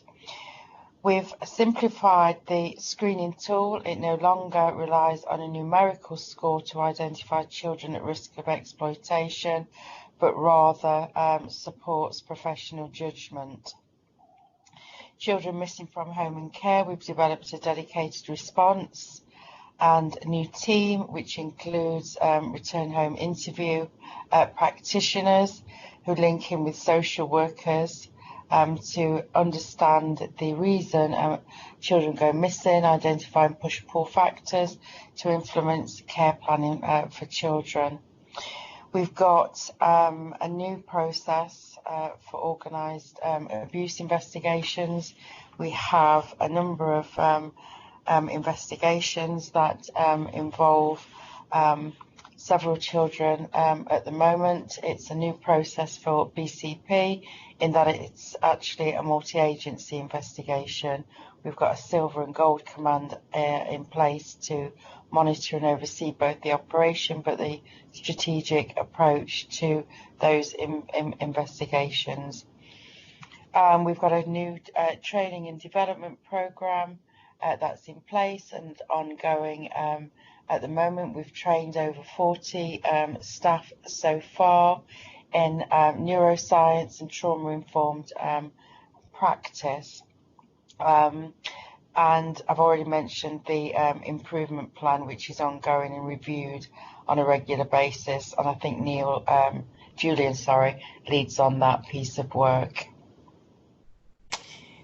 We've simplified the screening tool. It no longer relies on a numerical score to identify children at risk of exploitation, but rather supports professional judgment. Children missing from home and care, we've developed a dedicated response and a new team, which includes return home interview practitioners who link in with social workers to understand the reason children go missing, identify and push pull factors to influence care planning for children. We've got a new process for organised abuse investigations. We have a number of investigations that involve several children at the moment. It's a new process for BCP in that it's actually a multi-agency investigation we've got a silver and gold command in place to monitor and oversee both the operation but the strategic approach to those investigations. We've got a new training and development programme that's in place and ongoing. At the moment, we've trained over 40 staff so far in neuroscience and trauma-informed practice. And I've already mentioned the improvement plan, which is ongoing and reviewed on a regular basis. And I think Julian, leads on that piece of work.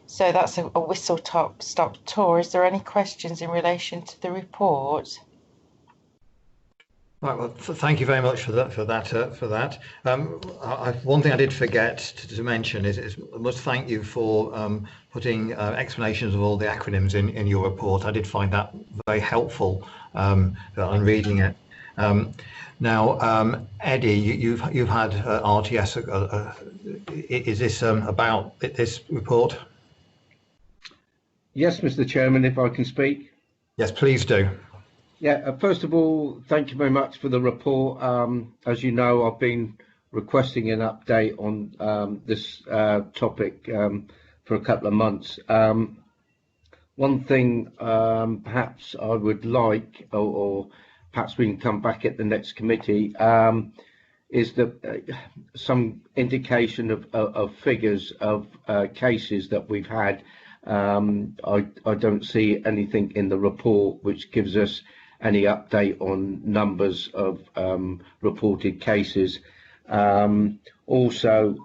So that's a whistle-stop tour. Is there any questions in relation to the report? Right, well, thank you very much for that. One thing I did forget to mention is I must thank you for putting explanations of all the acronyms in your report. I did find that very helpful on reading it. Now, Eddie, you've had RTS. Is this about this report? Yes, Mr. Chairman, if I can speak. Yes, please do. Yeah, first of all, thank you very much for the report. As you know, I've been requesting an update on this topic for a couple of months. One thing perhaps I would like, or perhaps we can come back at the next committee, is that some indication of figures of cases that we've had. I don't see anything in the report which gives us any update on numbers of reported cases. Also,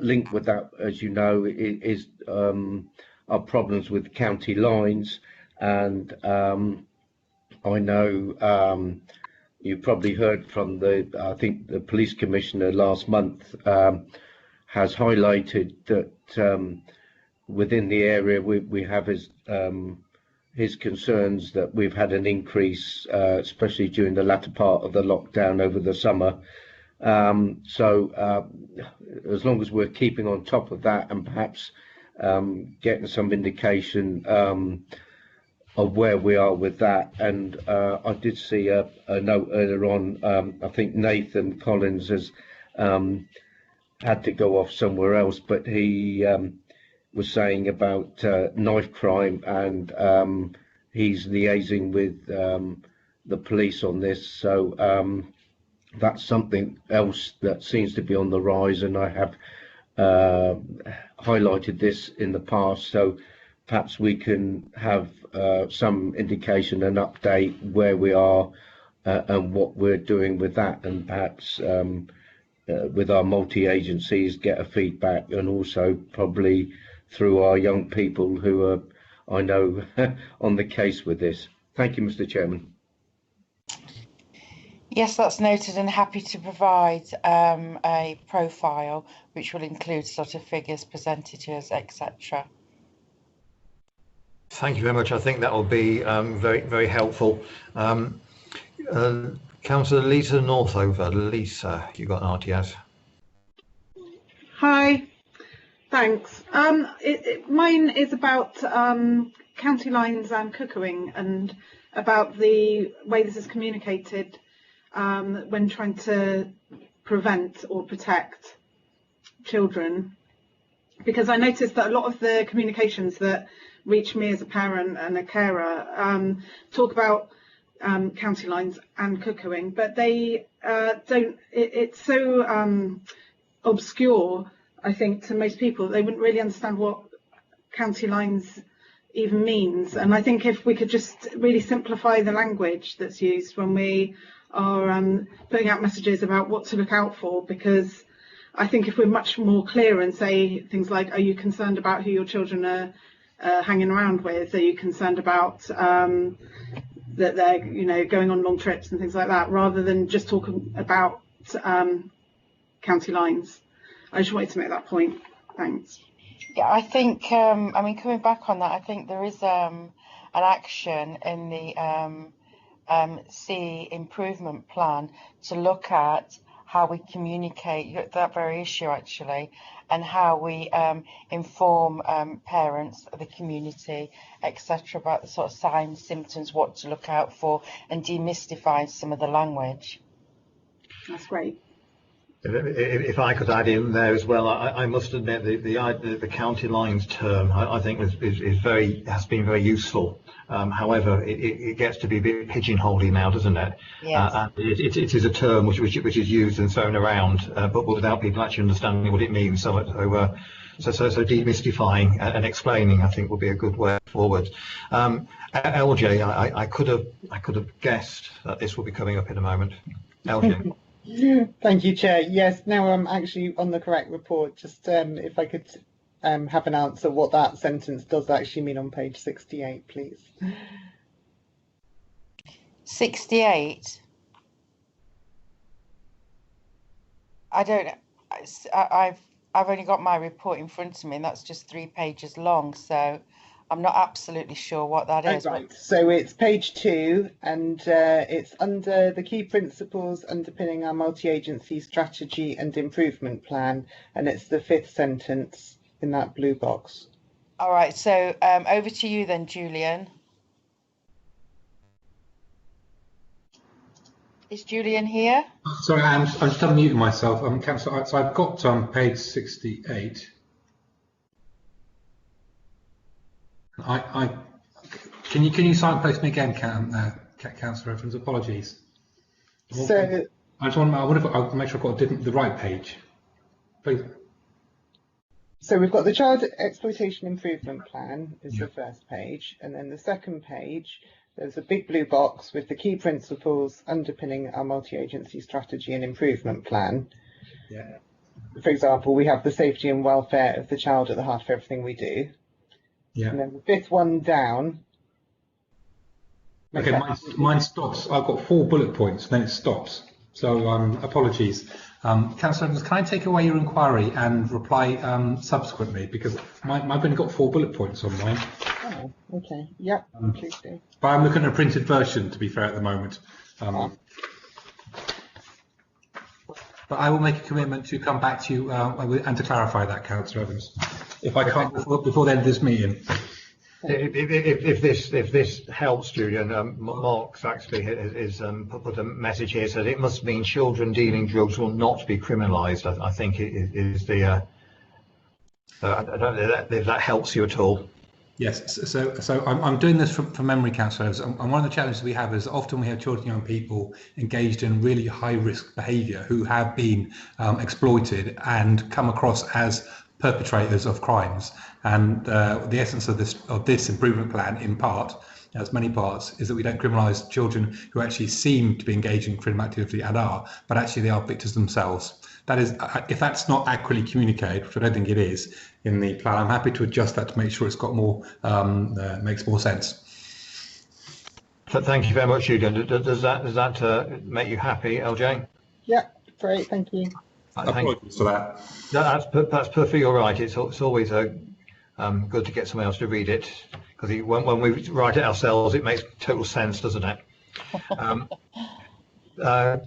linked with that, as you know, is our problems with county lines. And I know you probably heard from I think the police commissioner last month has highlighted that within the area we have his concerns that we've had an increase, especially during the latter part of the lockdown over the summer. So as long as we're keeping on top of that and perhaps getting some indication of where we are with that. And I did see a note earlier on. I think Nathan Collins has had to go off somewhere else, but he was saying about knife crime, and he's liaising with the police on this. So that's something else that seems to be on the rise, and I have highlighted this in the past. So perhaps we can have some indication and update where we are and what we're doing with that, and perhaps with our multi-agencies get a feedback, and also probably through our young people who are, I know, on the case with this. Thank you, Mr. Chairman. Yes, that's noted, and happy to provide a profile which will include sort of figures, percentages, etc. Thank you very much. I think that will be very, very helpful. Councillor Lisa Northover. Lisa, you got an RTS? Hi. Thanks. Mine is about county lines and cuckooing, and about the way this is communicated when trying to prevent or protect children. Because I noticed that a lot of the communications that reach me as a parent and a carer talk about county lines and cuckooing, but they don't. It's so obscure, I think, to most people. They wouldn't really understand what county lines even means. And I think if we could just really simplify the language that's used when we are putting out messages about what to look out for, because I think if we're much more clear and say things like, are you concerned about who your children are hanging around with? Are you concerned about that they're, you know, going on long trips and things like that, rather than just talking about county lines? I just wanted to make that point. Thanks. Yeah, I think, I mean, coming back on that, I think there is an action in the C improvement plan to look at how we communicate that very issue actually, and how we inform parents, the community, etc., about the sort of signs, symptoms, what to look out for, and demystify some of the language. That's great. If I could add in there as well, I must admit the county lines term I think has been very useful. However, it gets to be a bit pigeonholey now, doesn't it? Yes. And it is a term which is used and thrown around, but without people actually understanding what it means. So demystifying and explaining, I think, will be a good way forward. LJ, I could have guessed that this will be coming up in a moment. LJ. Thank you, Chair. Yes, now I'm actually on the correct report. Just if I could have an answer what that sentence does actually mean on page 68, please. 68. I don't. I've only got my report in front of me, and that's just 3 pages long. So I'm not absolutely sure what that is. Right. So it's page 2, and it's under the key principles underpinning our multi-agency strategy and improvement plan, and it's the 5th sentence in that blue box. All right. So over to you then, Julian. Is Julian here? Sorry, I'm just unmuting myself. Councillor, so I've got page 68. Can you signpost me again, Councillor Evans? Apologies. So I wonder if I'll make sure I've got the right page, please. So we've got the Child Exploitation Improvement Plan is the first page, and then the second page there's a big blue box with the key principles underpinning our multi-agency strategy and improvement plan. Yeah. For example, we have the safety and welfare of the child at the heart of everything we do. Yeah. And then the 5th one down. Okay, mine stops. I've got 4 bullet points, then it stops. So apologies. Councillor Evans, can I take away your inquiry and reply subsequently? Because I've only got 4 bullet points on mine. Oh, okay. Yep, please do. But I'm looking at a printed version, to be fair, at the moment. But I will make a commitment to come back to you and to clarify that, Councillor Evans, if I can't before the end of this meeting. If this helps, Julian, Mark's actually is put a message here, said it must mean children dealing drugs will not be criminalised. I think it is the. I don't know if that helps you at all. Yes, so I'm doing this from memory, councillors, and one of the challenges we have is often we have children and young people engaged in really high risk behaviour who have been exploited and come across as perpetrators of crimes. And the essence of this improvement plan, in part, as many parts, is that we don't criminalise children who actually seem to be engaged in criminal activity and are, but actually they are victims themselves. That is, if that's not accurately communicated, which I don't think it is in the plan, I'm happy to adjust that to make sure it's got more, makes more sense. So thank you very much, Julian. Does that make you happy, LJ? Yeah, great, thank you. Apologies for that. That's perfectly all right. It's always good to get someone else to read it, because when we write it ourselves, it makes total sense, doesn't it?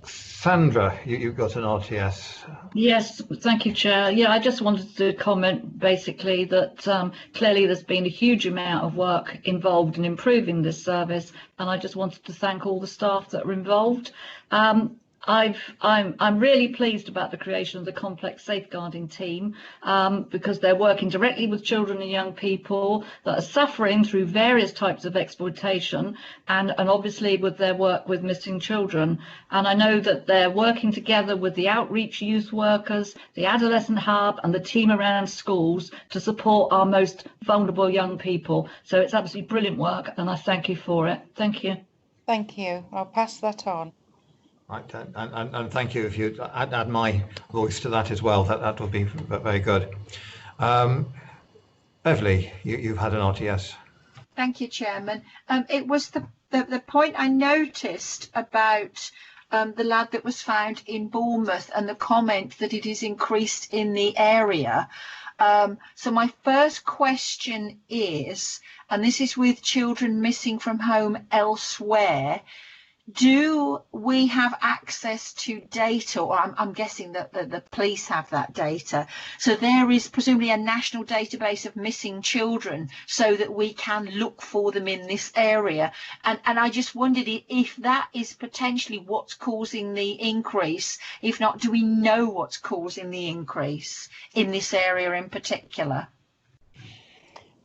Sandra, you've got an RTS. Yes, thank you, Chair. Yeah, I just wanted to comment basically that clearly there's been a huge amount of work involved in improving this service, and I just wanted to thank all the staff that are involved. I'm really pleased about the creation of the complex safeguarding team because they're working directly with children and young people that are suffering through various types of exploitation and obviously with their work with missing children. And I know that they're working together with the outreach youth workers, the adolescent hub and the team around schools to support our most vulnerable young people. So it's absolutely brilliant work and I thank you for it. Thank you. Thank you. I'll pass that on. Right, and thank you. If you add my voice to that as well, that would be very good. Beverly, you've had an RTS. Thank you, Chairman. It was the point I noticed about the lad that was found in Bournemouth and the comment that it is increased in the area. So my first question is, and this is with children missing from home elsewhere, do we have access to data, or I'm guessing that the police have that data, so there is presumably a national database of missing children so that we can look for them in this area, and I just wondered if that is potentially what's causing the increase. If not, do we know what's causing the increase in this area in particular?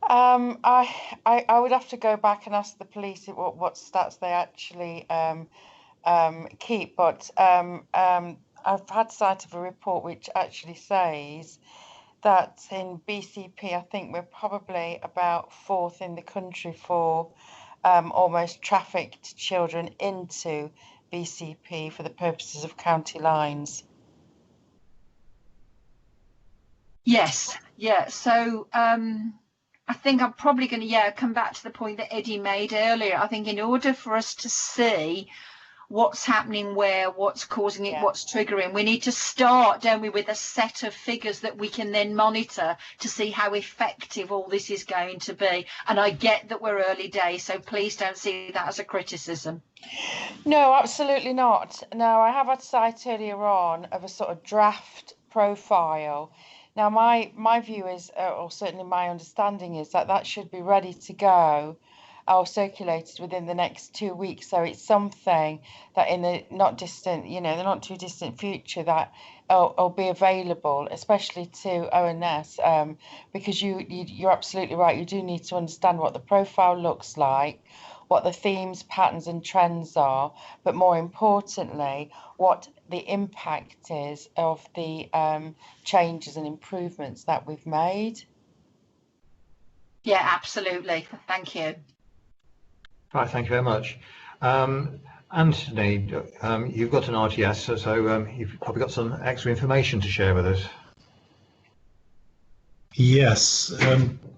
I would have to go back and ask the police what stats they actually keep, but I've had sight of a report which actually says that in BCP, I think we're probably about 4th in the country for almost trafficked children into BCP for the purposes of county lines. Yes, yeah, so I think I'm probably going to come back to the point that Eddie made earlier. I think in order for us to see what's happening where, what's causing it, what's triggering, we need to start, don't we, with a set of figures that we can then monitor to see how effective all this is going to be. And I get that we're early days, so please don't see that as a criticism. No, absolutely not. No, I have had sight earlier on of a sort of draft profile. Now, my view is, or certainly my understanding is, that should be ready to go or circulated within the next 2 weeks. So it's something that in the not too distant future that will be available, especially to ONS, because you're absolutely right. You do need to understand what the profile looks like, what the themes, patterns and trends are, but more importantly, what the impact is of the changes and improvements that we've made. Yeah, absolutely. Thank you. Right, thank you very much. Anthony, you've got an RTS, so you've probably got some extra information to share with us. Yes,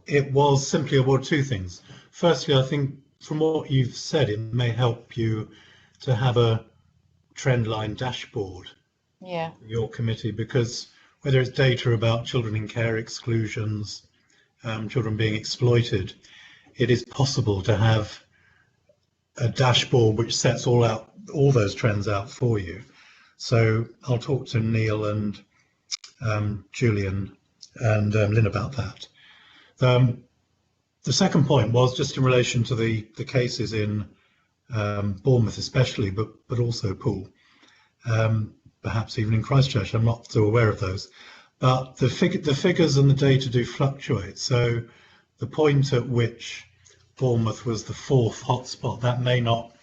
it was simply about 2 things. Firstly, I think from what you've said, it may help you to have a trend line dashboard for your committee, because whether it's data about children in care, exclusions, children being exploited, it is possible to have a dashboard which sets all those trends out for you. So I'll talk to Neil and Julian and Lynn about that. The second point was just in relation to the cases in Bournemouth especially, but also Poole, perhaps even in Christchurch. I'm not so aware of those. But the figures and the data do fluctuate. So the point at which Bournemouth was the 4th hotspot, that may not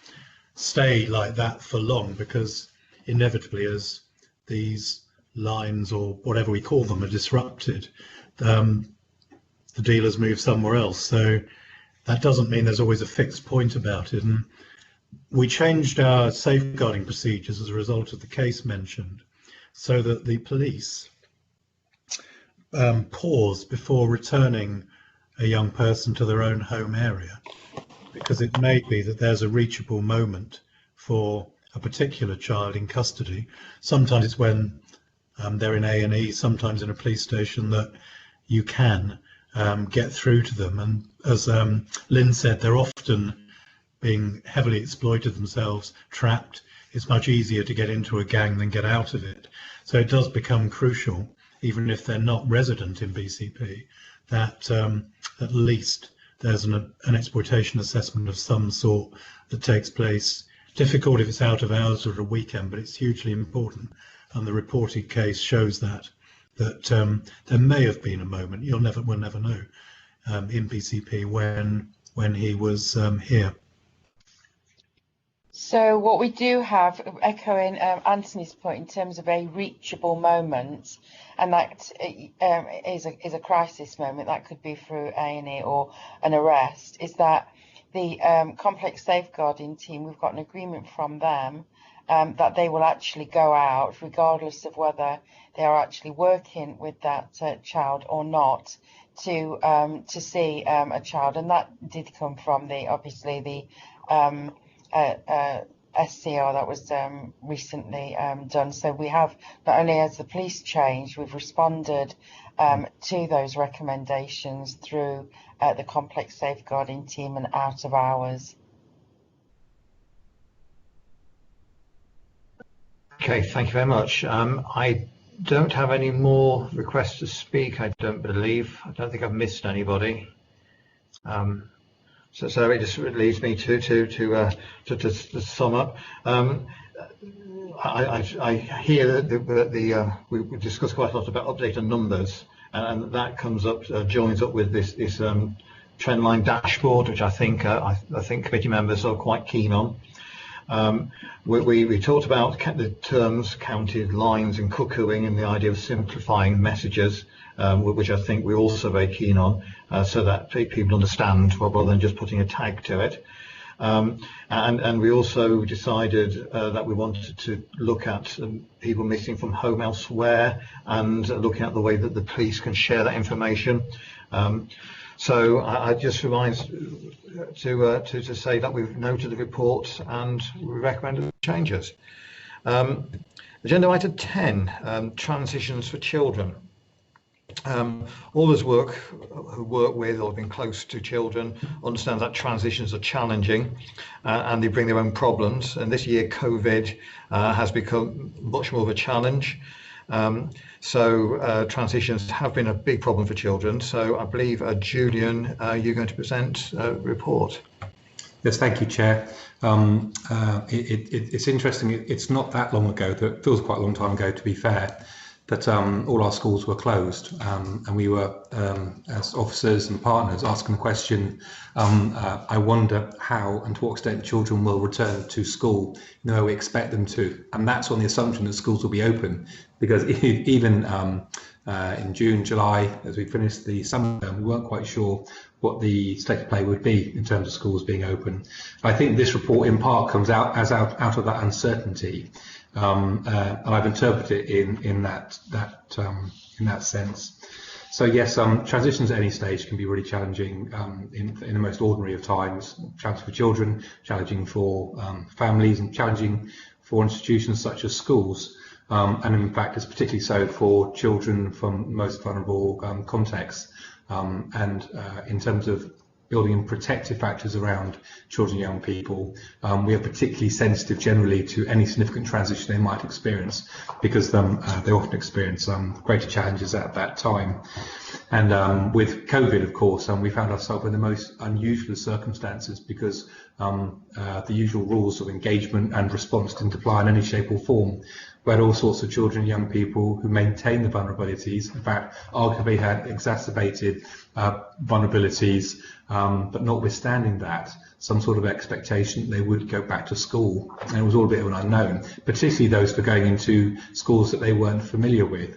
stay like that for long, because inevitably as these lines or whatever we call them are disrupted, the dealers move somewhere else. So that doesn't mean there's always a fixed point about it. And we changed our safeguarding procedures as a result of the case mentioned, so that the police pause before returning a young person to their own home area, because it may be that there's a reachable moment for a particular child in custody. Sometimes it's when they're in A&E, sometimes in a police station, that you can get through to them. And as Lynn said, they're often being heavily exploited themselves, trapped. It's much easier to get into a gang than get out of it. So it does become crucial, even if they're not resident in BCP, that at least there's an exploitation assessment of some sort that takes place. Difficult if it's out of hours or at a weekend, but it's hugely important. And the reported case shows that there may have been a moment, we'll never know, in BCP when he was here. So what we do have, echoing Anthony's point in terms of a reachable moment, and that is a crisis moment, that could be through A&E or an arrest, is that the complex safeguarding team, we've got an agreement from them that they will actually go out, regardless of whether they are actually working with that child or not, to see a child. And that did come from obviously the SCR that was recently done. So we have, not only has the police changed, we've responded to those recommendations through the complex safeguarding team and out of hours. Okay, thank you very much. I don't have any more requests to speak, I don't believe. I don't think I've missed anybody. So it just leads me to sum up. I hear that we discussed quite a lot about updated numbers, and that comes up, joins up with this trendline dashboard, which I think committee members are quite keen on. We talked about the terms counted lines and cuckooing and the idea of simplifying messages, which I think we're also very keen on, so that people understand rather than just putting a tag to it. And we also decided that we wanted to look at people missing from home elsewhere and looking at the way that the police can share that information. So I just remind to say that we've noted the report and we recommend changes. Agenda item 10, transitions for children. All those who work with or have been close to children understand that transitions are challenging and they bring their own problems. And this year, COVID has become much more of a challenge. So transitions have been a big problem for children. So I believe, Julian, you're going to present a report. Yes, thank you, Chair. It's interesting. It's not that long ago, that feels quite a long time ago, to be fair, that all our schools were closed, and we were, as officers and partners, asking the question, I wonder how and to what extent children will return to school, we expect them to. And that's on the assumption that schools will be open, because even in June, July, as we finished the summer term, we weren't quite sure what the state of play would be in terms of schools being open. I think this report in part comes out of that uncertainty. And I've interpreted it in that sense. So yes, transitions at any stage can be really challenging in the most ordinary of times. Challenging for children, challenging for families, and challenging for institutions such as schools. And in fact, it's particularly so for children from most vulnerable contexts. And in terms of building in protective factors around children and young people, we are particularly sensitive generally to any significant transition they might experience, because they often experience greater challenges at that time. And with COVID, of course, we found ourselves in the most unusual of circumstances, because the usual rules of engagement and response didn't apply in any shape or form. We had all sorts of children and young people who maintained the vulnerabilities, in fact, arguably had exacerbated vulnerabilities, but notwithstanding that, some sort of expectation they would go back to school. And it was all a bit of an unknown, particularly those who were going into schools that they weren't familiar with.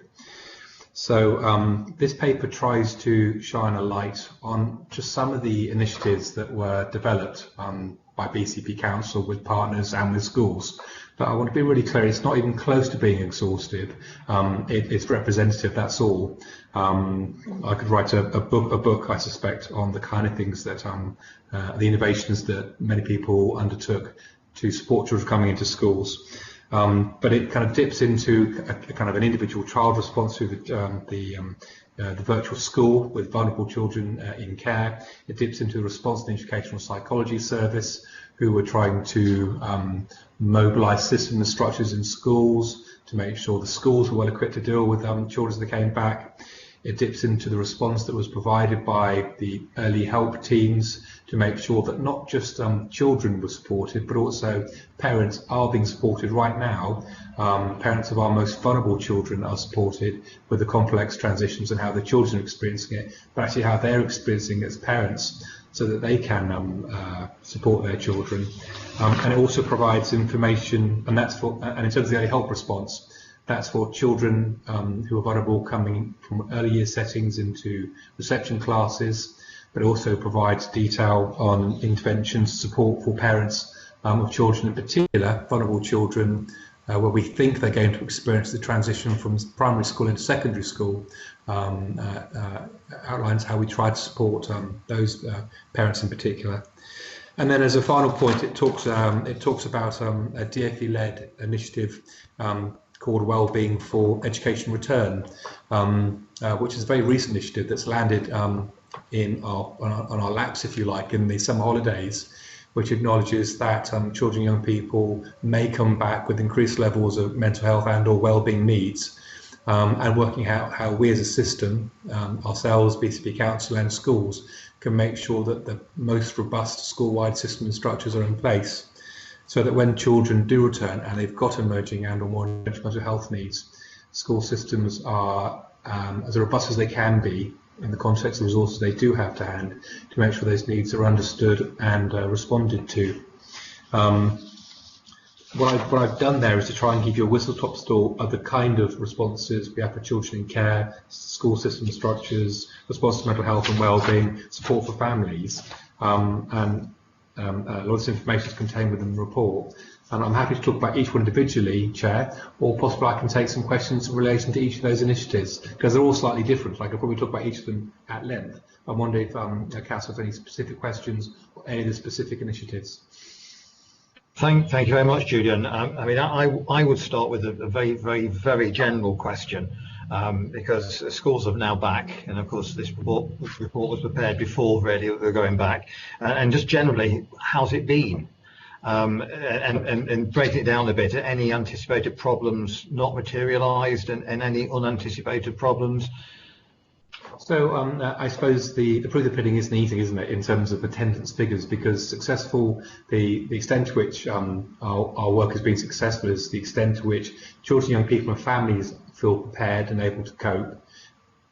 So this paper tries to shine a light on just some of the initiatives that were developed by BCP Council with partners and with schools. But I want to be really clear, it's not even close to being exhaustive. It's representative, that's all. I could write a book, I suspect, on the kind of things that, the innovations that many people undertook to support children coming into schools. But it kind of dips into a kind of an individual child response through the virtual school with vulnerable children in care. It dips into the response to the educational psychology service, who were trying to mobilise systems and structures in schools to make sure the schools were well equipped to deal with children as they came back. It dips into the response that was provided by the early help teams to make sure that not just children were supported, but also parents are being supported right now. Parents of our most vulnerable children are supported with the complex transitions and how the children are experiencing it, but actually how they're experiencing it as parents, so that they can support their children. And it also provides information, and that's for, and in terms of the early help response, that's for children who are vulnerable coming from early year settings into reception classes, but it also provides detail on interventions, support for parents of children, in particular vulnerable children, where we think they're going to experience the transition from primary school into secondary school. Outlines how we try to support those parents in particular. And then as a final point, it talks about a DfE-led initiative called Wellbeing for Education Return, which is a very recent initiative that's landed on our laps, if you like, in the summer holidays, which acknowledges that children and young people may come back with increased levels of mental health and or wellbeing needs, and working out how we as a system, ourselves, BCP Council and schools, can make sure that the most robust school-wide system and structures are in place, so that when children do return and they've got emerging and or more entrenched mental health needs, school systems are as robust as they can be in the context of resources they do have to hand to make sure those needs are understood and responded to. What I've done there is to try and give you a whistle-top tour of the kind of responses we have for children in care, school system structures, response to mental health and wellbeing, support for families, and a lot of this information is contained within the report. And I'm happy to talk about each one individually, Chair, or possibly I can take some questions in relation to each of those initiatives, because they're all slightly different. I could probably talk about each of them at length. I wonder if Council has any specific questions or any of the specific initiatives. Thank you very much, Julian. I mean, I would start with a very general question, because schools are now back, and of course this report was prepared before really we're going back, and just generally, how's it been? And breaking it down a bit, any anticipated problems not materialised, and any unanticipated problems? So I suppose the proof of the pudding isn't easy, isn't it, in terms of attendance figures, because the extent to which our work has been successful is the extent to which children, young people and families feel prepared and able to cope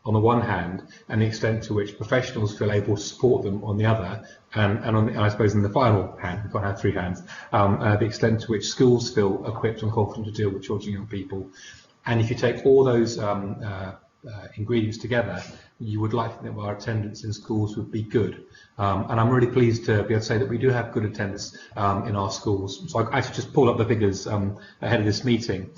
on the one hand, and the extent to which professionals feel able to support them on the other, and I suppose in the final hand, we can't have three hands, the extent to which schools feel equipped and confident to deal with children and young people. And if you take all those ingredients together, you would like to think that our attendance in schools would be good. And I'm really pleased to be able to say that we do have good attendance in our schools. So I actually just pulled up the figures ahead of this meeting.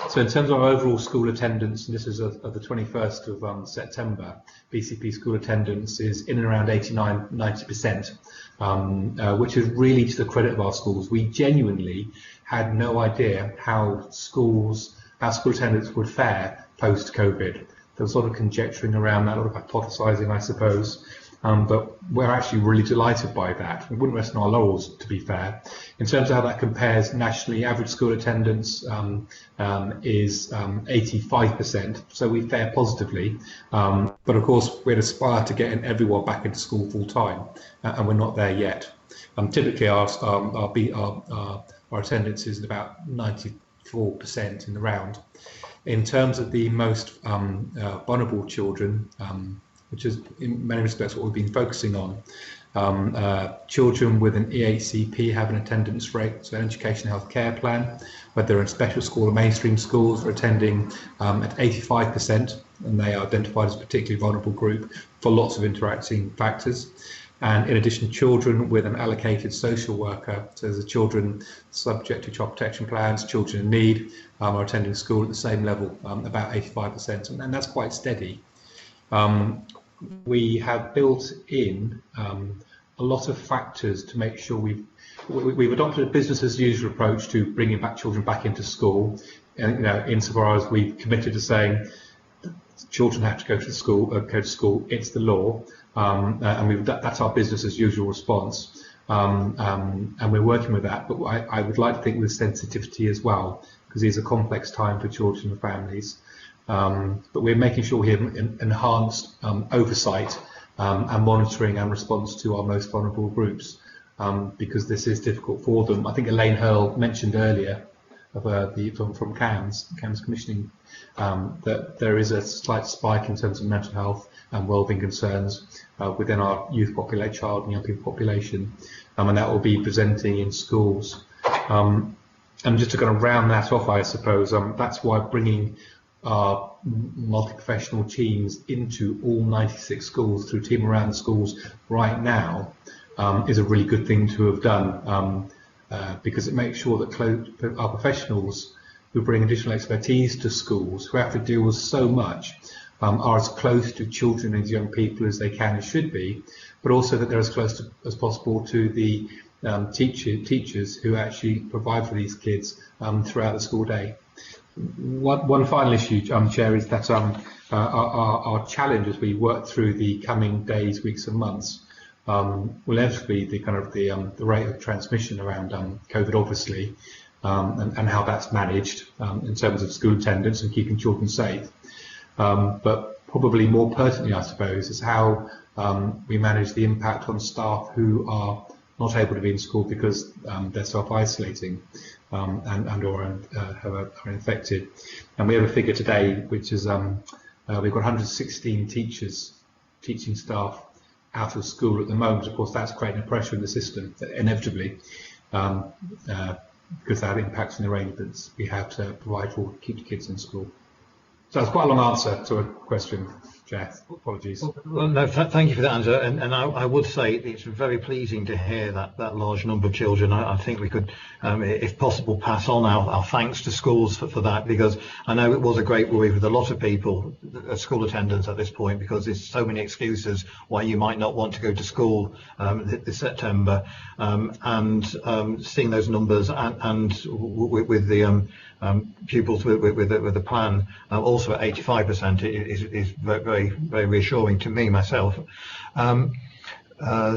So in terms of our overall school attendance, and this is of the 21st of September, BCP school attendance is in and around 89–90%, which is really to the credit of our schools. We genuinely had no idea how school attendance would fare post-COVID. There was a lot of conjecturing around that, a lot of hypothesising, I suppose, but we're actually really delighted by that. We wouldn't rest on our laurels, to be fair. In terms of how that compares nationally, average school attendance is 85%, so we fare positively. But of course, we'd aspire to getting everyone back into school full time, and we're not there yet. Typically, our attendance is about 94% in the round. In terms of the most vulnerable children, which is in many respects what we've been focusing on, children with an EHCP have an attendance rate, so an education health care plan, whether they're in special school or mainstream schools, are attending at 85%, and they are identified as a particularly vulnerable group for lots of interacting factors. And in addition, children with an allocated social worker, so there's the children subject to child protection plans, children in need, are attending school at the same level, about 85%, and that's quite steady. We have built in a lot of factors to make sure we've adopted a business as usual approach to bringing back children back into school, and insofar as we've committed to saying children have to go to school, it's the law. And that's our business as usual response, and we're working with that. But I would like to think with sensitivity as well, because it's a complex time for children and families. But we're making sure we have enhanced oversight and monitoring and response to our most vulnerable groups, because this is difficult for them. I think Elaine Hurl mentioned earlier from CAMS commissioning that there is a slight spike in terms of mental health and wellbeing concerns within our youth population, child and young people population, and that will be presenting in schools. And just to kind of round that off, I suppose, that's why bringing our multi-professional teams into all 96 schools through Team Around the Schools right now is a really good thing to have done, because it makes sure that our professionals who bring additional expertise to schools, who have to deal with so much, are as close to children and young people as they can and should be, but also that they're as close as possible to the teachers who actually provide for these kids throughout the school day. One final issue, Chair, is that our challenge as we work through the coming days, weeks and months will inevitably the rate of transmission around COVID, obviously, and how that's managed in terms of school attendance and keeping children safe. But probably more pertinently, I suppose, is how we manage the impact on staff who are not able to be in school because they're self-isolating and or are infected. And we have a figure today, which is we've got 116 teaching staff out of school at the moment. Of course, that's creating a pressure in the system, inevitably, because that impacts on the arrangements we have to provide for keep the kids in school. So that's quite a long answer to a question, Jeff. Apologies. Well, no, thank you for that answer. And I would say it's very pleasing to hear that large number of children. I think we could, if possible, pass on our thanks to schools for that, because I know it was a great worry with a lot of people, school attendants at this point, because there's so many excuses why you might not want to go to school this September. And seeing those numbers and with the pupils with the plan also at 85% is very reassuring to me myself.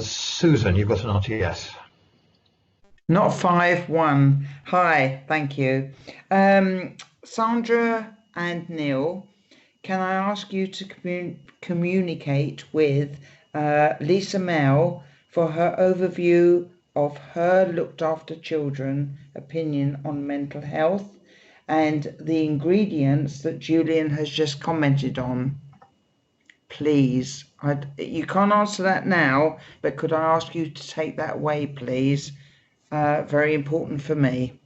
Susan, you've got an RTS. Not 5-1. Hi, thank you. Sandra and Neil, can I ask you to communicate with Lisa Mel for her overview of her looked after children opinion on mental health and the ingredients that Julian has just commented on, please? You can't answer that now, but could I ask you to take that away, please? Very important for me.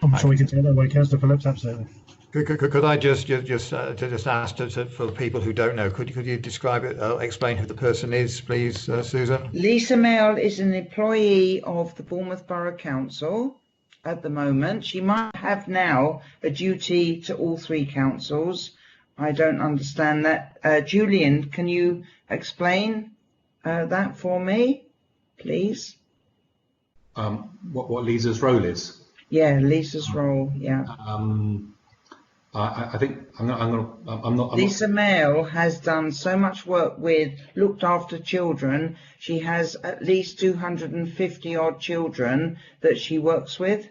I'm sure we can take that away, Councillor Phillips, absolutely. Could I just ask for the people who don't know, could you describe it, explain who the person is, please, Susan? Lisa Mel is an employee of the Bournemouth Borough Council at the moment. She might have now a duty to all three councils. I don't understand that. Julian, can you explain that for me, please? What Lisa's role is? Yeah, Lisa's role. Yeah. I think I'm not. Lisa Mel has done so much work with looked after children. She has at least 250 odd children that she works with.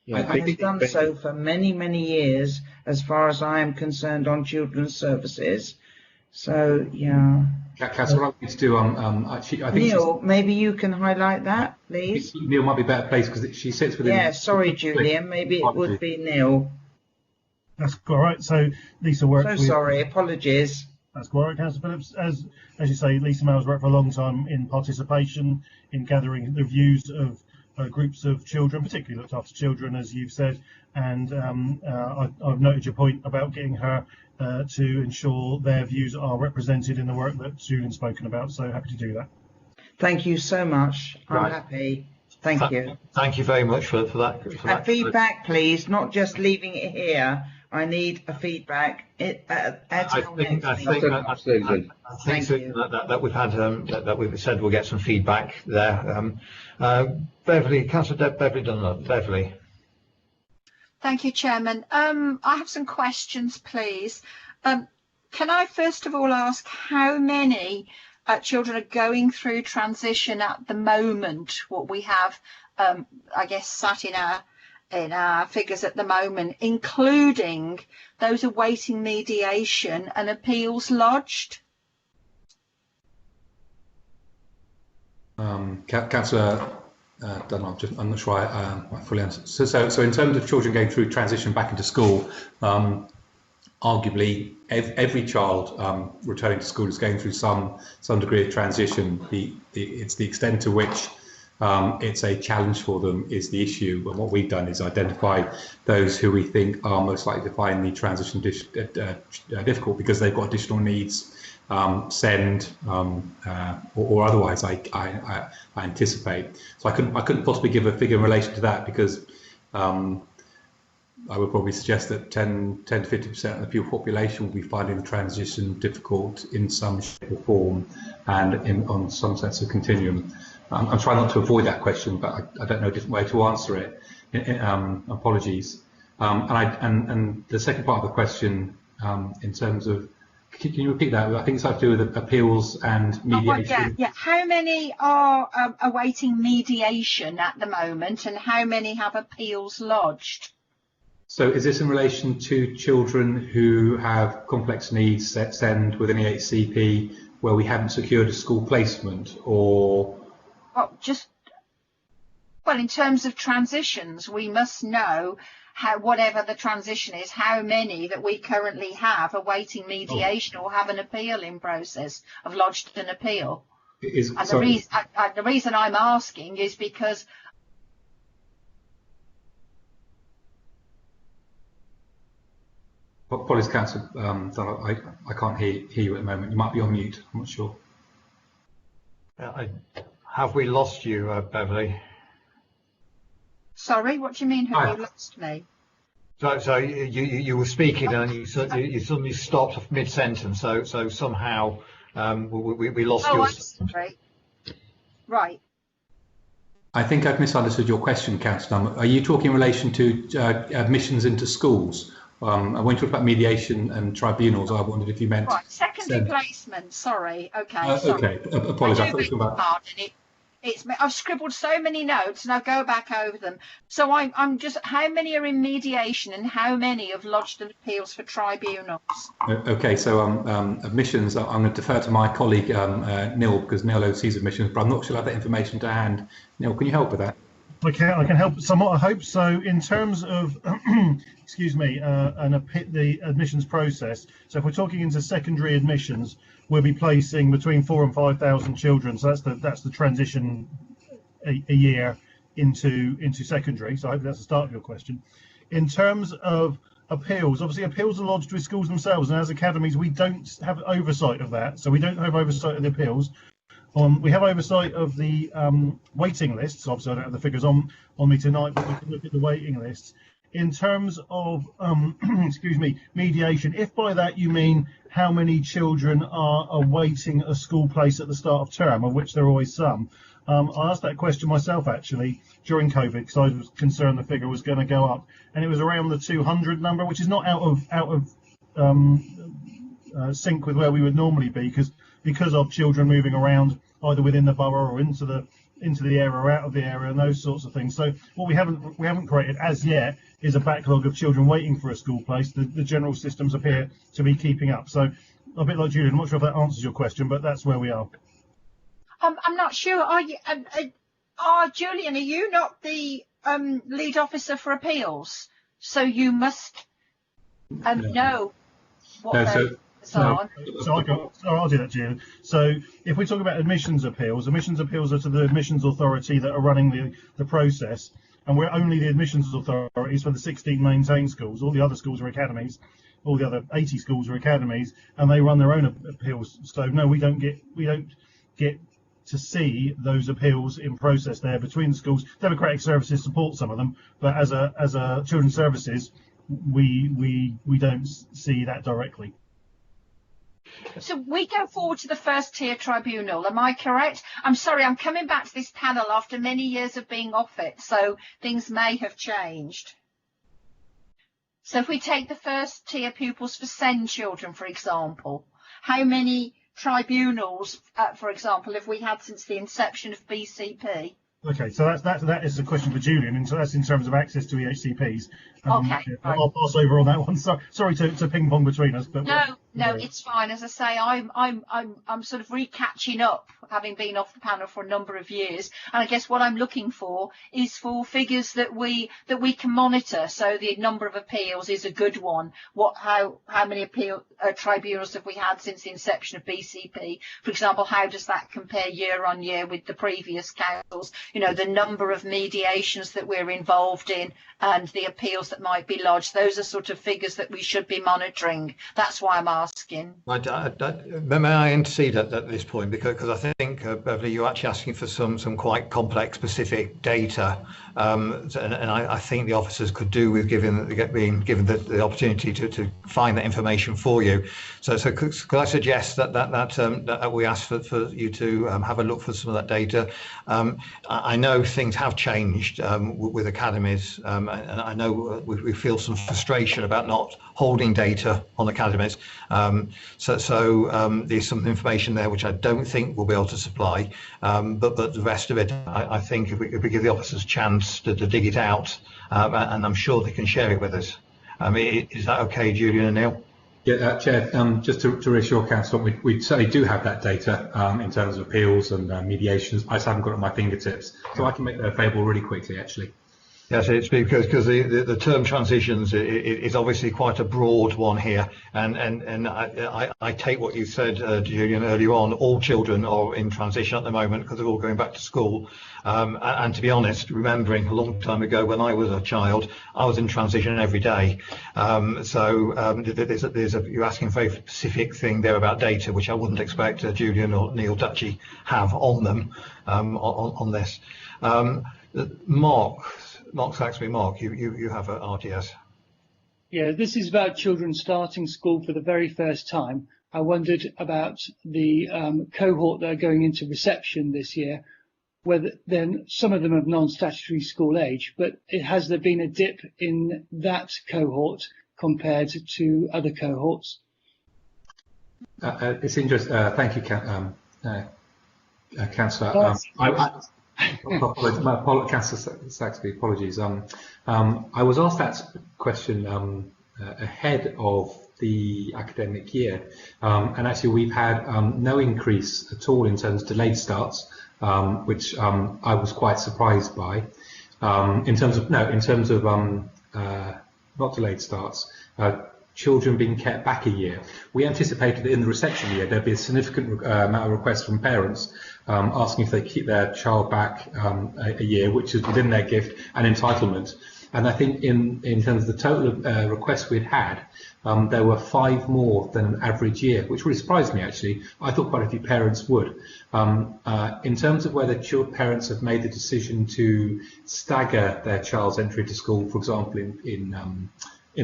Yeah, and has done so for many years, as far as I am concerned, on children's services. So yeah. Councillor, what I need to do I think Neil, maybe you can highlight that, please. Neil might be better placed because she sits within. Yeah, sorry, Julian. Maybe it would be Neil. That's all right. So Lisa works. Sorry, apologies. That's all right, Councillor Phillips. As you say, Lisa Mel's worked for a long time in participation, in gathering the views of groups of children, particularly looked after children, as you've said. And I've noted your point about getting her to ensure their views are represented in the work that Julian's spoken about. So happy to do that. Thank you so much. I'm happy. Thank you. Thank you very much for that. And feedback, please, not just leaving it here. I need a feedback. I think that we've had that we've said we'll get some feedback there. Beverly, Councillor Beverly Dunlop. Beverly. Thank you, Chairman. I have some questions, please. Can I first of all ask how many children are going through transition at the moment? What we have, I guess, sat in our figures at the moment, including those awaiting mediation and appeals lodged? Councillor Dunlop, I'm not sure I fully answered. So in terms of children going through transition back into school, arguably every child returning to school is going through some degree of transition. It's the extent to which it's a challenge for them is the issue, and what we've done is identify those who we think are most likely to find the transition difficult because they've got additional needs, SEND or otherwise. I anticipate. So I couldn't possibly give a figure in relation to that because I would probably suggest that 10 to 50% of the pupil population will be finding the transition difficult in some shape or form and on some sense of continuum. I'm trying not to avoid that question, but I don't know a different way to answer it. Apologies. And the second part of the question, in terms of Can you repeat that? I think it's something to do with appeals and mediation. Yeah. How many are awaiting mediation at the moment, and how many have appeals lodged? So is this in relation to children who have complex needs that send with an EHCP where we haven't secured a school placement, or? Well, in terms of transitions, we must know whatever the transition is, how many that we currently have awaiting mediation or have an appeal in process, have lodged an appeal. The reason I'm asking is because apologies, Councillor, I can't hear you at the moment. You might be on mute. I'm not sure. Have we lost you, Beverly? Sorry, what do you mean? Have you lost me? So you were speaking and you suddenly stopped mid-sentence. So somehow we lost you. I'm sorry. Right. I think I've misunderstood your question, Councillor. Are you talking in relation to admissions into schools? When you talked about mediation and tribunals, I wondered if you meant secondary placement. Sorry. Okay. Okay. Apologise. I've scribbled so many notes and I'll go back over them. So I'm just, how many are in mediation and how many have lodged an appeals for tribunals? Okay, so admissions, I'm going to defer to my colleague Neil, because Neil oversees admissions, but I'm not sure I have that information to hand. Neil, can you help with that? I can help somewhat, I hope. So in terms of, excuse me, the admissions process, so if we're talking into secondary admissions, we'll be placing between 4,000 and 5,000 children. So that's the transition a year into secondary. So I hope that's the start of your question. In terms of appeals, obviously appeals are lodged with schools themselves, and as academies we don't have oversight of that. So we don't have oversight of the appeals. We have oversight of the waiting lists. Obviously I don't have the figures on me tonight, but we can look at the waiting lists. In terms of excuse me, mediation, if by that you mean how many children are awaiting a school place at the start of term, of which there are always some, I asked that question myself actually during COVID, because I was concerned the figure was going to go up, and it was around the 200 number, which is not out of sync with where we would normally be, because of children moving around either within the borough or into the area or out of the area and those sorts of things. So what we haven't created as yet is a backlog of children waiting for a school place. The general systems appear to be keeping up. So a bit like Julian, I'm not sure if that answers your question, but that's where we are. I'm not sure. Are you, Julian, are you not the lead officer for appeals? So you must know what So I'll do that, Julian. So if we talk about admissions appeals are to the admissions authority that are running the process, and we're only the admissions authorities for the 16 maintained schools. All the other schools are academies, all the other 80 schools are academies, and they run their own appeals. So no, we don't get to see those appeals in process there between the schools. Democratic Services support some of them, but as a children's services, we don't see that directly. So we go forward to the first tier tribunal, am I correct? I'm sorry, I'm coming back to this panel after many years of being off it, so things may have changed. So if we take the first tier pupils for SEND children, for example, how many tribunals, for example, have we had since the inception of BCP? Okay, so that is a question for Julian, and so that's in terms of access to EHCPs. Okay, I'll pass over on that one. Sorry to ping pong between us, but no, it's fine. As I say, I'm sort of recatching up, having been off the panel for a number of years, and I guess what I'm looking for is for figures that we can monitor. So the number of appeals is a good one. How many tribunals have we had since the inception of BCP? For example, how does that compare year on year with the previous councils? You know, the number of mediations that we're involved in and the appeals that might be lodged. Those are sort of figures that we should be monitoring. That's why I'm asking. May I intercede at this point, because I think, Beverly, you're actually asking for some quite complex specific data, and I think the officers could do with being given the opportunity to find that information for you. So could I suggest that we ask for you to have a look for some of that data? I know things have changed with academies, and I know we feel some frustration about not holding data on academies. So there's some information there which I don't think we'll be able to supply, but the rest of it, I think if we give the officers a chance to dig it out, and I'm sure they can share it with us. Is that okay, Julian and Neil? Yeah, Chair, just to reassure Council, we certainly do have that data in terms of appeals and mediations. I just haven't got it at my fingertips, so I can make that available really quickly, actually. Yes, it's because the term transitions is obviously quite a broad one here, and I take what you said, Julian, earlier on. All children are in transition at the moment because they're all going back to school. And to be honest, remembering a long time ago when I was a child, I was in transition every day. You're asking a very specific thing there about data, which I wouldn't expect Julian or Neil to actually have on them on this. Mark Saxby, Mark, you have an RTS. Yeah, this is about children starting school for the very first time. I wondered about the cohort that are going into reception this year, whether then some of them of non-statutory school age, but has there been a dip in that cohort compared to other cohorts? It's interesting. Thank you, Councillor. Councillor Saxby, apologies. I was asked that question ahead of the academic year, and actually we've had no increase at all in terms of delayed starts, which I was quite surprised by. In terms of not delayed starts, children being kept back a year. We anticipated that in the reception year there'd be a significant amount of requests from parents asking if they keep their child back a year, which is within their gift and entitlement. And I think in terms of the total requests we'd had, there were 5 more than an average year, which really surprised me actually. I thought quite a few parents would. In terms of whether parents have made the decision to stagger their child's entry to school, for example,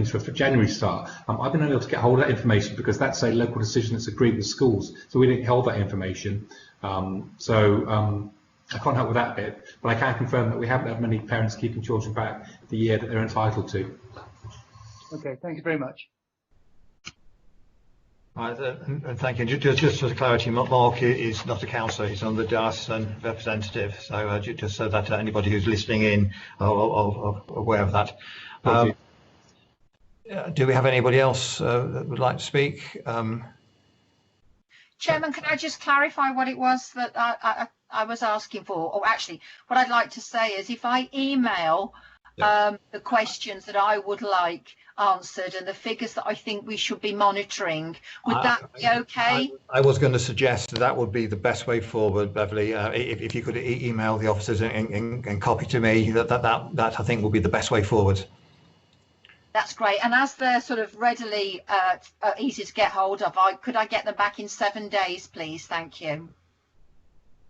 for January start, I've been unable to get hold of that information because that's a local decision that's agreed with schools, so we didn't hold that information. I can't help with that bit, but I can confirm that we haven't had many parents keeping children back the year that they're entitled to. Okay, thank you very much. And thank you. Just for clarity, Mark is not a councillor, he's on the DAS and representative, so just so that anybody who's listening in are aware of that. Do we have anybody else that would like to speak? Chairman, can I just clarify what it was that I was asking for? Or actually, what I'd like to say is if I email the questions that I would like answered and the figures that I think we should be monitoring, would that be okay? I was going to suggest that would be the best way forward, Beverly. If you could email the officers and copy to me, that I think will be the best way forward. That's great. And as they're sort of readily easy to get hold of, could I get them back in 7 days, please? Thank you.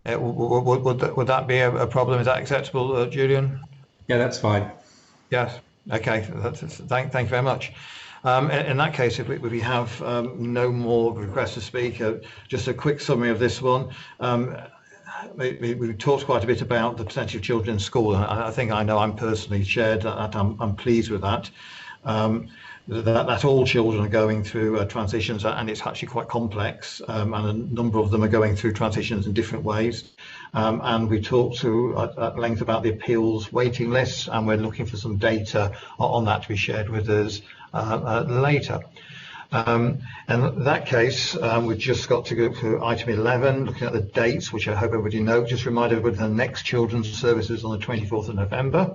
Would that be a problem? Is that acceptable, Julian? Yeah, that's fine. Yes. Okay. Thank you very much. In that case, if we have no more requests to speak, just a quick summary of this one. We talked quite a bit about the percentage of children in school, and I think I'm personally shared that I'm pleased with that. That all children are going through transitions, and it's actually quite complex, and a number of them are going through transitions in different ways. And we talked at length about the appeals waiting lists, and we're looking for some data on that to be shared with us later. In that case, we've just got to go to item 11, looking at the dates, which I hope everybody knows. Just remind everybody the next children's services on the 24th of November.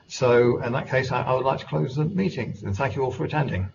So in that case, I would like to close the meeting, and thank you all for attending.